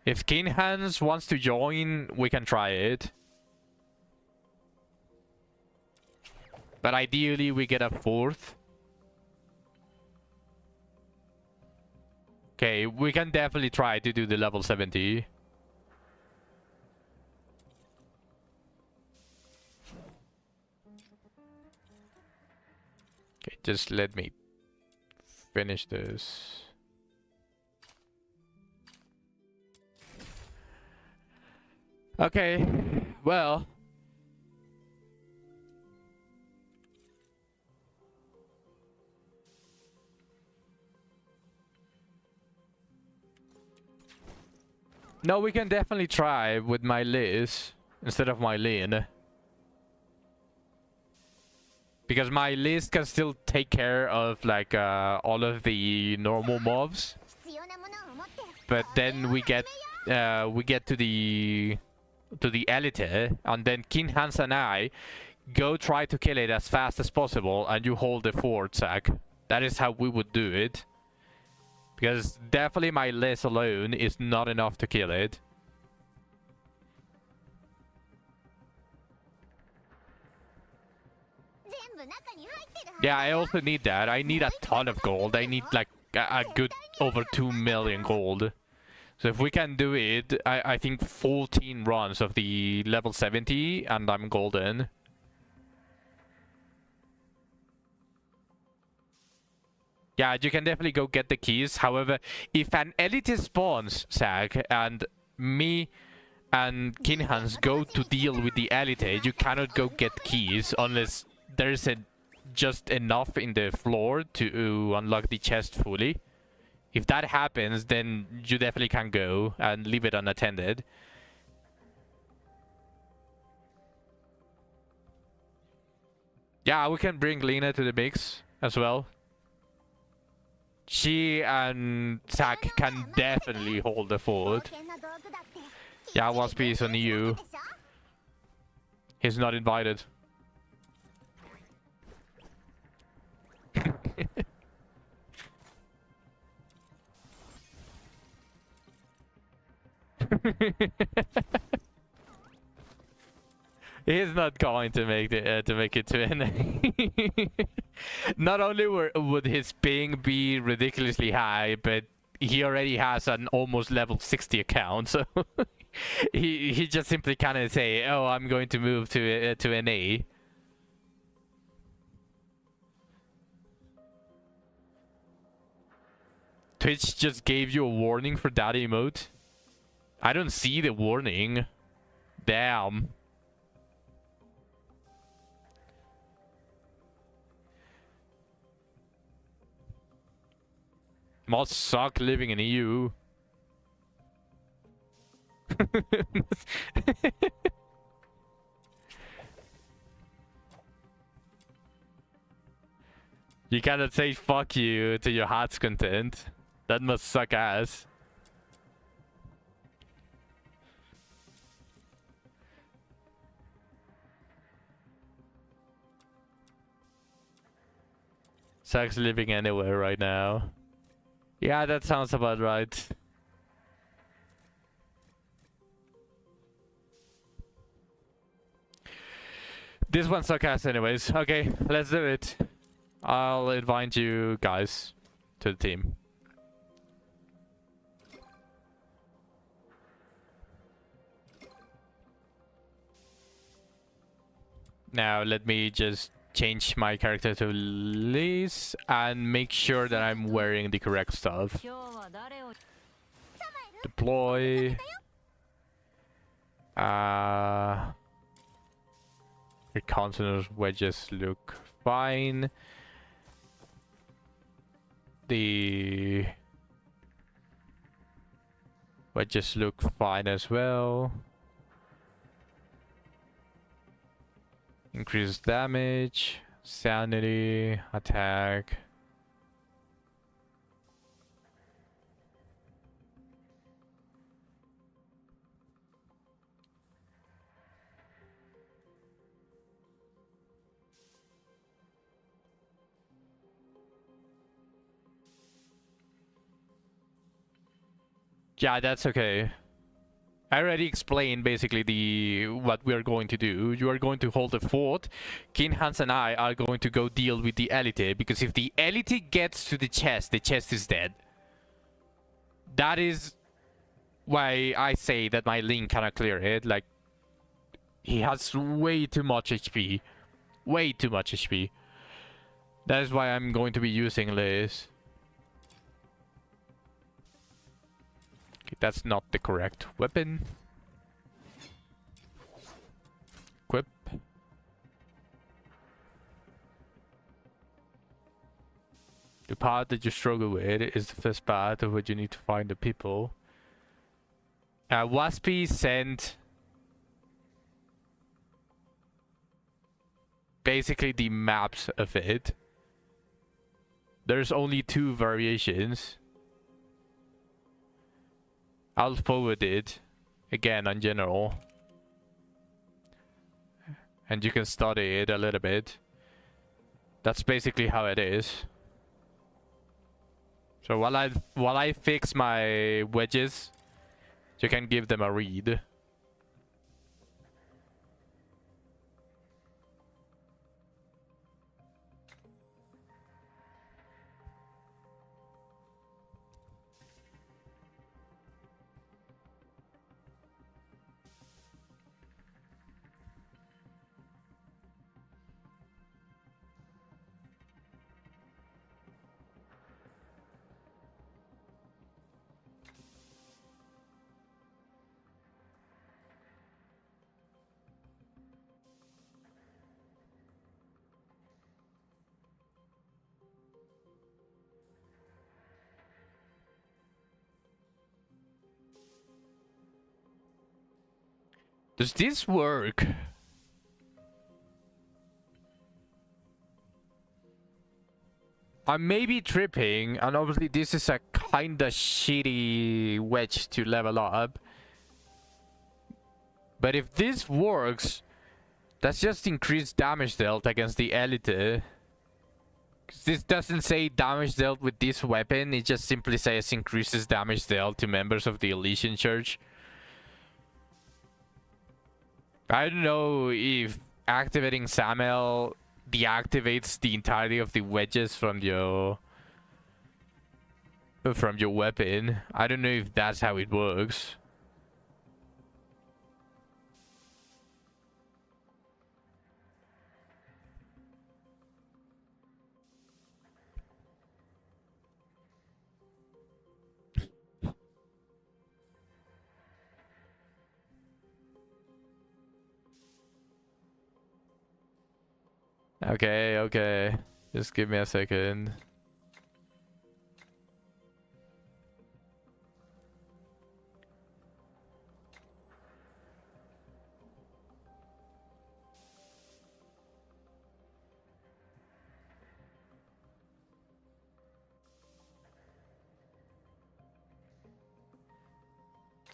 If King Hans wants to join, we can try it. But ideally, we get a 4th. Okay, we can definitely try to do the level 70. Okay, just let me finish this. Okay, well. No, we can definitely try with my Liz instead of my Lin. Because my Liz can still take care of like all of the normal mobs. But then we get to the elite, and then King Hans and I go try to kill it as fast as possible, and you hold the fort, Zach. That is how we would do it. Because definitely my list alone is not enough to kill it. Yeah, I also need that. I need a ton of gold. I need like a good over 2 million gold. So if we can do it, I think 14 runs of the level 70 and I'm golden. Yeah, you can definitely go get the keys. However, if an elite spawns, Zach, and me and Kinhans go to deal with the elite, you cannot go get keys unless there's just enough in the floor to unlock the chest fully. If that happens, then you definitely can go and leave it unattended. Yeah, we can bring Lena to the mix as well. She and Zach can definitely hold the fort. Yeah, Waspy is on you. He's not invited. He's not going to make it to NA. Not only would his ping be ridiculously high, but he already has an almost level 60 account, so he just simply can't say, "Oh, I'm going to move to NA." Twitch just gave you a warning for that emote. I don't see the warning. Damn. Must suck living in EU. You cannot say fuck you to your heart's content. That must suck ass. Sucks living anywhere right now. Yeah, that sounds about right. This one sucks ass anyways. Okay, let's do it. I'll invite you guys to the team. Now let me just change my character to Liz and make sure that I'm wearing the correct stuff. Deploy. Your continuous wedges look fine. The wedges look fine as well. Increases damage, sanity, attack. Yeah, that's okay. I already explained basically what we are going to do. You are going to hold the fort. Kinhans and I are going to go deal with the elite, because if the elite gets to the chest is dead. That is why I say that my Link cannot clear it. Like, he has way too much HP. Way too much HP. That is why I'm going to be using Liz. That's not the correct weapon. Equip. The part that you struggle with is the first part of what you need to find the people. Waspy sent basically the maps of it. There's only 2 variations. I'll forward it again on general, and you can study it a little bit. That's basically how it is. So while I fix my wedges, you can give them a read. Does this work? I may be tripping, and obviously this is a kinda shitty wedge to level up. But if this works, that's just increased damage dealt against the elite. 'Cause this doesn't say damage dealt with this weapon, it just simply says increases damage dealt to members of the Elysian Church. I don't know if activating Samuel deactivates the entirety of the wedges from your weapon. I don't know if that's how it works. Okay, okay. Just give me a second.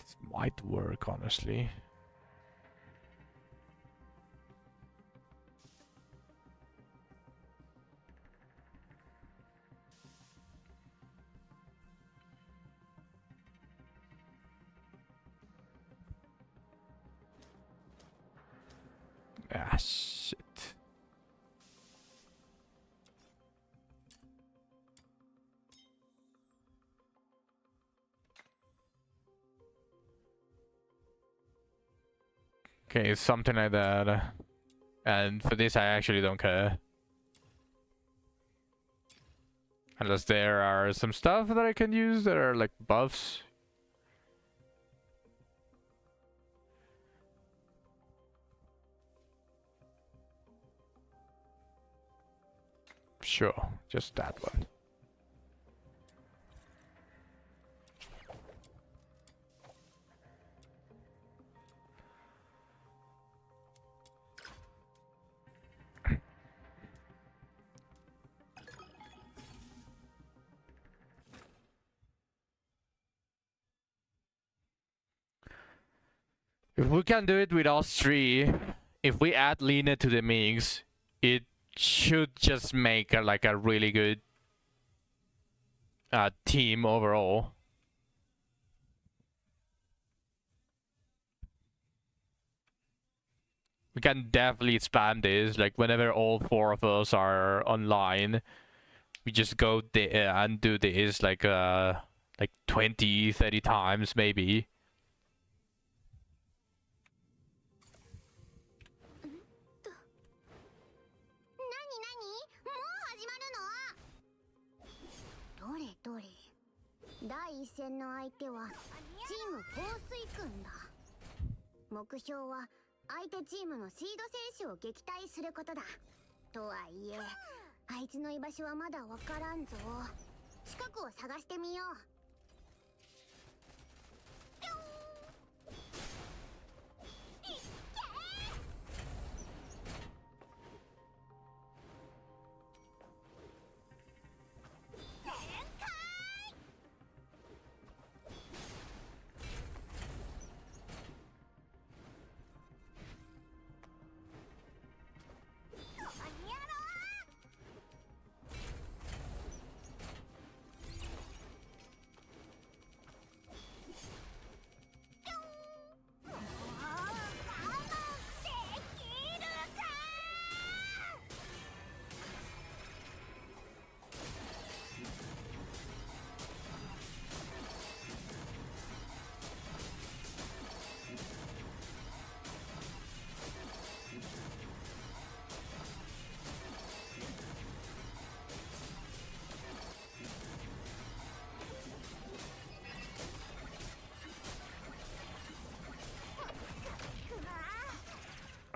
This might work, honestly. Ah, shit. Okay, something like that. And for this, I actually don't care. Unless there are some stuff that I can use that are like buffs. Sure, just that one. If we can do it with us three, if we add Lena to the mix, it should just make like a really good team overall. We can definitely spam this, like whenever all four of us are online, we just go and do this like 20, 30 times maybe.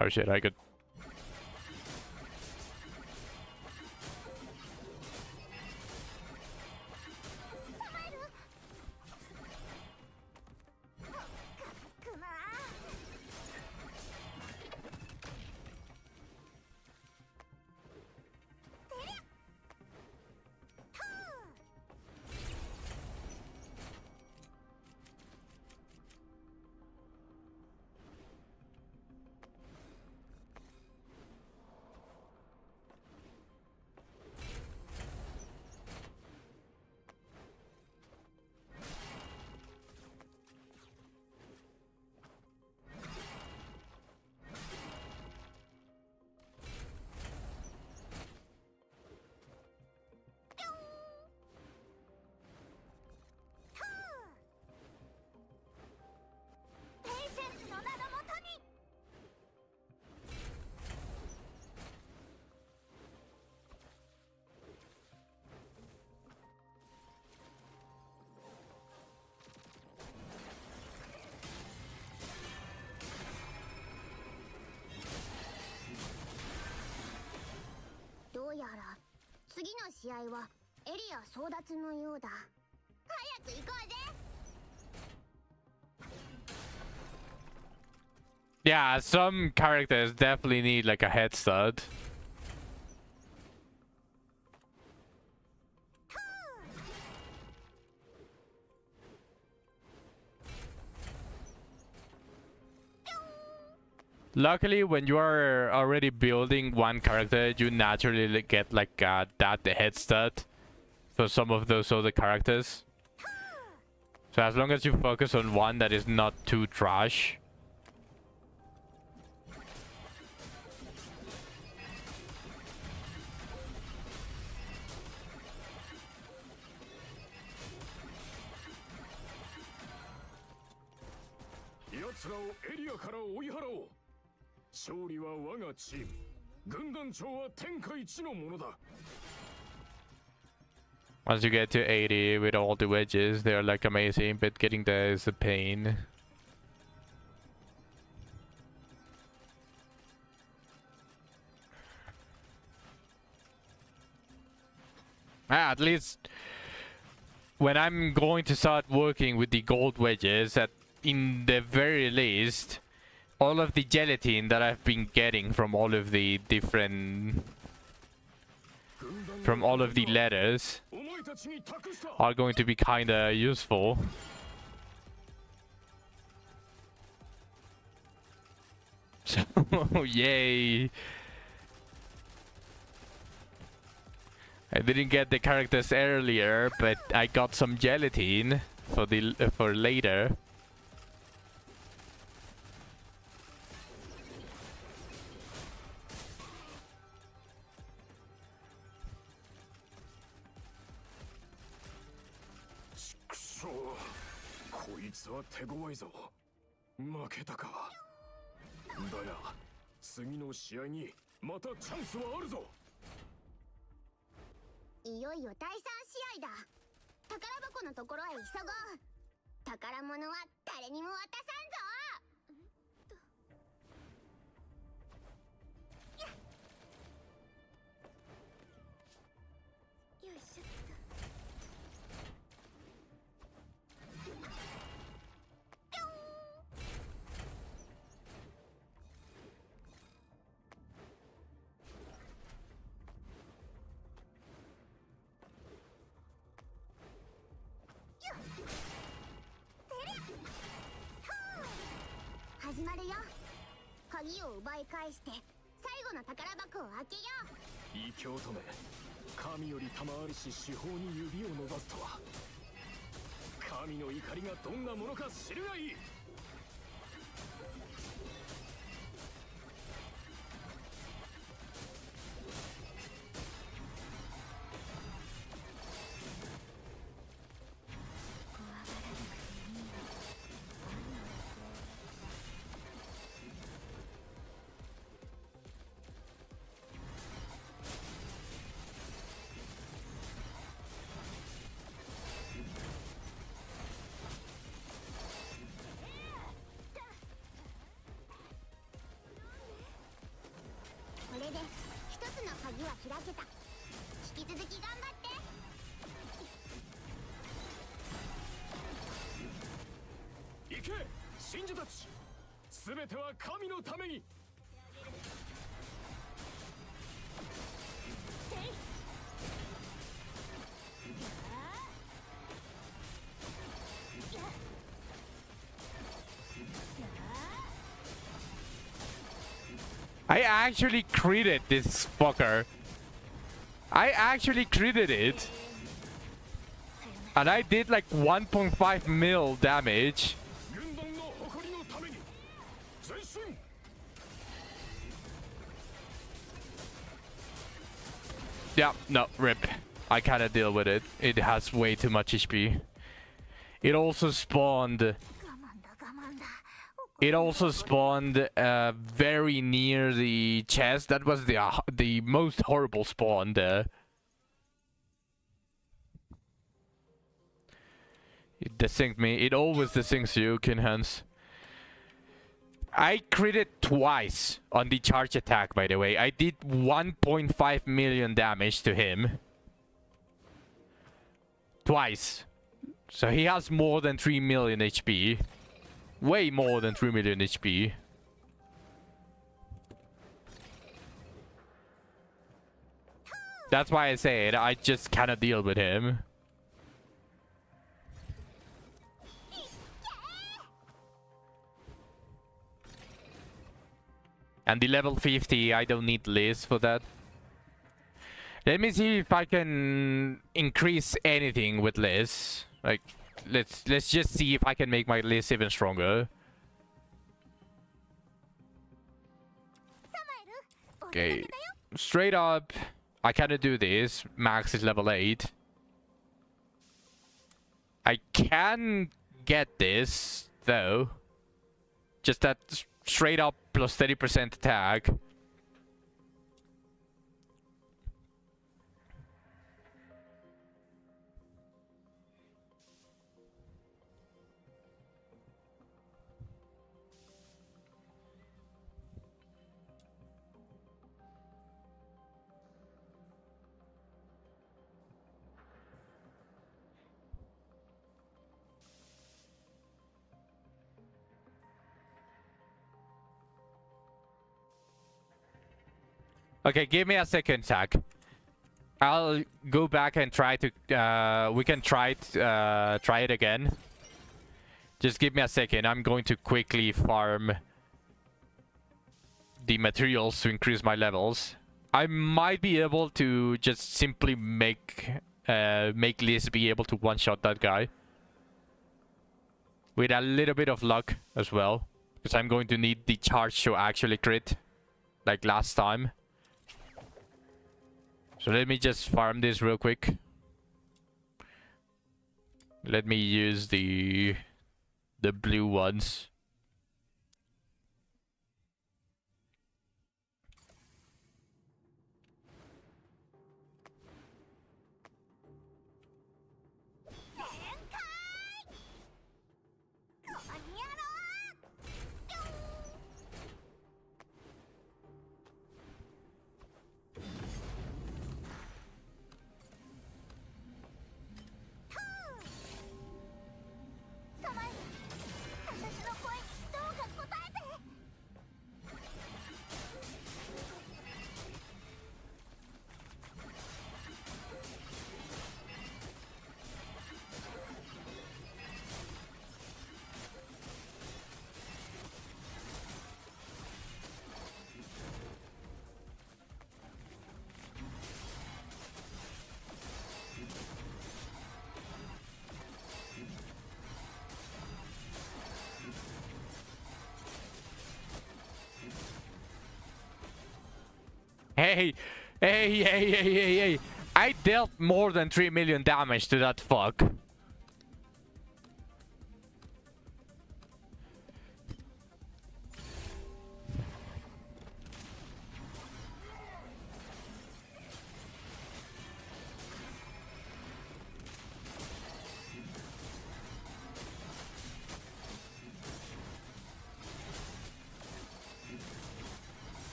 Oh shit, I could... 試合はエリア争奪のようだ。早く行こうぜ。 Yeah, some characters definitely need like a head start. Luckily, when you are already building one character, you naturally get like that head start for some of those other characters. So as long as you focus on one that is not too trash. Once you get to 80 with all the wedges, they're like amazing, but getting there is a pain. At least when I'm going to start working with the gold wedges, at in the very least, all of the gelatin that I've been getting from all of the different, from all of the letters, are going to be kinda useful. So, yay! I didn't get the characters earlier, but I got some gelatin for the for later. Iよいよ第3試合だ。宝箱のところへ急ごう。宝物は誰にも渡さんぞ。よいしょ。始まるよ。鍵を奪い返して最後の宝箱を開けよう。異教徒め、神より賜りし手法に指を伸ばすとは。神の怒りがどんなものか知るがいい。これで一つの鍵は開けた。引き続き頑張って。行け、信者たち。すべては神のために。I actually critted this fucker. I actually critted it. And I did like 1.5 mil damage. Yeah, no, rip. I cannot deal with it. It has way too much HP. It also spawned... It also spawned very near the chest. That was the most horrible spawn there. It desynced me. It always desyncs you, Kinhans. I critted twice on the charge attack, by the way. I did 1.5 million damage to him. twice. So he has more than 3 million HP. Way more than 3 million HP. That's why I said I just cannot deal with him. And the level 50, I don't need Liz for that. Let me see if I can increase anything with Liz. Like, let's just see if I can make my Liz even stronger. Okay, straight up, I cannot do this. Max is level 8. I can get this, though. Just that straight up plus 30% attack. Okay, give me a second, Zach. I'll go back and try to. We can try it again. Just give me a second. I'm going to quickly farm the materials to increase my levels. I might be able to just simply make Liz be able to one-shot that guy with a little bit of luck as well, because I'm going to need the charge to actually crit, like last time. So let me just farm this real quick. Let me use the blue ones. Hey, hey. I dealt more than 3 million damage to that fuck.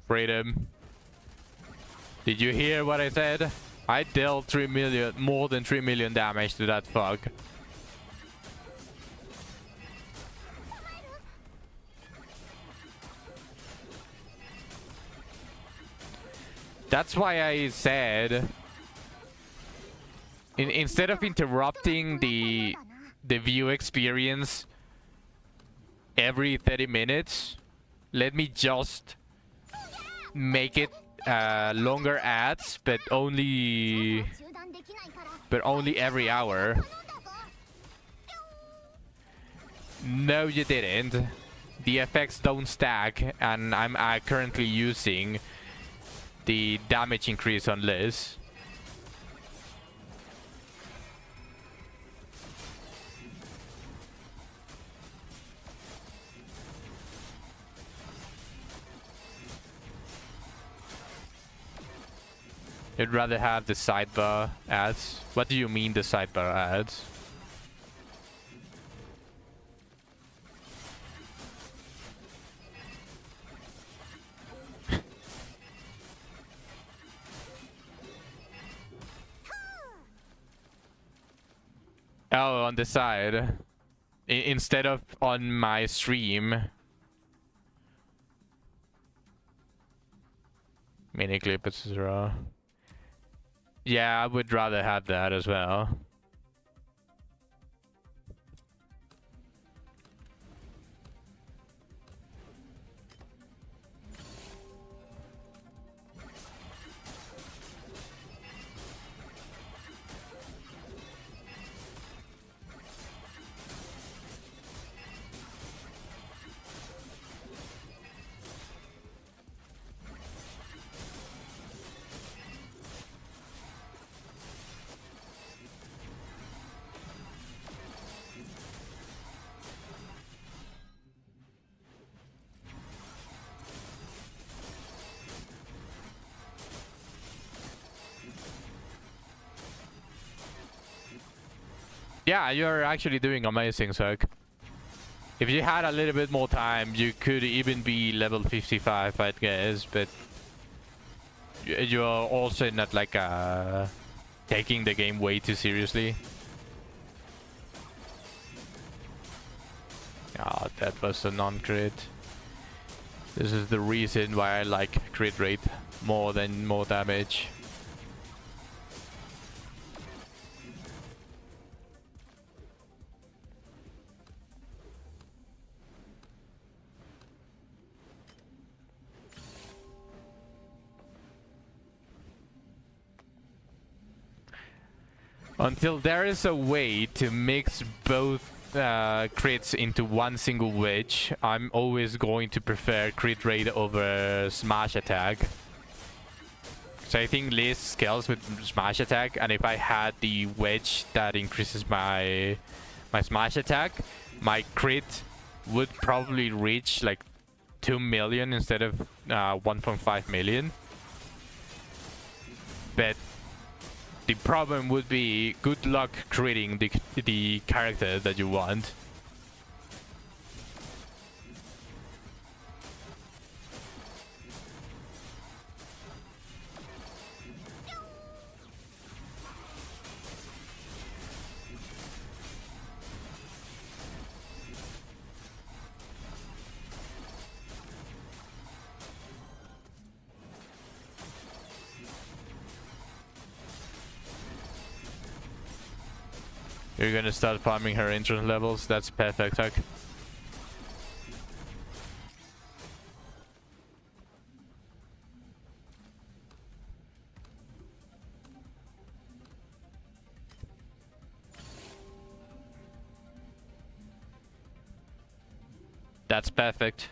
Freedom. Did you hear what I said? I dealt 3 million, more than 3 million damage to that fuck. That's why I said, instead of interrupting the view experience every 30 minutes, let me just make it longer ads, but only every hour. No, you didn't. The effects don't stack, and I'm currently using the damage increase on Liz. You'd rather have the sidebar ads? What do you mean the sidebar ads? Oh, on the side. Instead of on my stream. Mini clip, etc. Yeah, I would rather have that as well. Yeah, you're actually doing amazing, Zerg. If you had a little bit more time, you could even be level 55, I'd guess, but you're also not like taking the game way too seriously. Ah, that was a non-crit. This is the reason why I like crit rate more than more damage. Until there is a way to mix both crits into one single wedge, I'm always going to prefer crit rate over smash attack. So I think Liz scales with smash attack, and if I had the wedge that increases my smash attack, my crit would probably reach like 2 million instead of 1.5 million. But the problem would be good luck creating the character that you want. You're gonna start farming her entrance levels. That's perfect, Huck. That's perfect.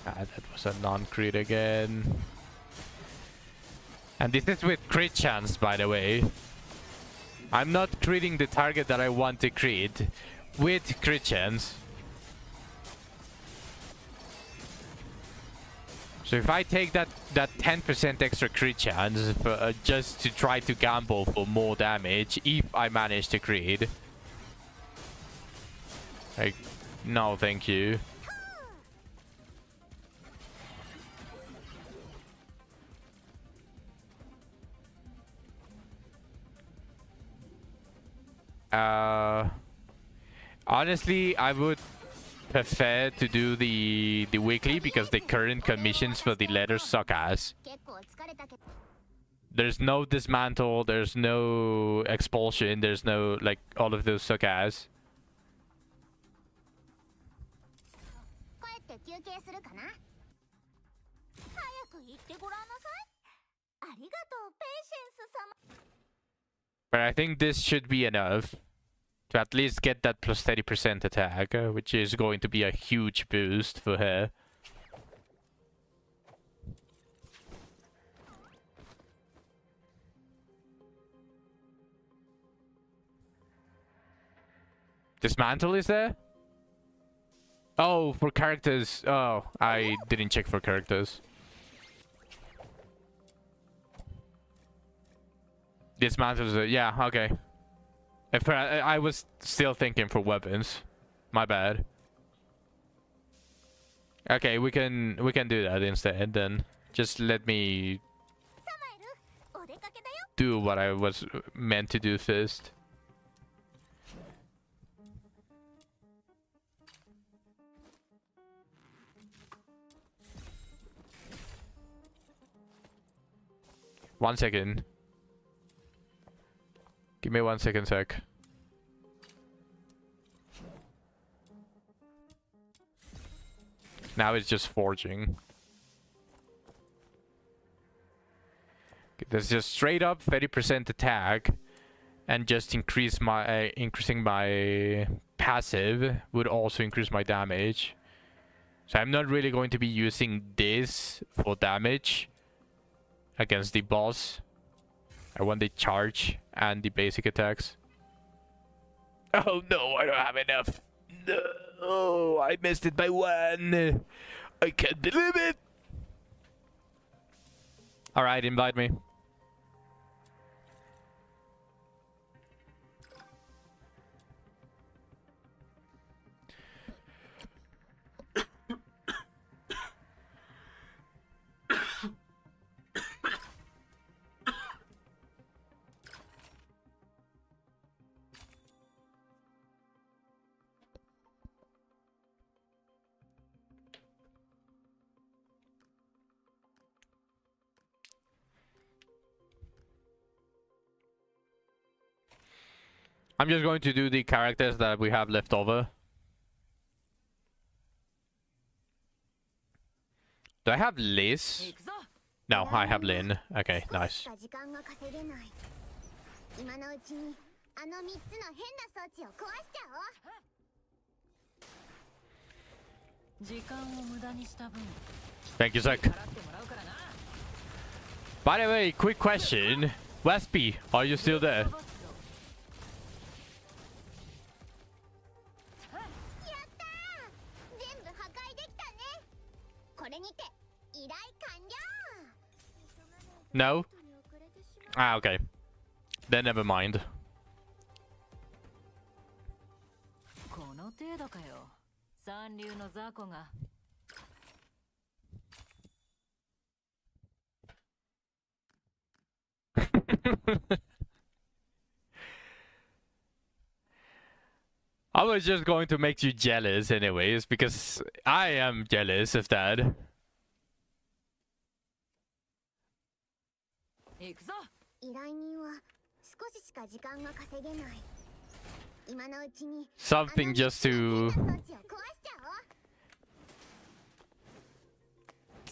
Ah, that was a non-crit again. And this is with crit chance, by the way. I'm not critting the target that I want to crit with crit chance. So if I take that 10% extra crit chance for, just to try to gamble for more damage, if I manage to crit, like, no, thank you. Honestly, I would prefer to do the weekly because the current commissions for the letters suck ass. There's no dismantle, there's no expulsion, there's no, like, all of those suck ass. But I think this should be enough to at least get that plus 30% attack, which is going to be a huge boost for her. Dismantle is there? Oh, for characters. Oh, I didn't check for characters. Dismantle is there. Yeah, okay. If I was still thinking for weapons. My bad. Okay, we can do that instead then. Just let me do what I was meant to do first. One second. Give me 1 second, sec. Now it's just forging. There's just straight up 30% attack, and just increasing my passive would also increase my damage. So I'm not really going to be using this for damage against the boss. I want the charge and the basic attacks. Oh no, I don't have enough. No, I missed it by 1. I can't believe it. Alright, invite me. I'm just going to do the characters that we have left over. Do I have Liz? No, I have Lynn. Okay, nice. Thank you, Zach. By the way, quick question. Wespy, are you still there? No? Ah, okay. Then never mind. I was just going to make you jealous anyways, because I am jealous of that. Something just to...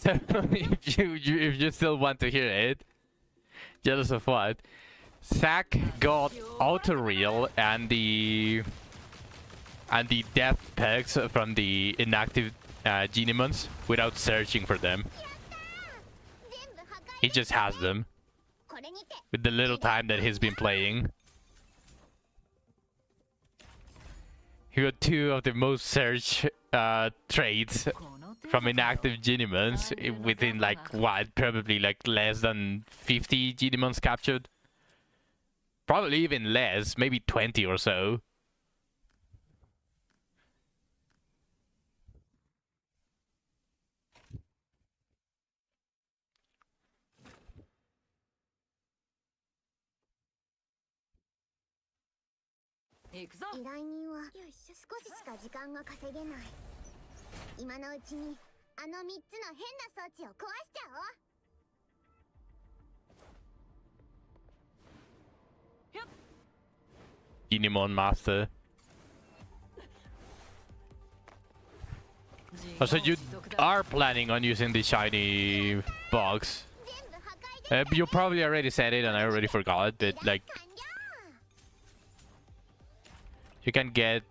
if you still want to hear it. Jealous of what? Zack got auto reel and the depth pegs from the inactive Genemons without searching for them. He just has them with the little time that he's been playing. He got 2 of the most searched traits from inactive Genemons within like what, probably like less than 50 Genemons captured. Probably even less, maybe 20 or so. Genemon Master. Oh, so you are planning on using the shiny box. 全部破壊で You probably already said it and I already forgot, but like 完了 you can get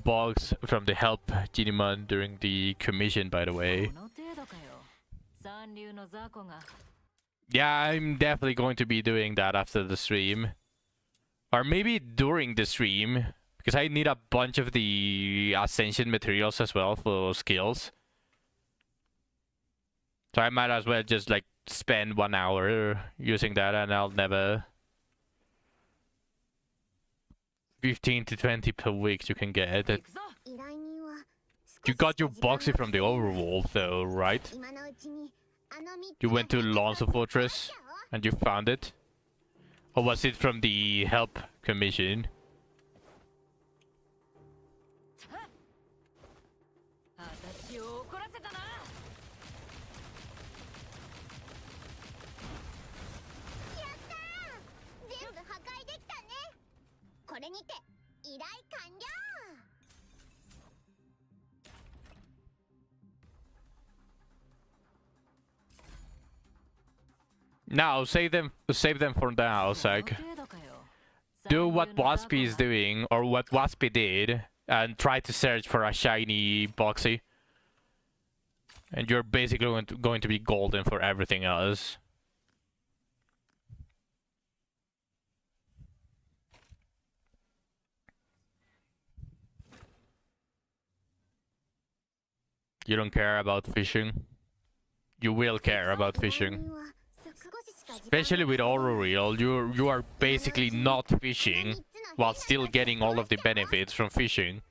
bugs from the help Jinimon during the commission, by the way. この程度かよ。三流の雑魚が Yeah, I'm definitely going to be doing that after the stream. Or maybe during the stream. Because I need a bunch of the Ascension materials as well for skills. So I might as well just like spend 1 hour using that and I'll never... 15 to 20 per week you can get. 行くぞ。 依頼人は You got your boxy from the overworld though, right? 今のうちにあの3つ You went to の Lancer Fortress and you found it? Or was it from the help commission? 私を怒らせたな。やったー全部破壊できたねこれにて依頼完了 Now, save them for now, Zach. この程度かよ。 Do what 三流の雑 Waspy 魚 is が doing, or what Waspy did, and try to search for a shiny Boxy. And you're basically going to be golden for everything else. You don't care about fishing? You will care about fishing. Especially with Auroreal, you are basically not fishing while still getting all of the benefits from fishing.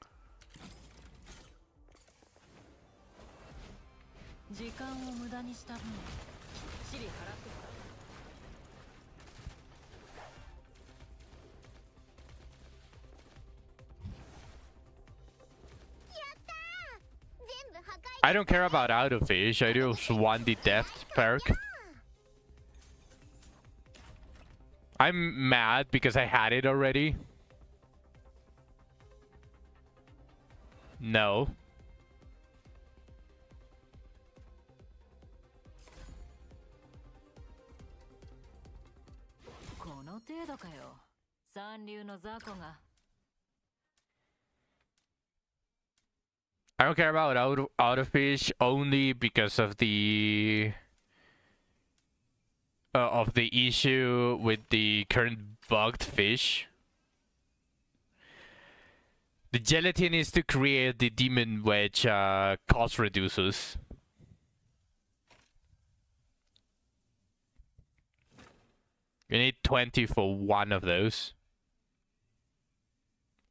時間を無駄にした分、きっちり払ってもらう。 I don't care about out of fish, I just want the depth perk. I'm mad because I had it already. No. この程度かよ。三流の雑魚が I don't care about out of fish only because of the issue with the current bugged fish. The gelatin is to create the demon wedge cost reducers. You need 20 for one of those.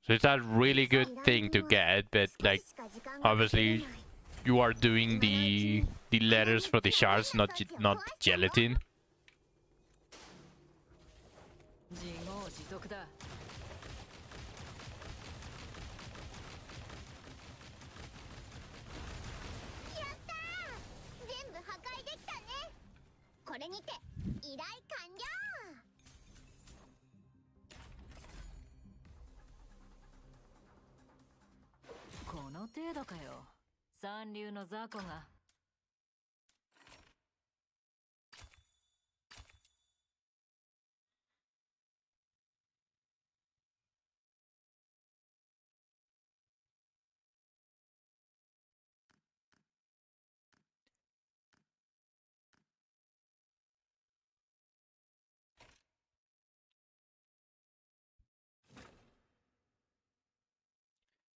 So it's a really good thing to get, but like obviously you are doing the letters for the shards, not gelatin. 自業自得だ。 やったー全部破壊できたねこれにて依頼完了 この程度かよ。三流の雑魚が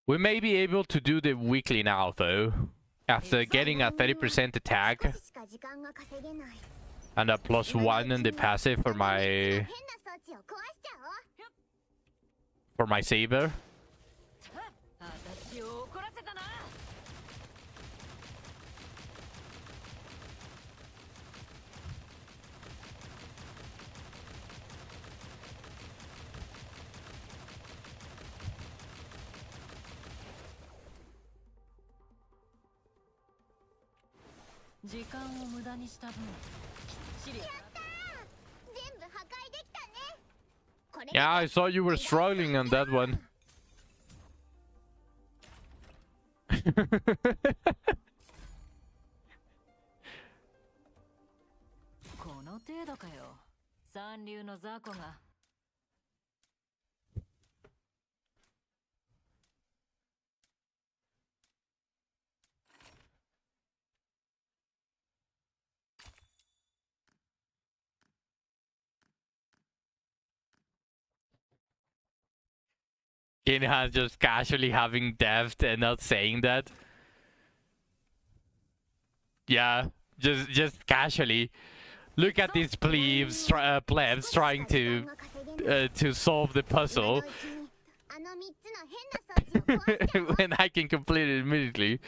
We may be able to do the weekly now though, after getting a 30% attack 少ししか時間が稼げない and a +1 in the passive for 変 my な装置を壊しちゃおう saber. 私を怒らせたな。 時間を無駄にした分、きっちり払って 全部破壊できたねこれにて Yeah, I saw you were struggling on that one. 程度かよ。三流の雑魚が。Inhan just casually having depth and not saying that. Yeah, just casually. Look at these plebs, plebs trying to solve the puzzle when I can complete it immediately.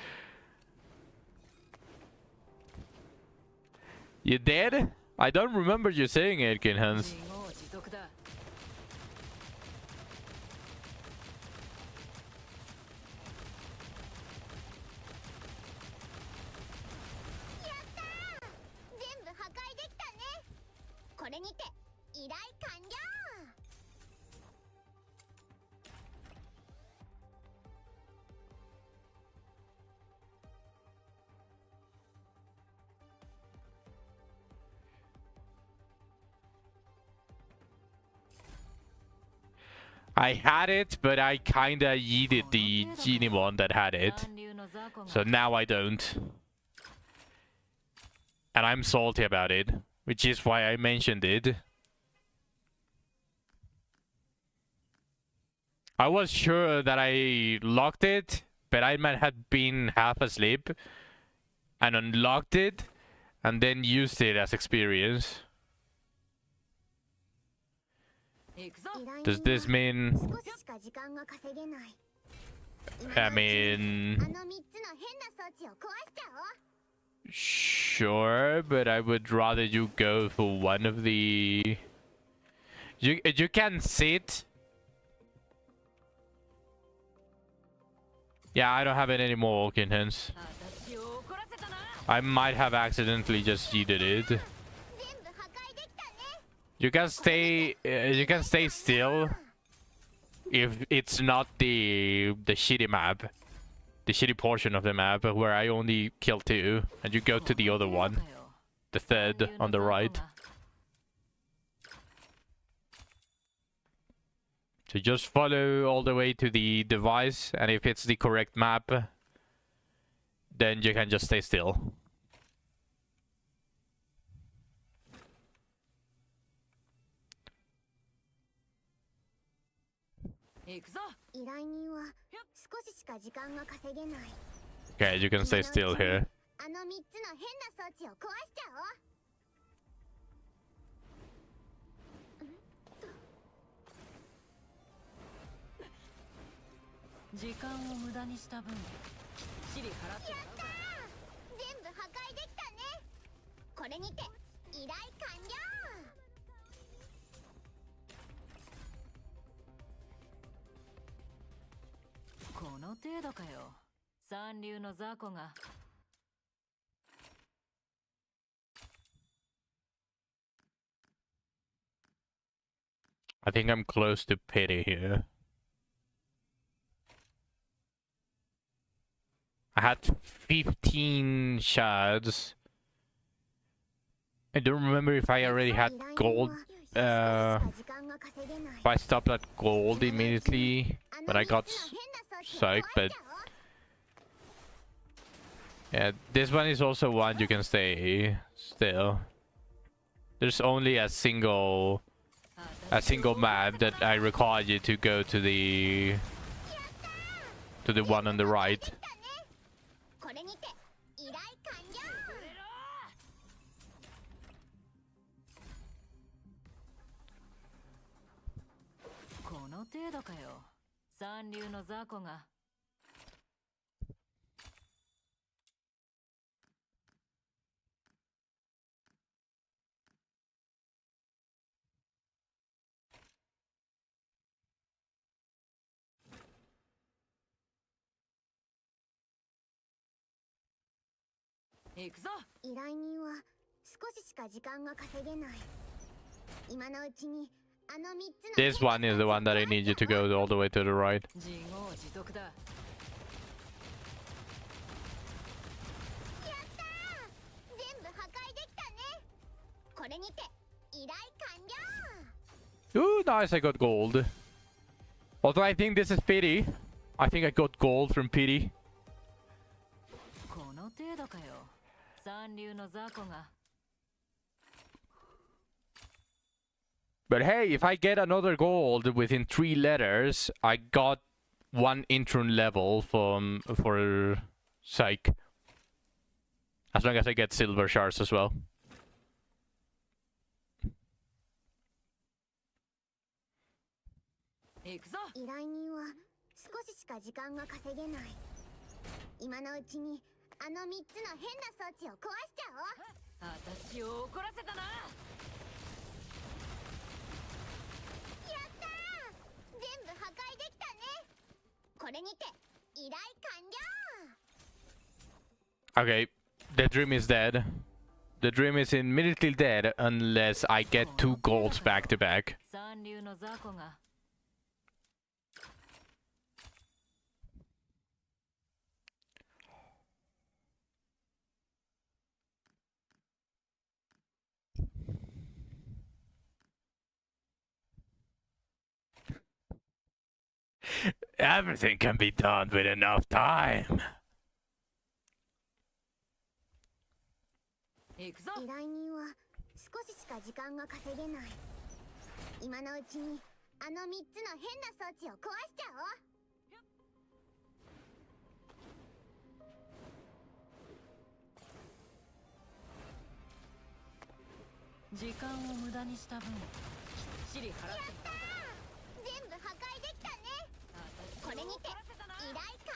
You did? I don't remember you saying it, Kinhans. 自業自得だ。全部破壊できたね。これにて依頼完了。I had it, but I kinda yeeted the genie one that had it. 三流の雑魚が。 So now I don't. And I'm salty about it, which is why I mentioned it. I was sure that I locked it, but I might have been half asleep and unlocked it and then used it as experience. 行くぞ。 Does this mean... 少ししか時間が稼げない。 I mean... あの3つの変な装置を壊しちゃおう。 Sure, but I would rather you go for one of the... You can sit. Yeah, I don't have it anymore, Kinhens. 私を怒らせたな。 I might have accidentally just yeeted it. 全部破壊できたね。 You can stay still if it's not the shitty map, the shitty portion of the map where I only kill 2, and you go to the other one, the third on the right. So just follow all the way to the device, and if it's the correct map, then you can just stay still. 行くぞ。依頼人は少ししか時間が稼げない。 Okay, you can stay still here. あの3つの変な装置を壊しちゃおう。時間を無駄にした分、きっちり払ってもらうから。全部破壊できたね。これにて依頼完了。 この程度かよ。三流の雑魚が。 I think I'm close to pity here. I had 15 shards. I don't remember if I already had gold. If I stopped at gold immediately when I got psyched, but yeah, this one is also one you can stay still. There's only a single map that I require you to go to the one on the right. これにて依頼完了。 この程度かよ。三流の雑魚が。 行くぞ。依頼人は少ししか時間が稼げない。今のうちにあの3つの This one is the one that I need you to go all the way to the right. 自業自得だ。やったー。全部破壊できたね。これにて nice, I got gold. Although I think this is pity. I think I got gold from pity. この程度かよ。三流の雑魚が。 But hey, if I get another gold within 3 letters, I got 1 intron level for Psych. As long as I get silver shards as well. 行くぞ。依頼人は少ししか時間が稼げない。今のうちにあの3つの変な装置を壊しちゃおう。私を怒らせたな。やったー、全部破壊できたね。これにて依頼完了。 Okay, the dream is dead. The dream is immediately dead unless I get 2 golds back to back. 三流の雑魚が。 Everything can be done with enough time. 行くぞ。依頼人は少ししか時間が稼げない。今のうちにあの3つの変な装置を壊しちゃおう。 時間を無駄にした分、きっちり払ってもらう。全部破壊できたね。これにて依頼完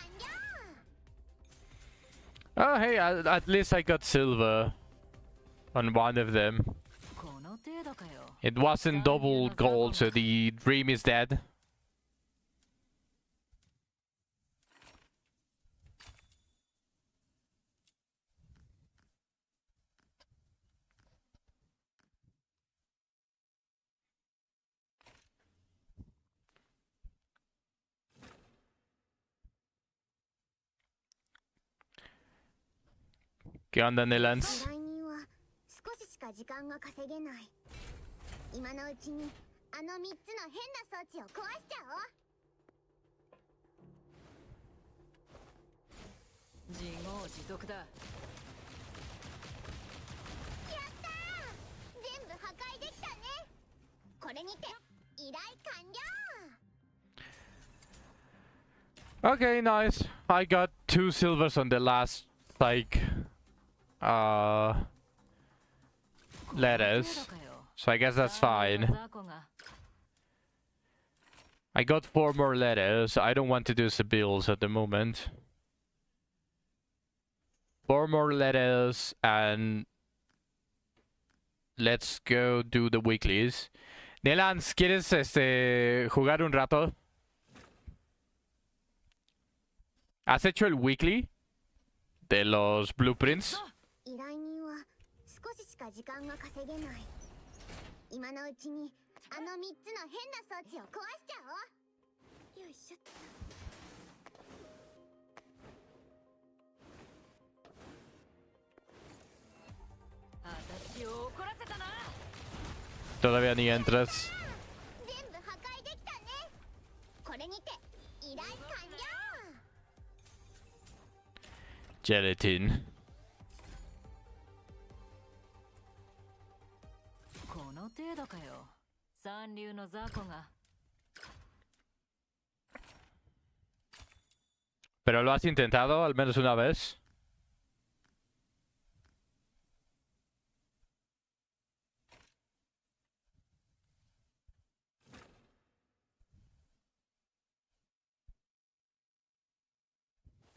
了。 Oh, hey, at least I got silver on one of them. この程度かよ。 It wasn't double gold, so the dream is dead. ¿Qué onda, Nelans? 依頼人は少ししか時間が稼げない。今のうちにあの3つの変な装置を壊しちゃおう。 自業自得だ。やったー、全部破壊できたね。これにて依頼完了。 Okay, nice. I got 2 silvers on the last, like, letters. So I guess that's fine. I got 4 more letters. I don't want to do Sibils at the moment. 4 more letters and let's go do the weeklies. Nelans, ¿quieres jugar un rato? ¿Has hecho el weekly de los blueprints? 依頼人は少ししか時間が稼げない。今のうちにあの3つの変な装置を壊しちゃおう。よいしょっと。 私を怒らせたな。 Todavía ni entras. 全部破壊できたね。これにて依頼完了。 Gelatin. この程度かよ。三流の雑魚が。 ¿Pero lo has intentado al menos una vez?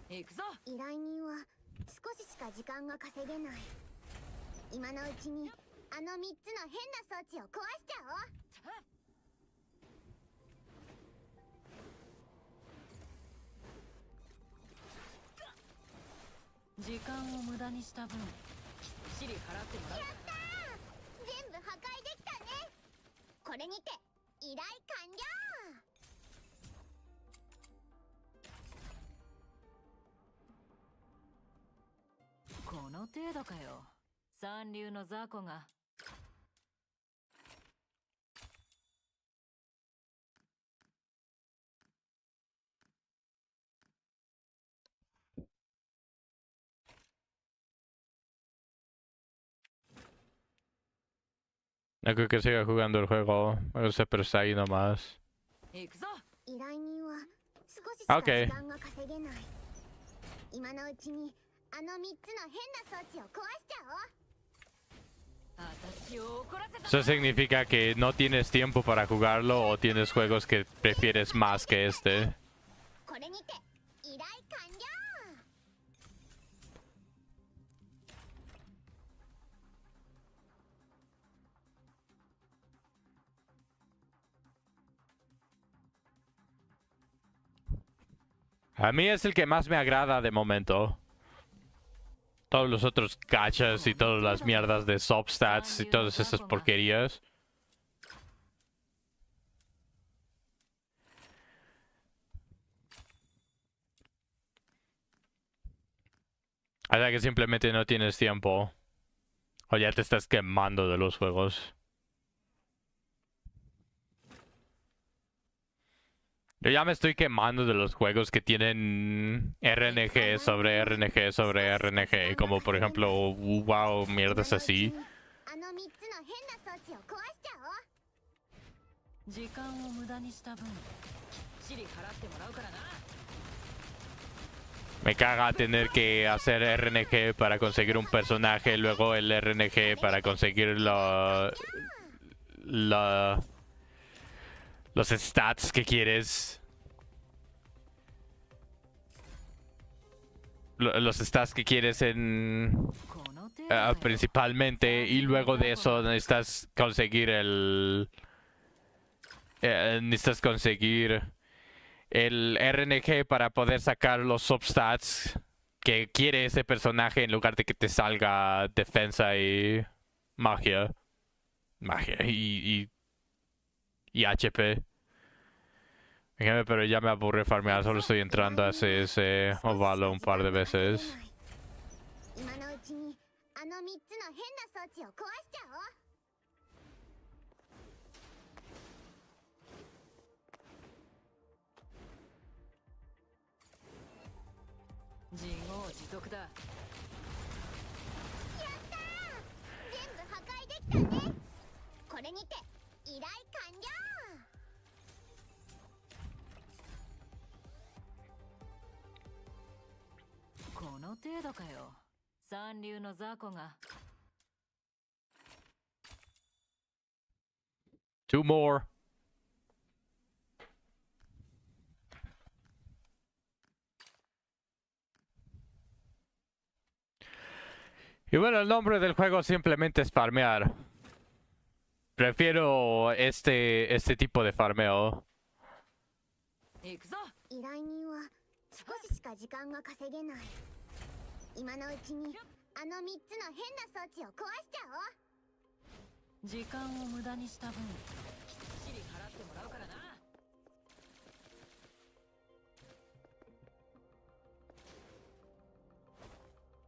行くぞ。依頼人は少ししか時間が稼げない。今のうちにあの3つの変な装置を壊しちゃおう。 時間を無駄にした分、きっちり払ってもらう。やったー、全部破壊できたね。これにて依頼完了。 この程度かよ。三流の雑魚が。No creo que siga jugando el juego. No sé, pero está ahí nomás. 行くぞ。依頼人は少ししか Okay. 時間が稼げない。今のうちにあの3つの変な装置を壊しちゃおう。私を怒らせた。 Eso significa que no tienes tiempo para jugarlo o tienes juegos que prefieres más que este. これにて依頼完了。A mí es el que más me agrada de momento. Todos los otros gachas y todas las mierdas de substats y todas esas porquerías. Hasta que simplemente no tienes tiempo. O ya te estás quemando de los juegos. Yo ya me estoy quemando de los juegos que tienen RNG sobre RNG sobre RNG. Como por ejemplo, wow, mierdas así. あの3つの変な装置を壊しちゃおう。時間を無駄にした分、きっちり払ってもらうからな。 Me caga tener que hacer RNG para conseguir un personaje, luego el RNG para conseguir los stats que quieres. Los stats que quieres en... この程度だよ。 principalmente, y luego de eso necesitas conseguir necesitas conseguir el RNG para poder sacar los substats que quiere ese personaje en lugar de que te salga defensa y magia. Magia y HP. Fíjame, pero ya me aburre farmear, solo estoy entrando a ese ovalo un par de veces. 今のうちにあの3つの変な装置を壊しちゃおう。自業自得だ。やったー！全部破壊できたね。これにて依頼完了。この程度かよ。三流の雑魚が。 Two more. Y bueno, el nombre del juego simplemente es farmear. Prefiero este tipo de farmeo. 行くぞ。依頼人は少ししか時間が稼げない。今のうちにあの3つの変な装置を壊しちゃおう。時間を無駄にした分、きっちり払ってもらうからな。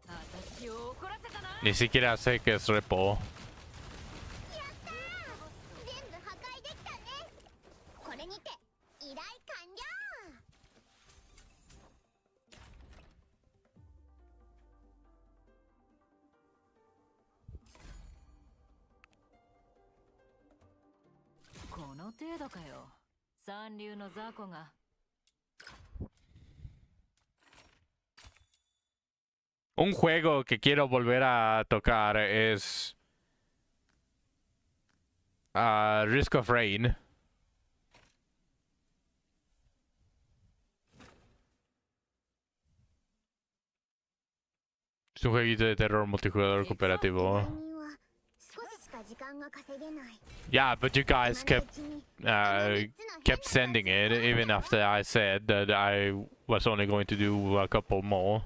私を怒らせたな。 Ni siquiera sé qué es repo. やったー！全部破壊できたね。これにて依頼完了。 この程度かよ。三流の雑魚が。 Un juego que quiero volver a tocar es Risk of Rain. Es un jueguito de terror multijugador cooperativo. 依頼人は少ししか時間が稼げない。 Yeah, but you guys 今のうちにあの3つの変な kept sending it even after I said that I was only going to do a couple more.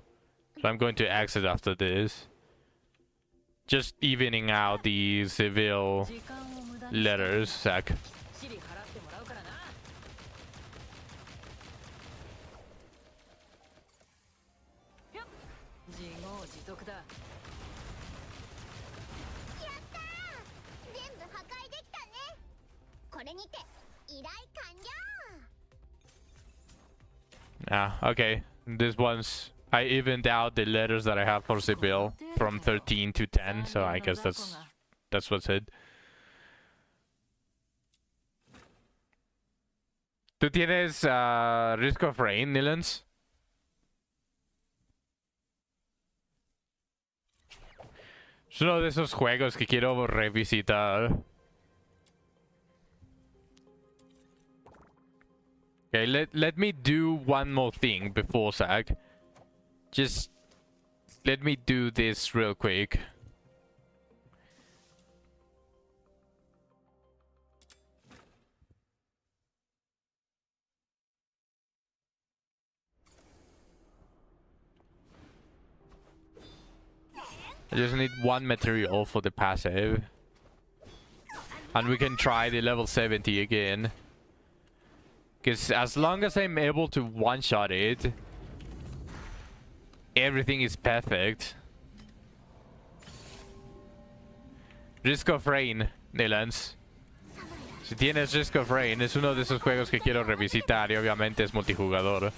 So I'm going to exit after this. Just evening out the civil 時間を無駄にした分 letters, Zach. きっちり払ってもらうからな。ひょっ、自業自得だ。やったー！全部破壊できたね。これにて依頼完了。 Ah, okay. This one's... I evened out the letters that I have for Sibyl from 13 to 10, so I guess that's what's it. ¿Tú tienes Risk of Rain, Nilans? Es uno de esos juegos que quiero revisitar. Okay, let me do one more thing before Zach. Just let me do this real quick. I just need one material for the passive. And we can try the level 70 again. Because as long as I'm able to one-shot it, everything is perfect. Risk of Rain, Nilans. Si tienes Risk of Rain, es uno de esos juegos que quiero revisitar y obviamente es multijugador.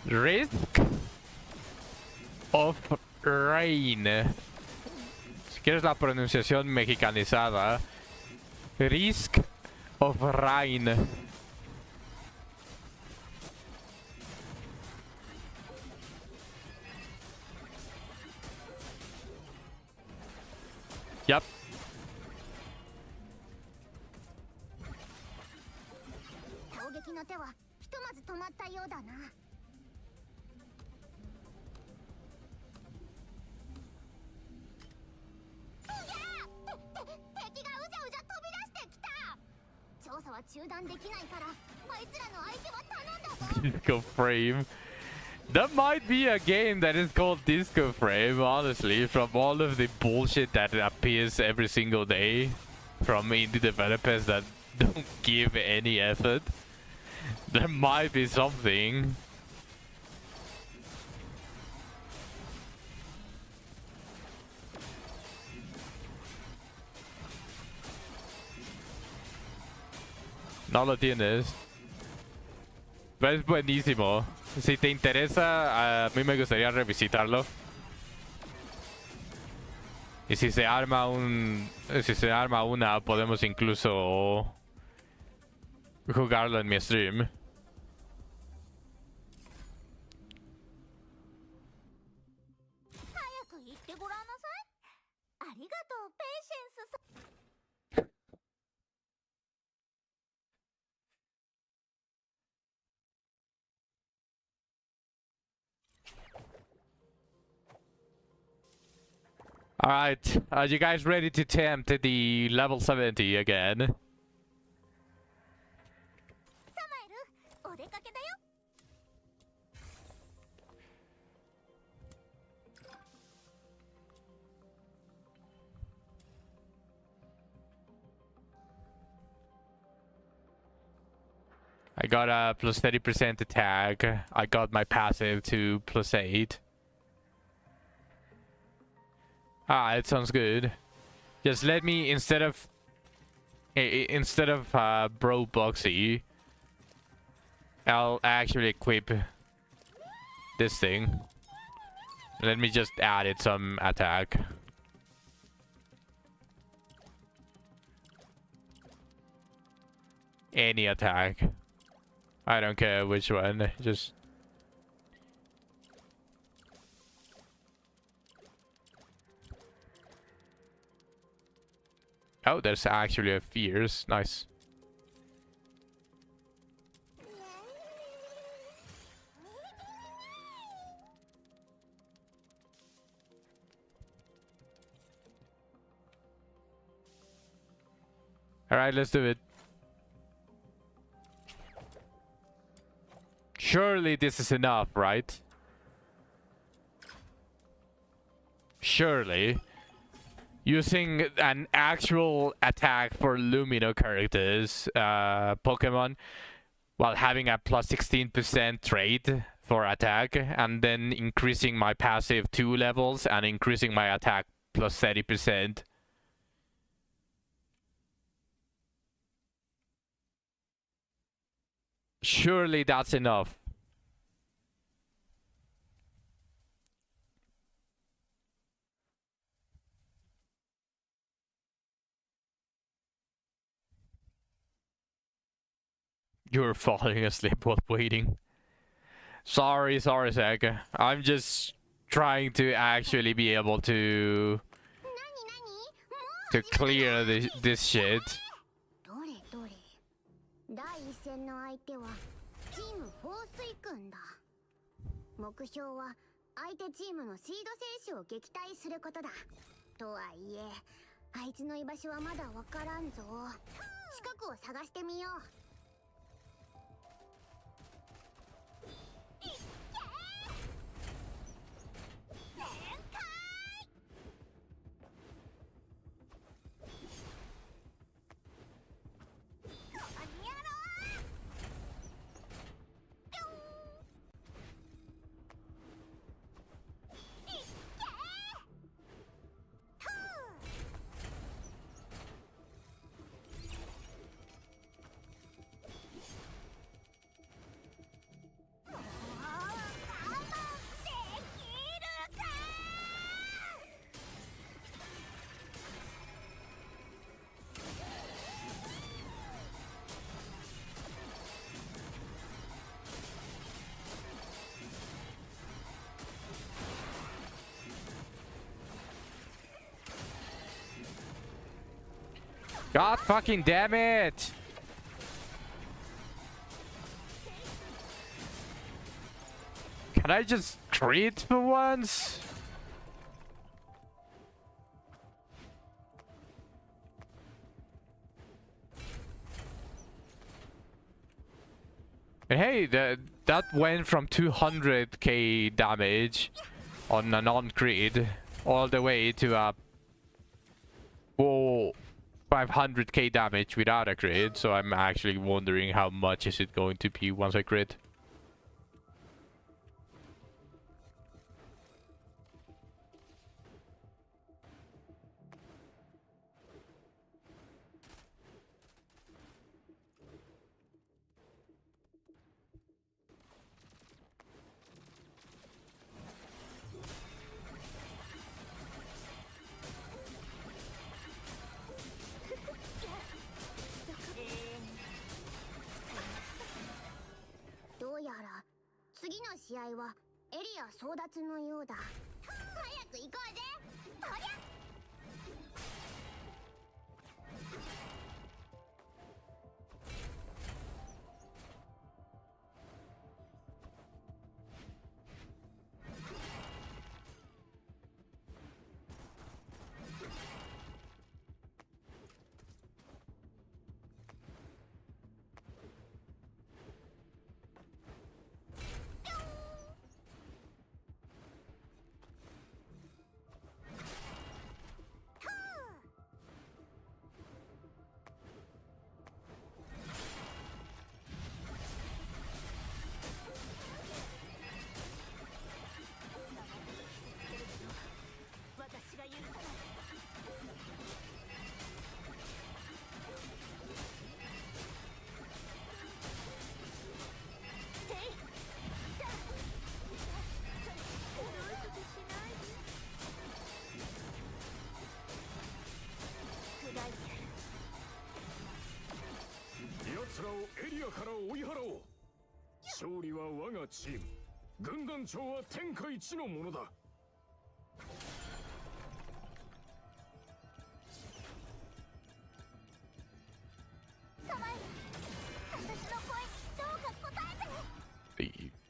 Risk of Rain. Si quieres la pronunciación mexicanizada. Risk of Rain. Yep. 攻撃の手はひとまず止まったようだな。敵がうじゃうじゃ飛び出してきた。調査は中断できないから、あいつらの相手は頼んだぞ。 Disco Frame. That might be a game that is called Disco Frame, honestly, from all of the bullshit that appears every single day from indie developers that don't give any effort. There might be something. No lo tienes. Pero es buenísimo. Si te interesa, a mí me gustaría revisitarlo. Y si se arma una, podemos incluso jugarlo en mi stream. 早く言ってごらんなさい。ありがとう、ペイシェンスさん。 Alright, are you guys ready to attempt the level 70 again? サマエル、お出かけだよ。 I got a plus 30% attack. I got my passive to plus 8. Ah, it sounds good. Just let me, instead of bro boxy, I'll actually equip this thing. Let me just add it some attack. Any attack. I don't care which one, just... Oh, there's actually a fierce. Nice. Alright, let's do it. Surely this is enough, right? Surely. Using an actual attack for Lumino characters, Pokemon, while having a plus 16% trait for attack, and then increasing my passive 2 levels and increasing my attack plus 30%. Surely that's enough. You're falling asleep while waiting. Sorry, Zach. I'm just trying to actually be able to clear this shit. どれどれ。第一戦の相手はチーム放水君だ。目標は相手チームのシード選手を撃退することだ。とはいえ、あいつの居場所はまだわからんぞ。近くを探してみよう。 God fucking damn it! Can I just crit for once? And hey, that went from 200k damage on a non-crit all the way to a 500k damage without a crit, so I'm actually wondering how much is it going to be once I crit.試合はエリア争奪のようだ。早く行こうぜ。とりゃ。 奴らをエリアから追い払おう。勝利は我がチーム、軍団長は天下一のものだ。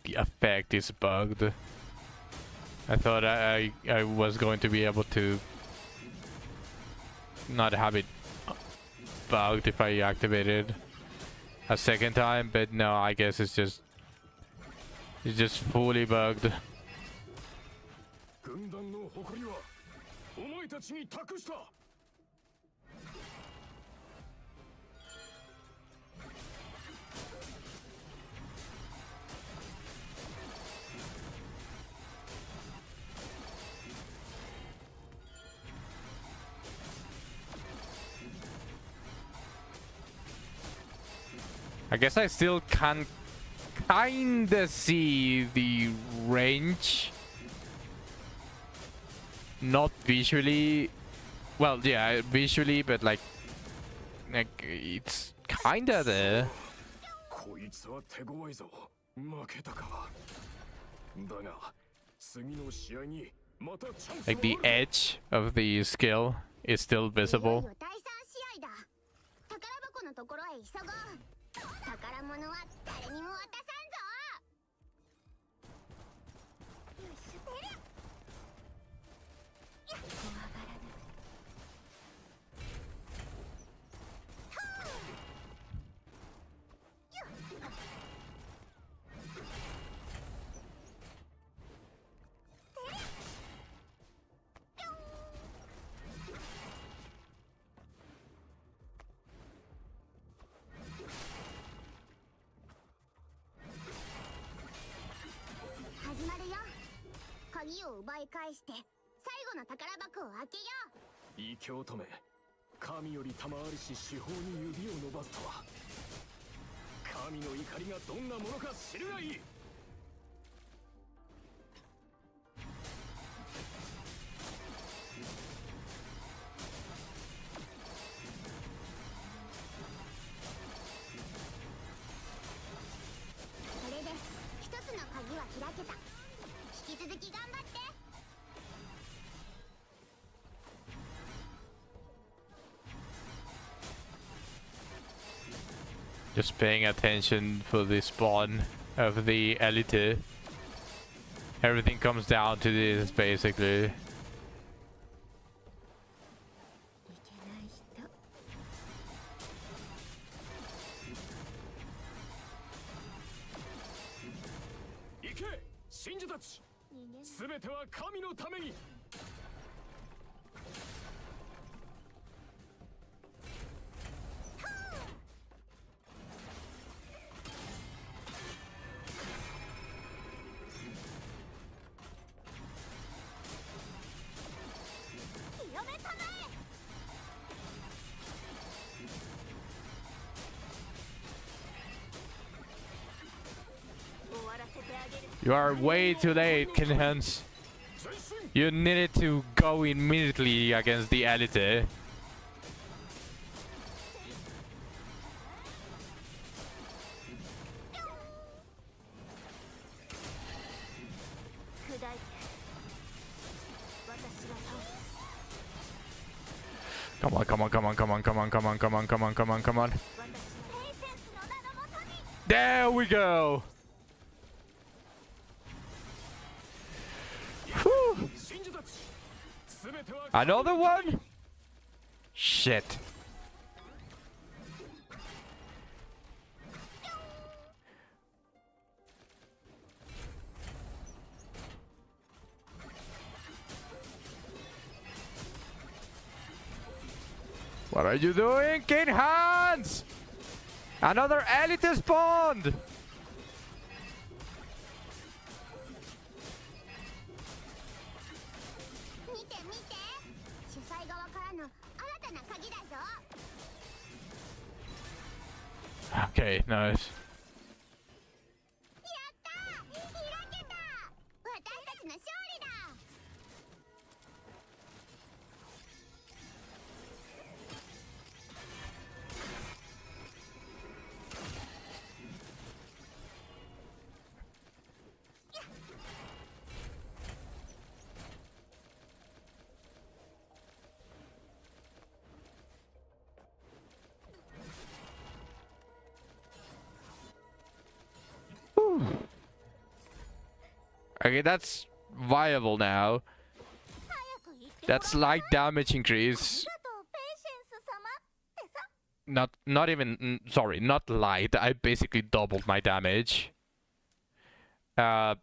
The effect is bugged. I thought I was going to be able to not have it bugged if I activate it a second time, but no, I guess it's just fully bugged. 軍団の誇りはお前たちに託した。 I guess I still can kinda see the range. Not visually. Well, yeah, visually, but like it's kinda there. こいつは手強いぞ。負けたか。だが次の試合にまたチャンス Like the edge of the skill is still いよ visible. いよ第3試合だ。宝箱のところへ急ごう。宝物は誰にも渡さんぞ。よいしょ。怖がらない。始まるよ。鍵を奪い返して最後の宝箱を開けよう。異教徒め、神より賜りし司法に指を伸ばすとは。神の怒りがどんなものか知るがいい。 これで一つの鍵は開けた。引き続き頑張って。 Just paying attention for the spawn of the elite. Everything comes down to this basically. いけない人。 行け、信者たち。すべては神のために。 清めたまえ。 終わらせてあげる。 You are way too late, Kinhans. You needed to go immediately against the elite. 砕いて。私が倒す。 Come on, come on, come on, come on, come on, come on, come on, come on, come on, come on. 私のペイセンスの名のもとに。 There we go. Whew. 信者たち。すべては Another one? Shit. What are you doing, Kinhans? Another elite spawned. 見て見て。主催側からの新たな鍵だぞ。 Okay, nice. やったー。開けた。私たちの勝利だ。 Okay, that's viable now. 早く言って。 That's like damage increase. ありがとうペイシェンス様ってさ。not even sorry, not light. I basically doubled my damage. I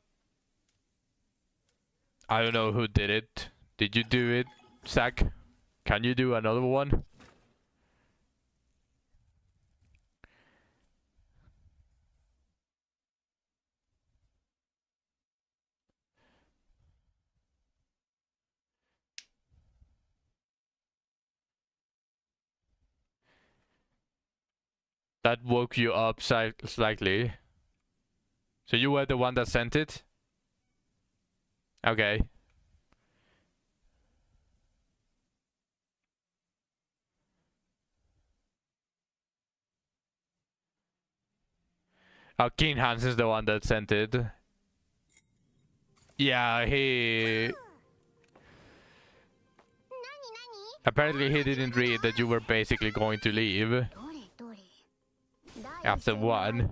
don't know who did it. Did you do it, Zach? Can you do another one? That woke you up slightly. So you were the one that sent it? Okay. Oh, Keen Hans is the one that sent it. Yeah, he... Apparently he didn't read that you were basically going to leave after one.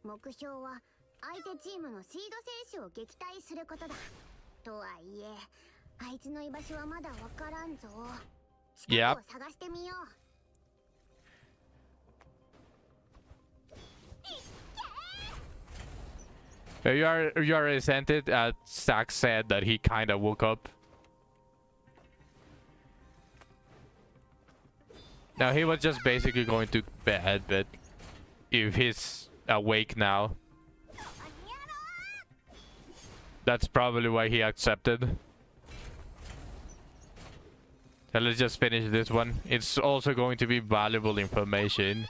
目標は相手チームのシード選手を撃退することだ。とはいえ、あいつの居場所はまだわからんぞ。近くを探してみよう。You are resented. Zach said that he kind of woke up. Now he was just basically going to bed, but if he's awake now, that's probably why he accepted. So let's just finish this one. It's also going to be valuable information.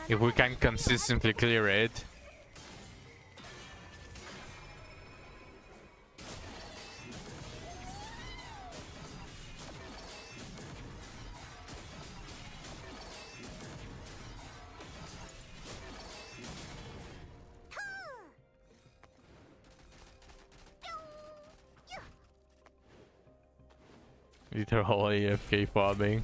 If we can consistently clear it. Literal AFK farming.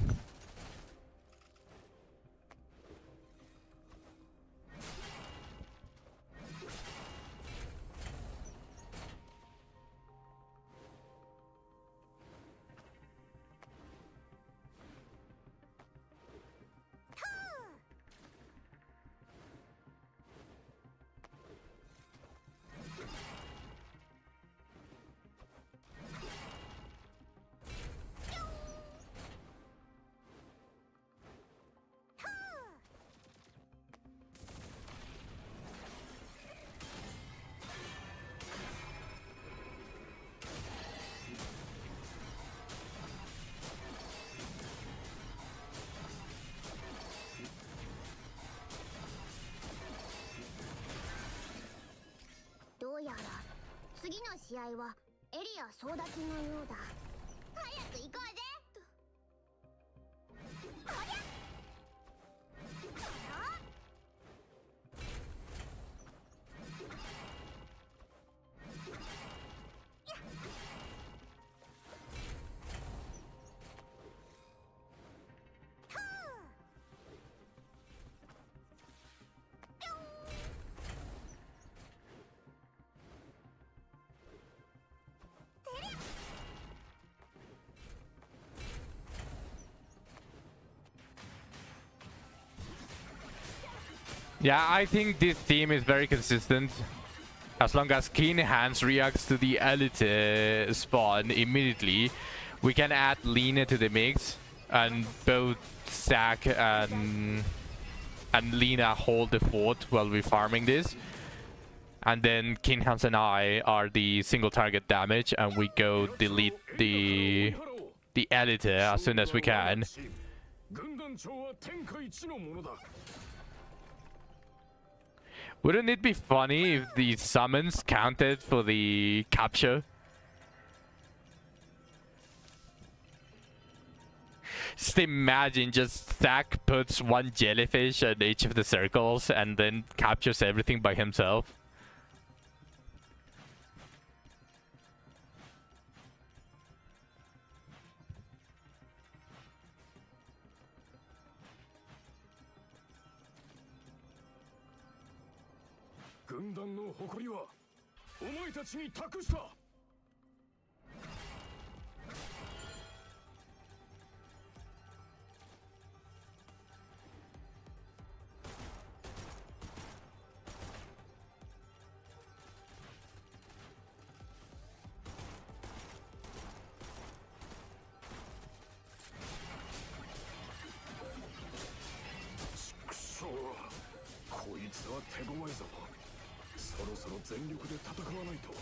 Yeah, I think this team is very consistent. As long as Keen Hands reacts to the Elite spawn immediately, we can add Lina to the mix, and both Zach and Lina hold the fort while we're farming this. And then Keen Hands and I are the single target damage, and we go delete the Elite as soon as we can. Wouldn't it be funny if the summons counted for the capture? Just imagine, just Zach puts one jellyfish at each of the circles and then captures everything by himself. は手強いぞ。そろそろ全力で戦わないと。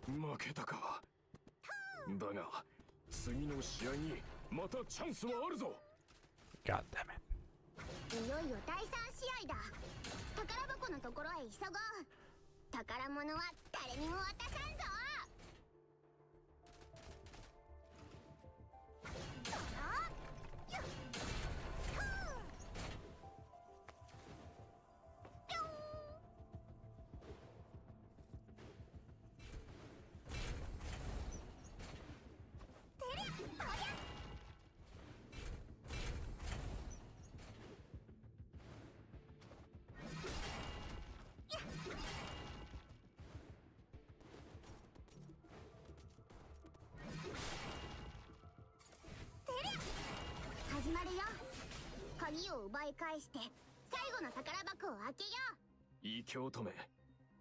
負けたか。だが次の試合にまたチャンスはあるぞ。 God damn it. いよいよ第3試合だ。宝箱のところへ急ごう。宝物は誰にも渡さんぞ。始まるよ。鍵を奪い返して最後の宝箱を開けよう。異教徒め、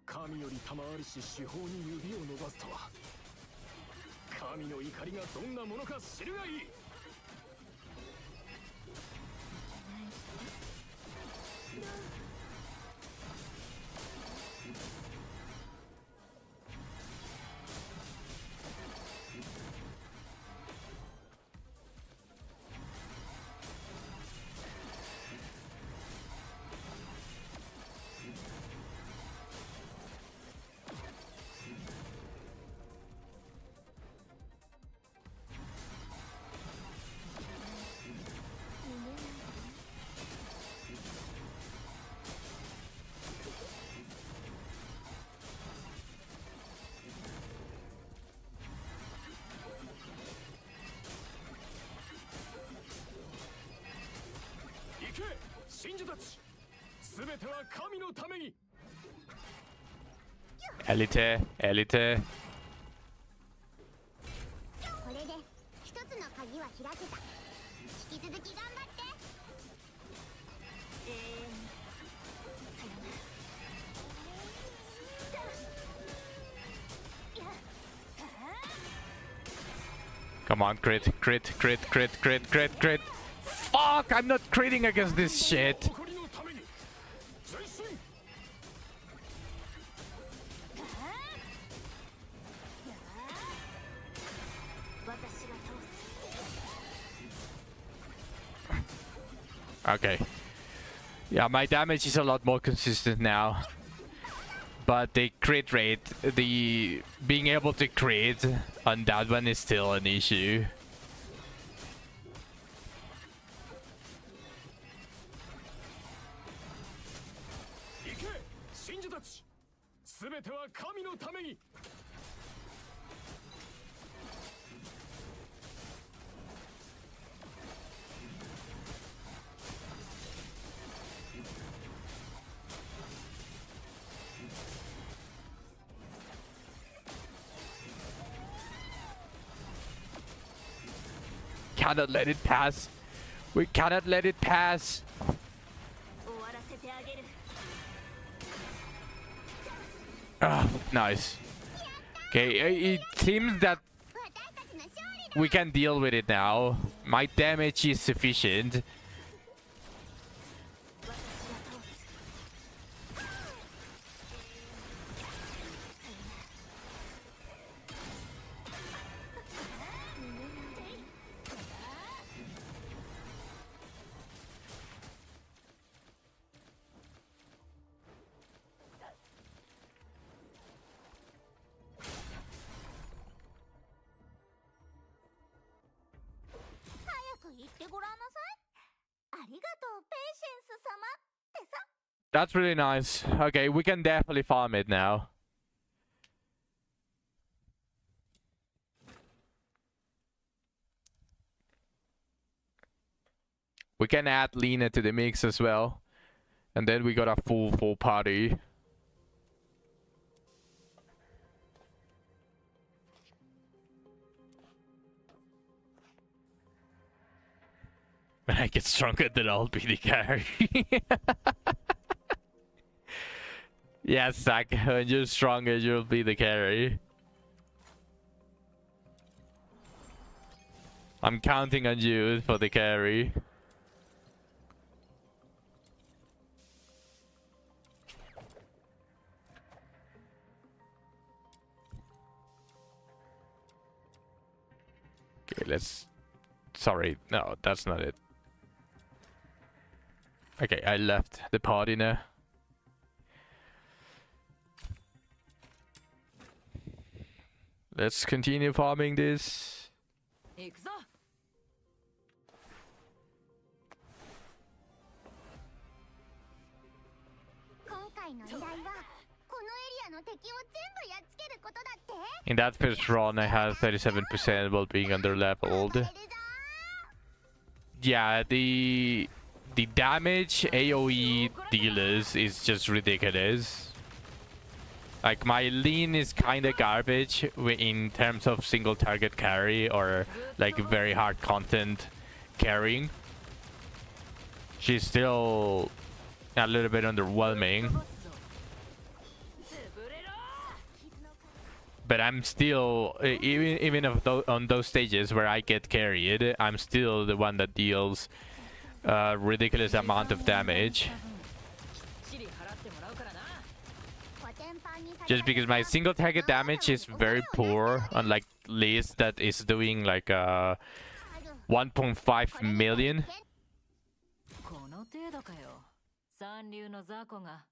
神より賜りし司法に指を伸ばすとは。神の怒りがどんなものか知るがいい。行け信者たち、すべては神のために。エリテ、エリテ。これで一つの鍵は開けた。引き続き頑張って。Come on, crit, crit, crit, crit, crit, crit, crit. Fuck, I'm not critting against this shit. 誇りのために前進。Okay. Yeah, my damage is a lot more consistent now. But the crit rate, the being able to crit on that one is still an issue. 行け信者たち、すべては神のために。Cannot let it pass. We cannot let it pass. 終わらせてあげる。 Ah, nice. Okay, it seems that 私たちの勝利だ。 we can deal with it now. My damage is sufficient. 私が倒す。 早く言ってごらんなさい。ありがとう、ペイシェンス様ってさ。 That's really nice. Okay, we can definitely farm it now. We can add Lena to the mix as well. And then we got a full party. When I get stronger, then I'll be the carry. Yeah, Zach, when you're stronger, you'll be the carry. I'm counting on you for the carry. Okay, let's... Sorry, no, that's not it. Okay, I left the party now. Let's continue farming this. 行くぞ。今回の依頼はこのエリアの敵を全部やっつけることだって。 In that first run, I had 37% while being underleveled. 暴れるぞ Yeah, the damage AoE dealers is just ridiculous. Like, my lean is kinda garbage in terms of single target carry or like very hard content carrying. She's still a little bit underwhelming. But I'm still, even on those stages where I get carried, I'm still the one that deals a ridiculous amount of damage. きっちり払ってもらうからな。 コテンパンにされた Just because my single target damage is very poor, unlike Liz that is doing like 1.5 million. この程度かよ。三流の雑魚が。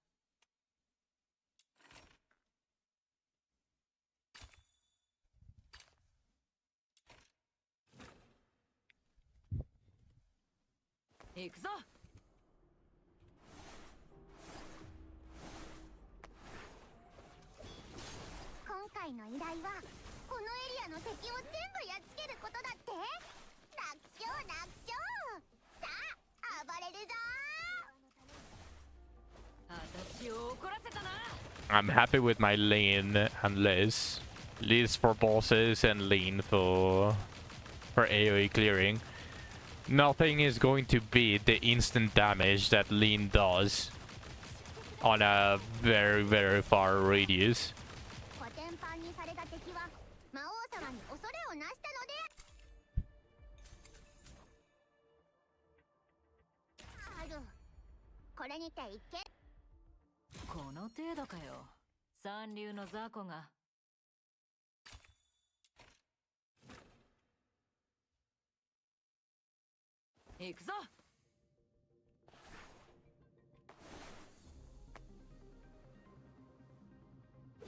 行くぞ。今回の依頼はこのエリアの敵を全部やっつけることだって楽勝楽勝さあ暴れるぞ 私を怒らせたな。 I'm happy with my lane and Liz. Liz for bosses and lane for AoE clearing. Nothing is going to beat the instant damage that Lean does on a very, very far radius. コテンパンにされた敵は魔王様に恐れをなしたのであるこれにて一見この程度かよ。三流の雑魚が。行くぞ。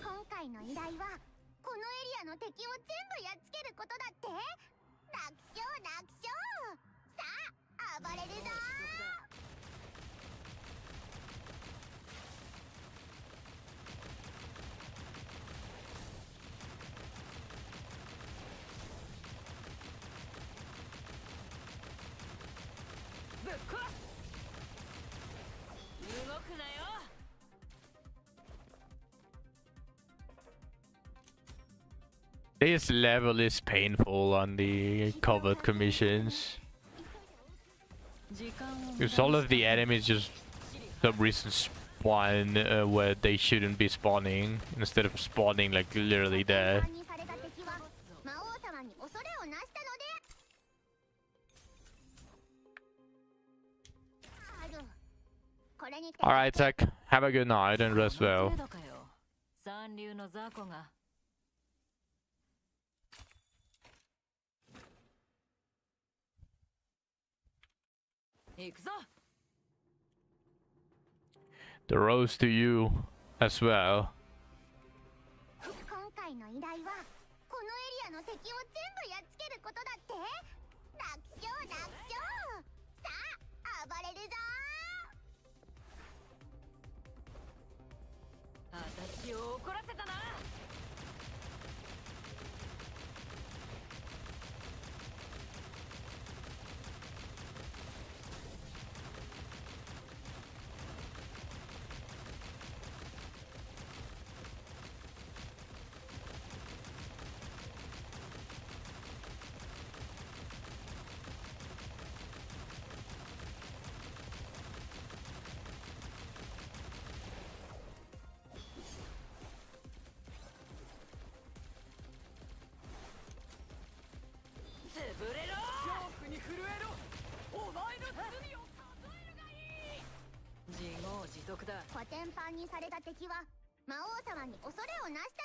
今回の依頼はこのエリアの敵を全部やっつけることだって楽勝楽勝さあ暴れるぞ ぶっ壊す。動くなよ。 This level is painful on the covered commissions. 時間を Because all of the enemies just some reason spawn where they shouldn't be spawning instead of spawning like literally コテ there. ンパンにされた敵は魔王様に恐れをなしたのであるこれにて Alright, Zach. Have a good night and rest この well. 程度かよ。三流の雑魚が。行くぞ。 The rose to you as well. 今回の依頼はこのエリアの敵を全部やっつけることだって楽勝楽勝さあ暴れるぞ 私を怒らせたな。 こ得だ。コテンパンにされた敵は魔王様に恐れをなした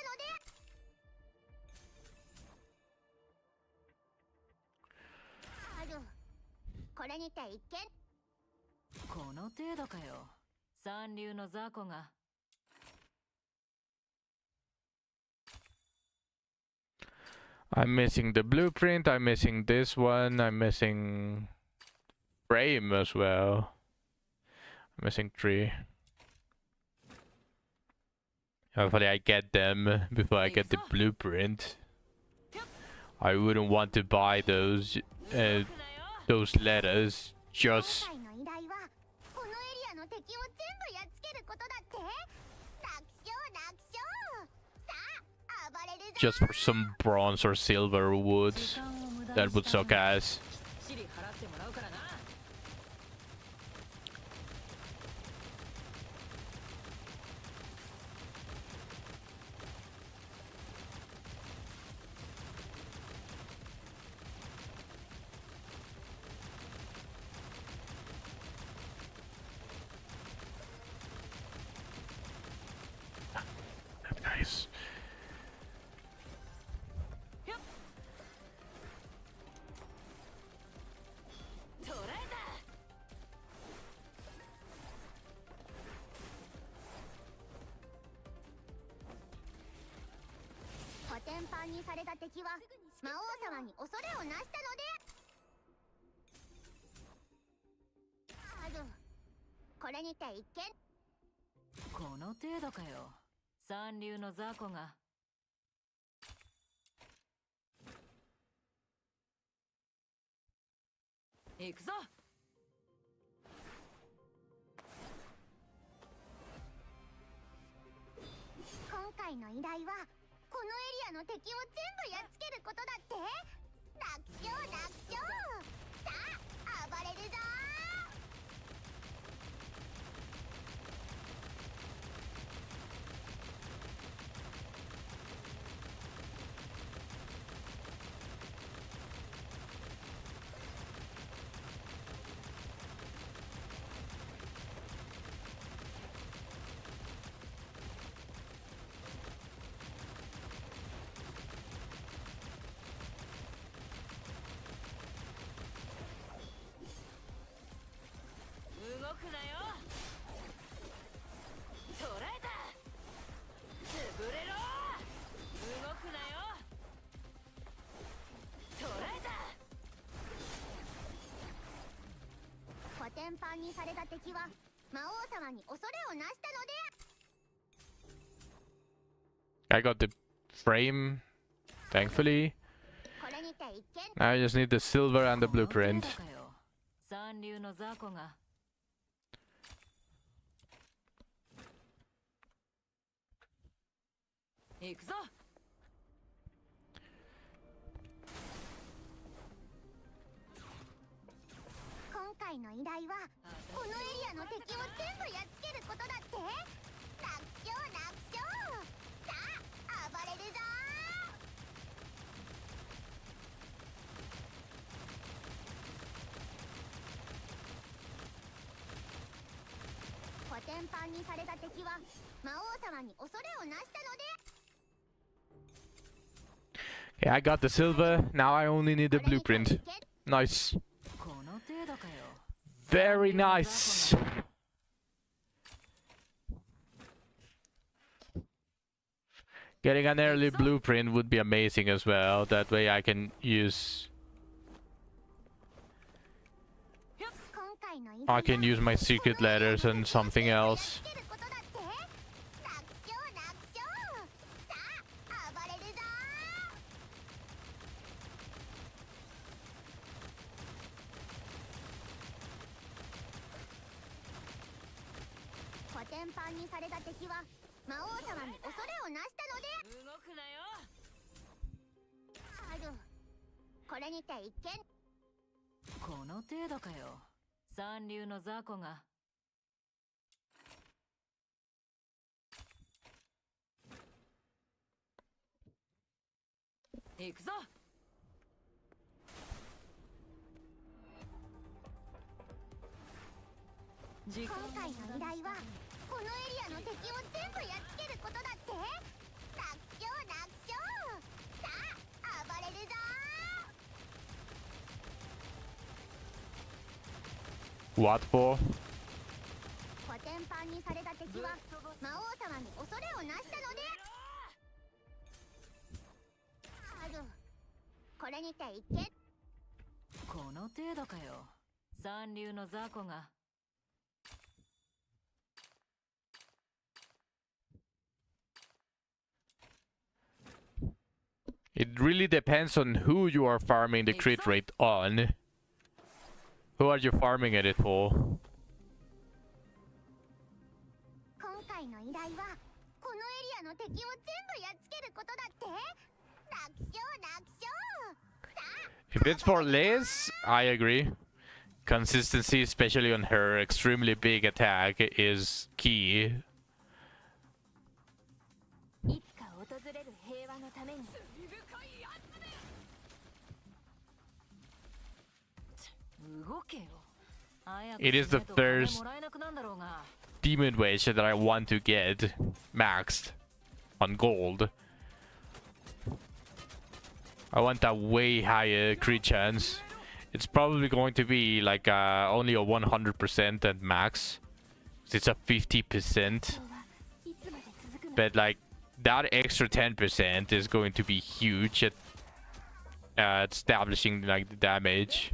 ので。ある。これにて一見。この程度かよ。三流の雑魚が。I'm missing the blueprint, I'm missing this one, I'm missing frame as well. I'm missing 3. Hopefully I get them before I get the blueprint. I wouldn't want to buy those letters just 今回の依頼はこのエリアの敵を全部やっつけることだって。楽勝楽勝。さあ暴れるぞ。 just for some bronze or silver wood. 時間を無駄に That would した suck ass. きっちり払ってもらうからな。Nice. 捕らえた。コテンパンにされた敵は魔王様に恐れをなしたので。ある。これにて一見。この程度かよ。三流の雑魚が。行くぞ。今回の依頼はこのエリアの敵を全部やっつけることだって。楽勝楽勝。さあ暴れるぞ。動くなよ。捕らえた。潰れろ。動くなよ。捕らえた。コテンパンにされた敵は魔王様に恐れをなしたので。 I got the frame, thankfully. これにて一見。 Now I just need the silver and the この程 blueprint. 度かよ。三流の雑魚が。行くぞ。今回の依頼はこのエリアの敵を全部やっつけることだって。楽勝楽勝。さあ暴れるぞ。コテンパンにされた敵は魔王様に恐れをなしたので。 Okay, I got the silver. Now I only need the blueprint. Nice. この程度かよ。 Very nice. Getting an early blueprint would be amazing as well. That way I can use 今回の依頼 I can use my secret letters and something else. やっつけることだって。楽勝楽勝。さあ暴れるぞ。コテンパンにされた敵は魔王様に恐れをなしたので。動くなよ。ある。これにて一見。この程度かよ。三流の雑魚が。行くぞ。時今間を回の依頼はこのエリアの敵を全部やっつけることだって。楽勝楽勝。さあ暴れるぞ。 What for? コテンパンにされた敵は魔王様に恐れをなしたのである。これにて一見。この程度かよ。三流の雑魚が。 It really depends on who you are farming the crit rate on. Who are you farming it for? 今回の依頼はこのエリアの敵を全部やっつけることだって。楽勝楽勝。 If it's for Liz, I agree. Consistency, especially on her extremely big attack, is key. いつか訪れる平和のために。 It is the first demon wage that I want to get maxed on gold. I want that way higher crit chance. It's probably going to be like only a 100% at max. It's a 50%. But like that extra 10% is going to be huge at establishing like the damage.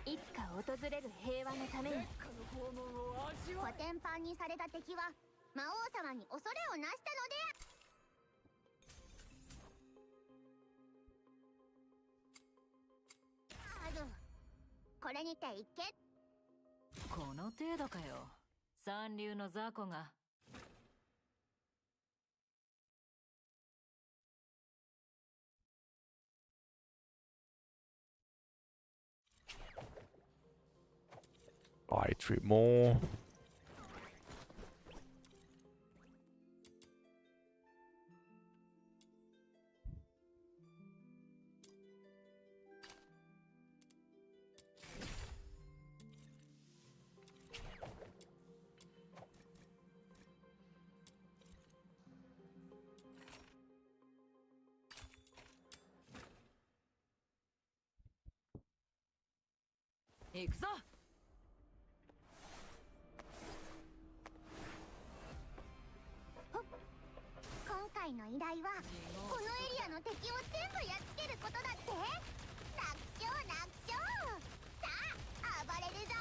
いつか訪れる平和のために。コテンパンにされた敵は魔王様に恐れをなしたので。ある。これにて一見。この程度かよ。三流の雑魚が。 Buy 3 more.行くぞ。 今回の依頼はこのエリアの敵を全部やっつけることだって。楽勝楽勝。さあ暴れるぞ。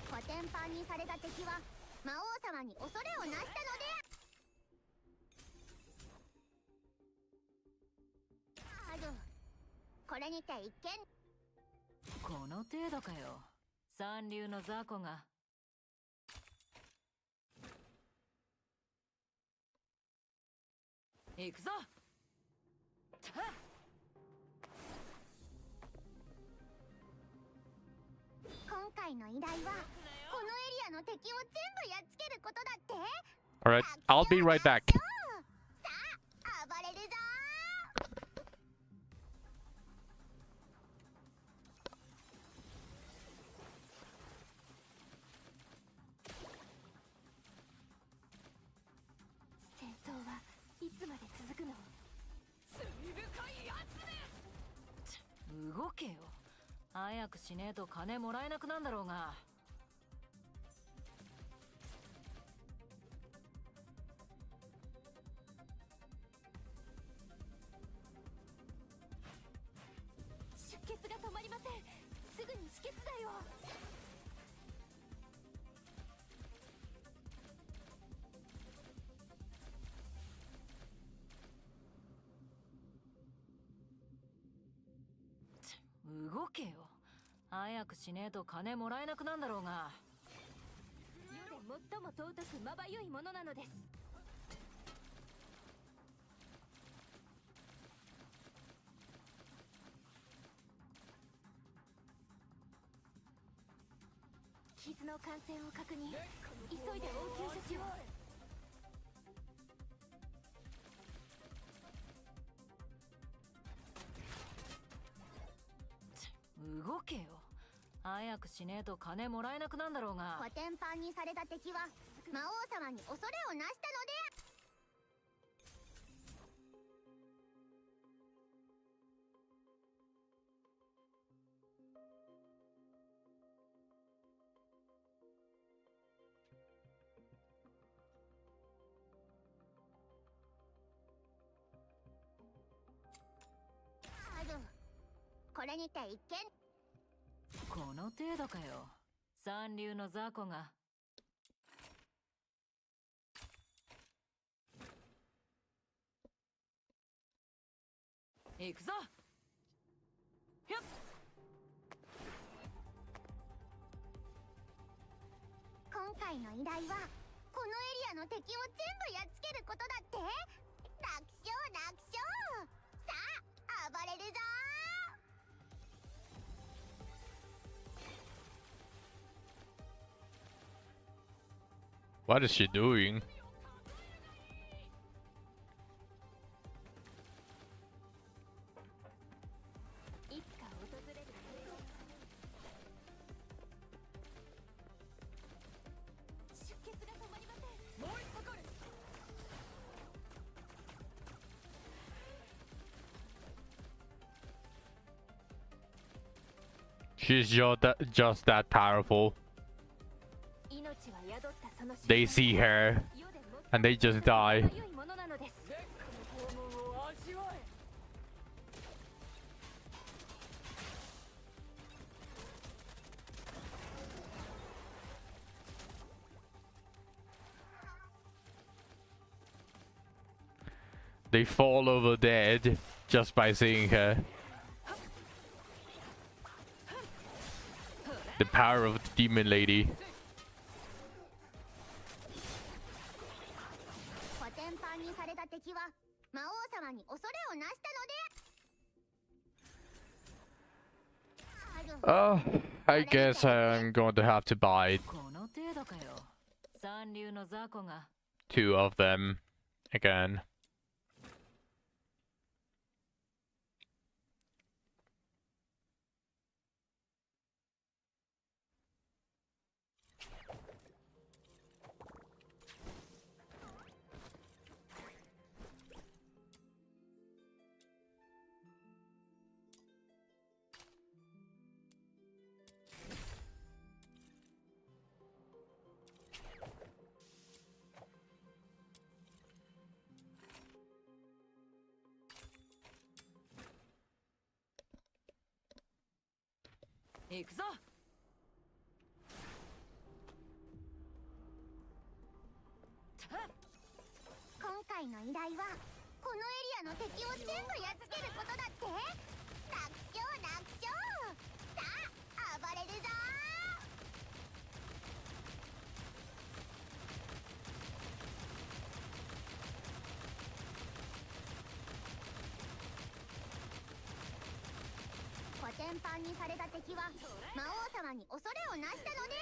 コテンパンにされた敵は魔王様に恐れをなしたので。ある。これにて一見。この程度かよ。三流の雑魚が。行くぞ。今回の依頼はこのエリアの敵を全部やっつけることだって。 Alright, I'll be right back. さあ暴れるぞ。 戦争はいつまで続くの。 動けよ。早くしねえと金もらえなくなんだろうが。出血が止まりません。すぐに止血剤を。動けよ。早くしねえと金もらえなくなんだろうが。世で最も尊くまばゆいものなのです。傷の感染を確認。急いで応急処置を。動けよ。早くしねえと金もらえなくなんだろうが。コテンパンにされた敵は魔王様に恐れをなしたので。これにて一見。この程度かよ。三流の雑魚が。行くぞ。ひゃっ。今回の依頼はこのエリアの敵を全部やっつけることだって。楽勝楽勝。さあ暴れるぞ。What is she doing? いつか訪れる。出血が止まりません。もう一個来る。She's just that powerful. 命は宿ったその They see her 世で and they just 最も die. 良いものなのです。 They fall over dead just by seeing her. The power of the demon lady. コテンパンにされた敵は魔王様に恐れをなしたので。 I guess I'm going to have to buy この程度かよ。三流の雑魚が。 2 of them again.行くぞ。今回の依頼はこのエリアの敵を全部やっつけることだって。楽勝楽勝。さあ暴れるぞ。コテンパンにされた敵は魔王様に恐れをなしたので。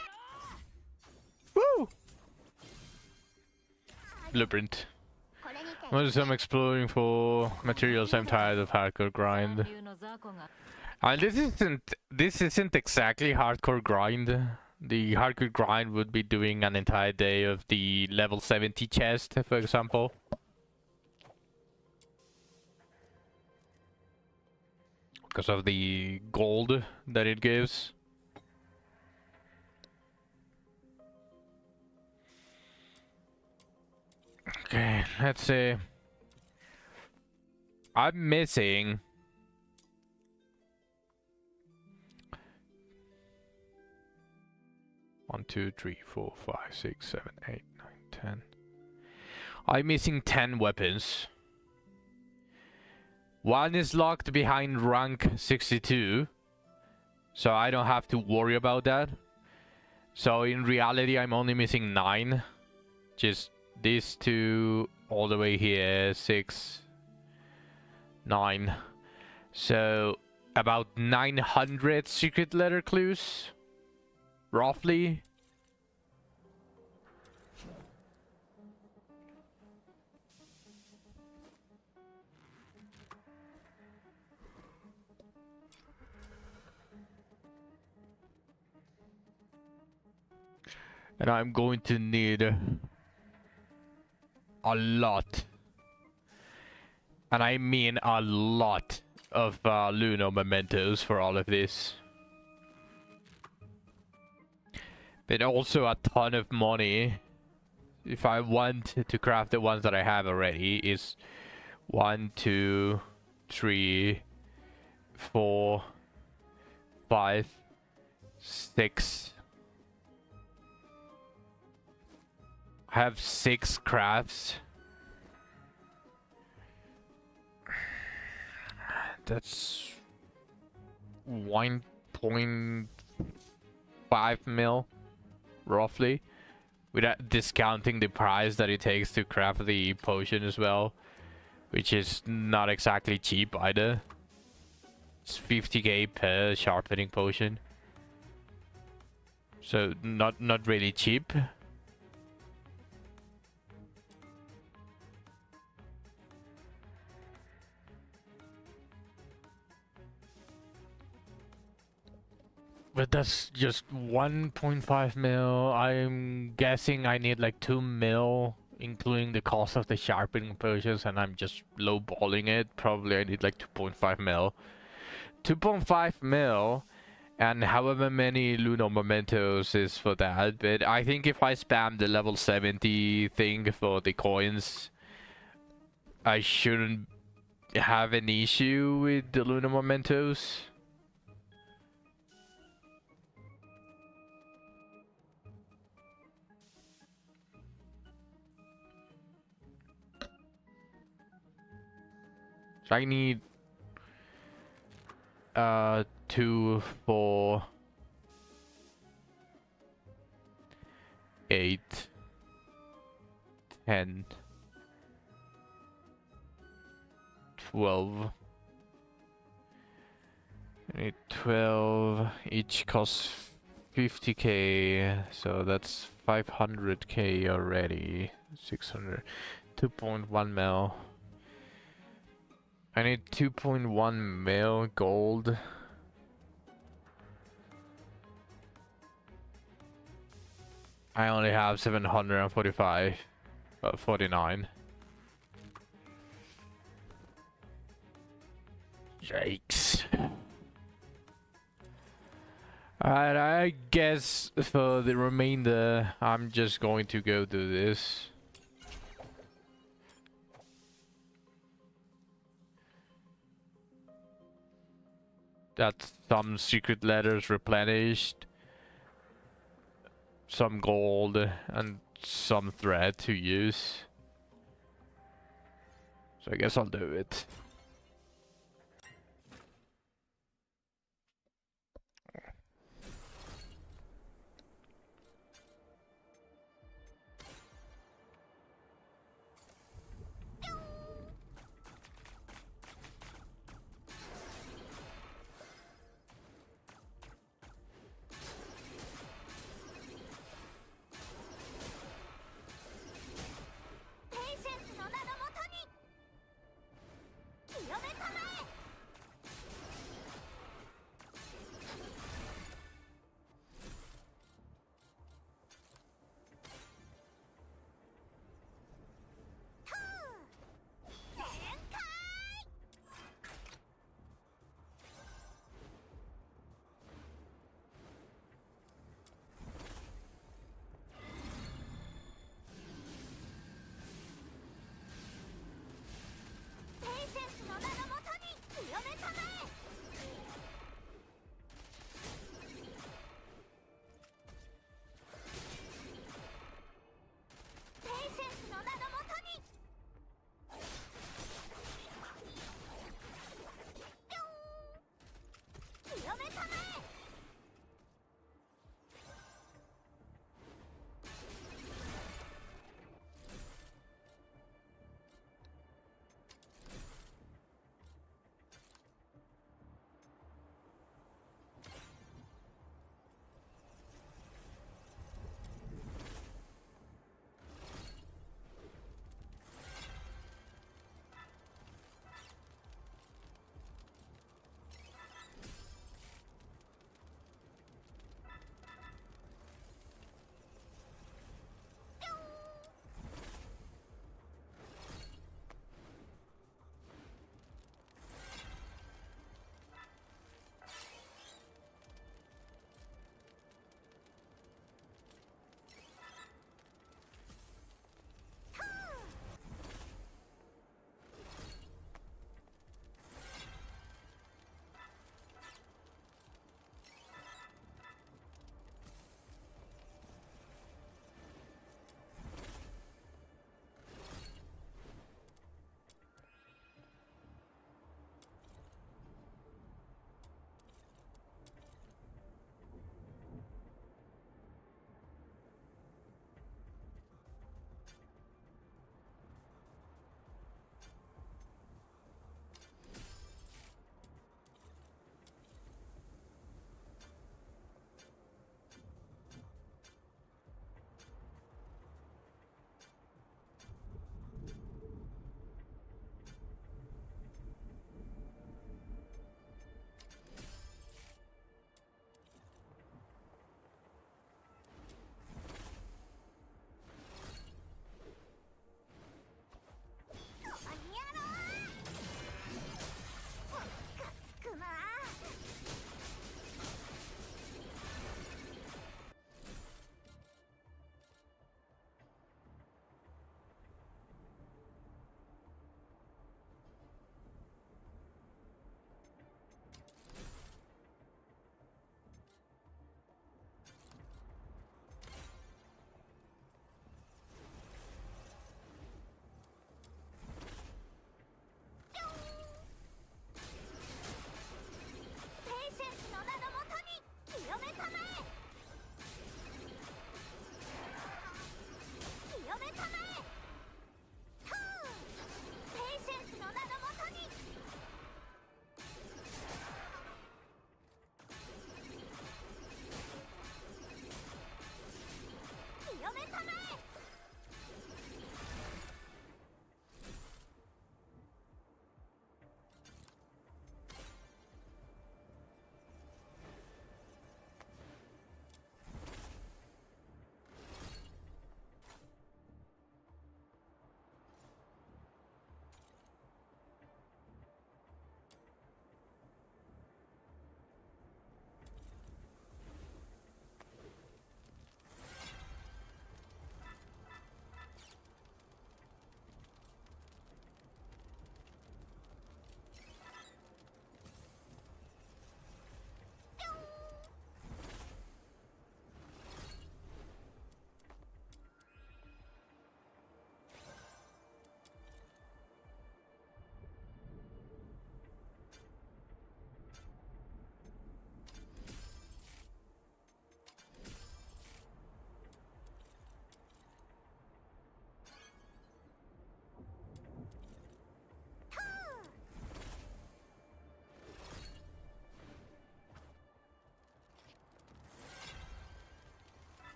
Woo! Blueprint. これにて What is I'm exploring for materials? I'm tired of hardcore 三 grind. 流の雑魚が。 And this isn't exactly hardcore grind. The hardcore grind would be doing an entire day of the level 70 chest, for example. Because of the gold that it gives. Okay, let's see. I'm missing 1, 2, 3, 4, 5, 6, 7, 8, 9, 10. I'm missing 10 weapons. One is locked behind rank 62. So I don't have to worry about that. So in reality, I'm only missing 9. Just these two all the way here, 6, 9. So about 900 secret letter clues, roughly. And I'm going to need a lot. And I mean a lot of Lunar mementos for all of this. But also a ton of money. If I want to craft the ones that I have already, is 1, 2, 3, 4, 5, 6. I have 6 crafts. That's 1.5 mil, roughly, without discounting the price that it takes to craft the potion as well, which is not exactly cheap either. It's 50k per sharpening potion, so not really cheap. But that's just 1.5 mil. I'm guessing I need like 2 mil, including the cost of the sharpening potions, and I'm just lowballing it. Probably I need like 2.5 mil. 2.5 mil, and however many Lunar mementos is for that. But I think if I spam the level 70 thing for the coins, I shouldn't have an issue with the Lunar mementos. I need 2, 4, 8, 10, 12. I need 12. Each costs 50k, so that's 500k already. 600. 2.1 mil. I need 2.1 mil gold. I only have 745, 49. Yikes. Alright, I guess for the remainder, I'm just going to go do this. That's some secret letters replenished, some gold, and some thread to use. So I guess I'll do it.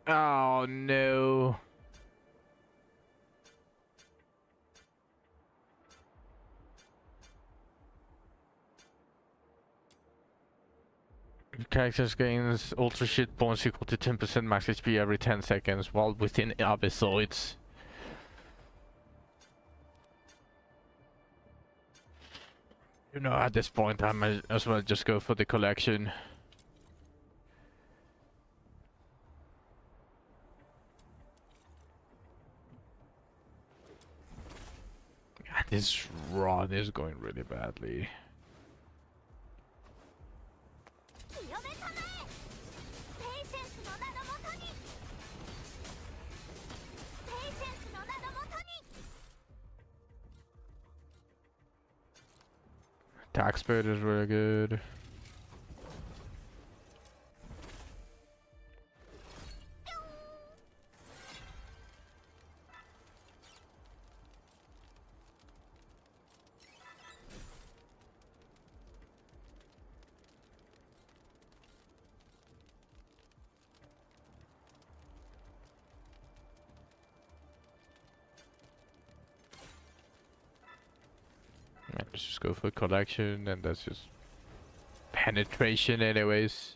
Oh no. Characters gains ultra shit bonus equal to 10% max HP every 10 seconds while within abyssaloids. You know, at this point I might as well just go for the collection. This run is going really badly. Attack speed is really good. Let's just go for collection, and that's just penetration anyways.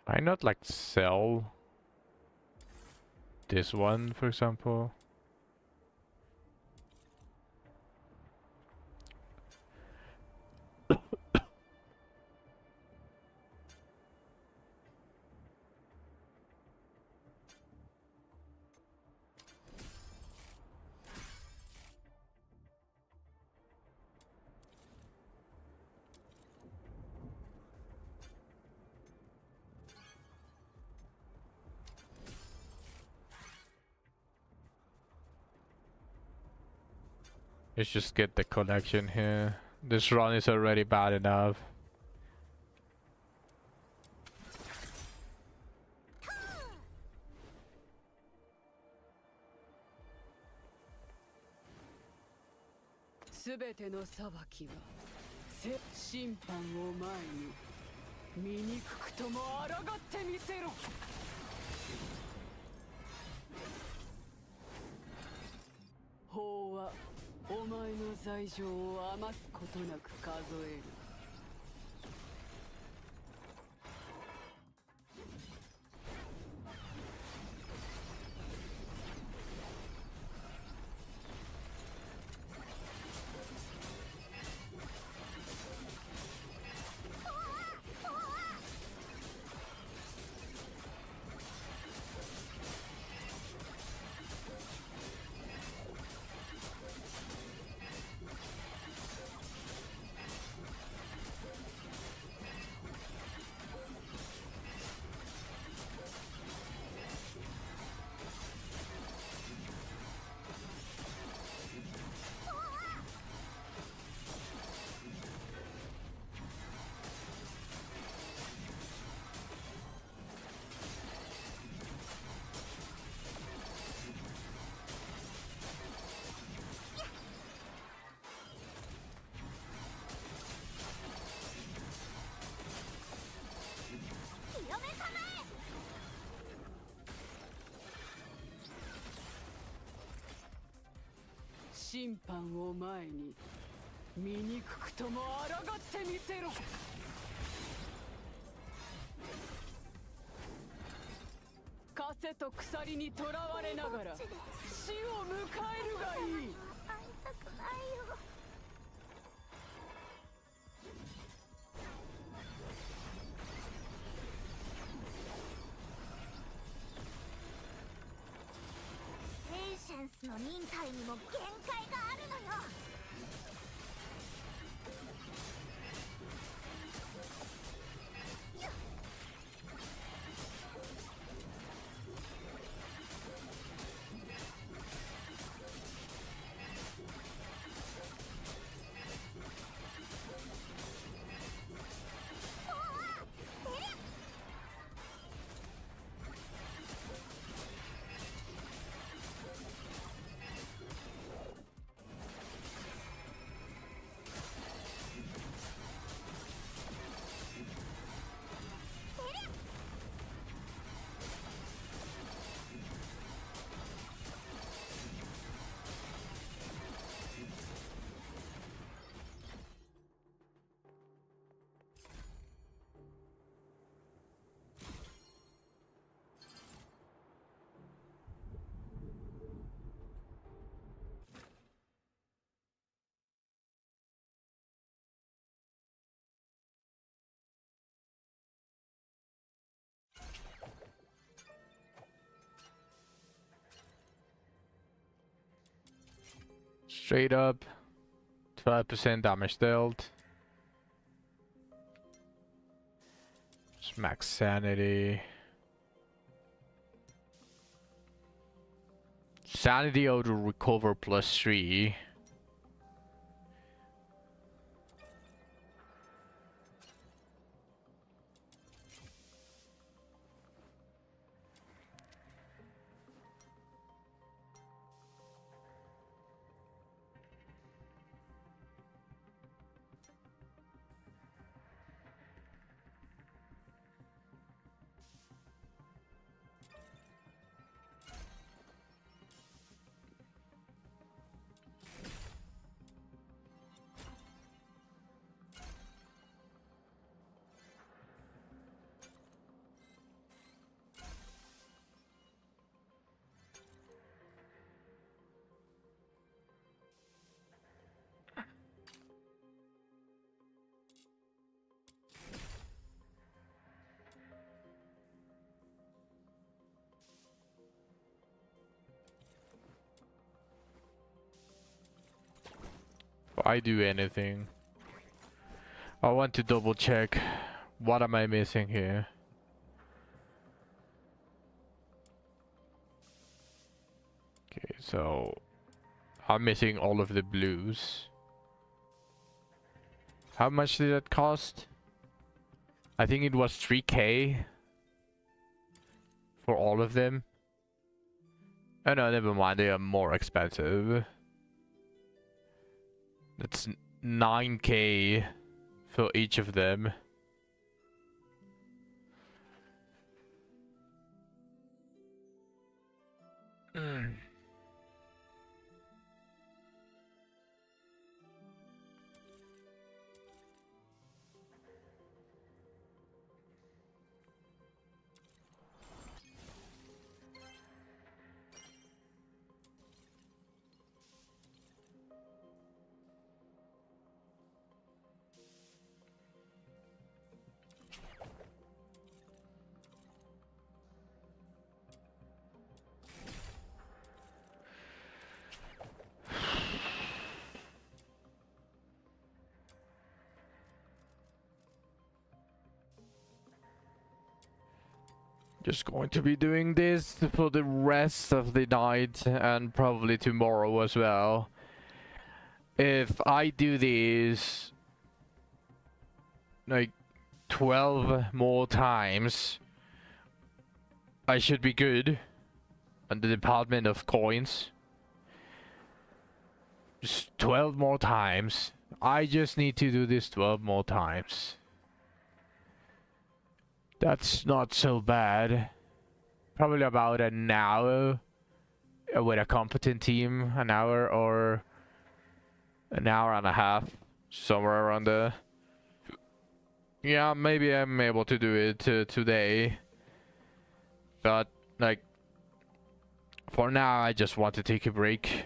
Why not like sell this one, for example? Let's just get the collection here. This run is already bad enough. 醜くとも抗ってみせろ。法はお前の罪状を余すことなく数える。審判を前に醜くとも抗ってみせろ。枷と鎖にとらわれながら死を迎えるがいい。会いたくないよ。ペイシェンスの忍耐にも限界があるのよ。Straight up 12% damage dealt. Max sanity. Sanity auto recover +3. I do anything. I want to double check. What am I missing here? Okay, so I'm missing all of the blues. How much did that cost? I think it was 3K for all of them. Oh no, never mind, they are more expensive. That's 9K for each of them. Just going to be doing this for the rest of the night and probably tomorrow as well. If I do this like 12 more times, I should be good on the department of coins. Just 12 more times. I just need to do this 12 more times. That's not so bad. Probably about an hour with a competent team, an hour or an hour and a half, somewhere around there. Yeah, maybe I'm able to do it today. But, like, for now, I just want to take a break.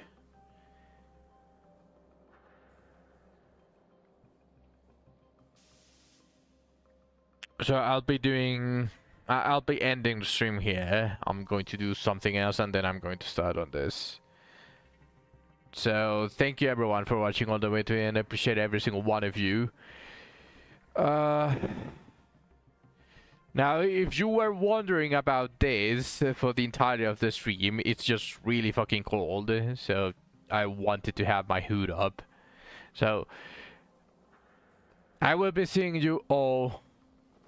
So I'll be ending the stream here. I'm going to do something else and then I'm going to start on this. So thank you everyone for watching all the way to the end. I appreciate every single one of you. Now if you were wondering about this for the entirety of the stream, it's just really fucking cold. So I wanted to have my hood up. So I will be seeing you all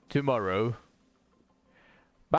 tomorrow.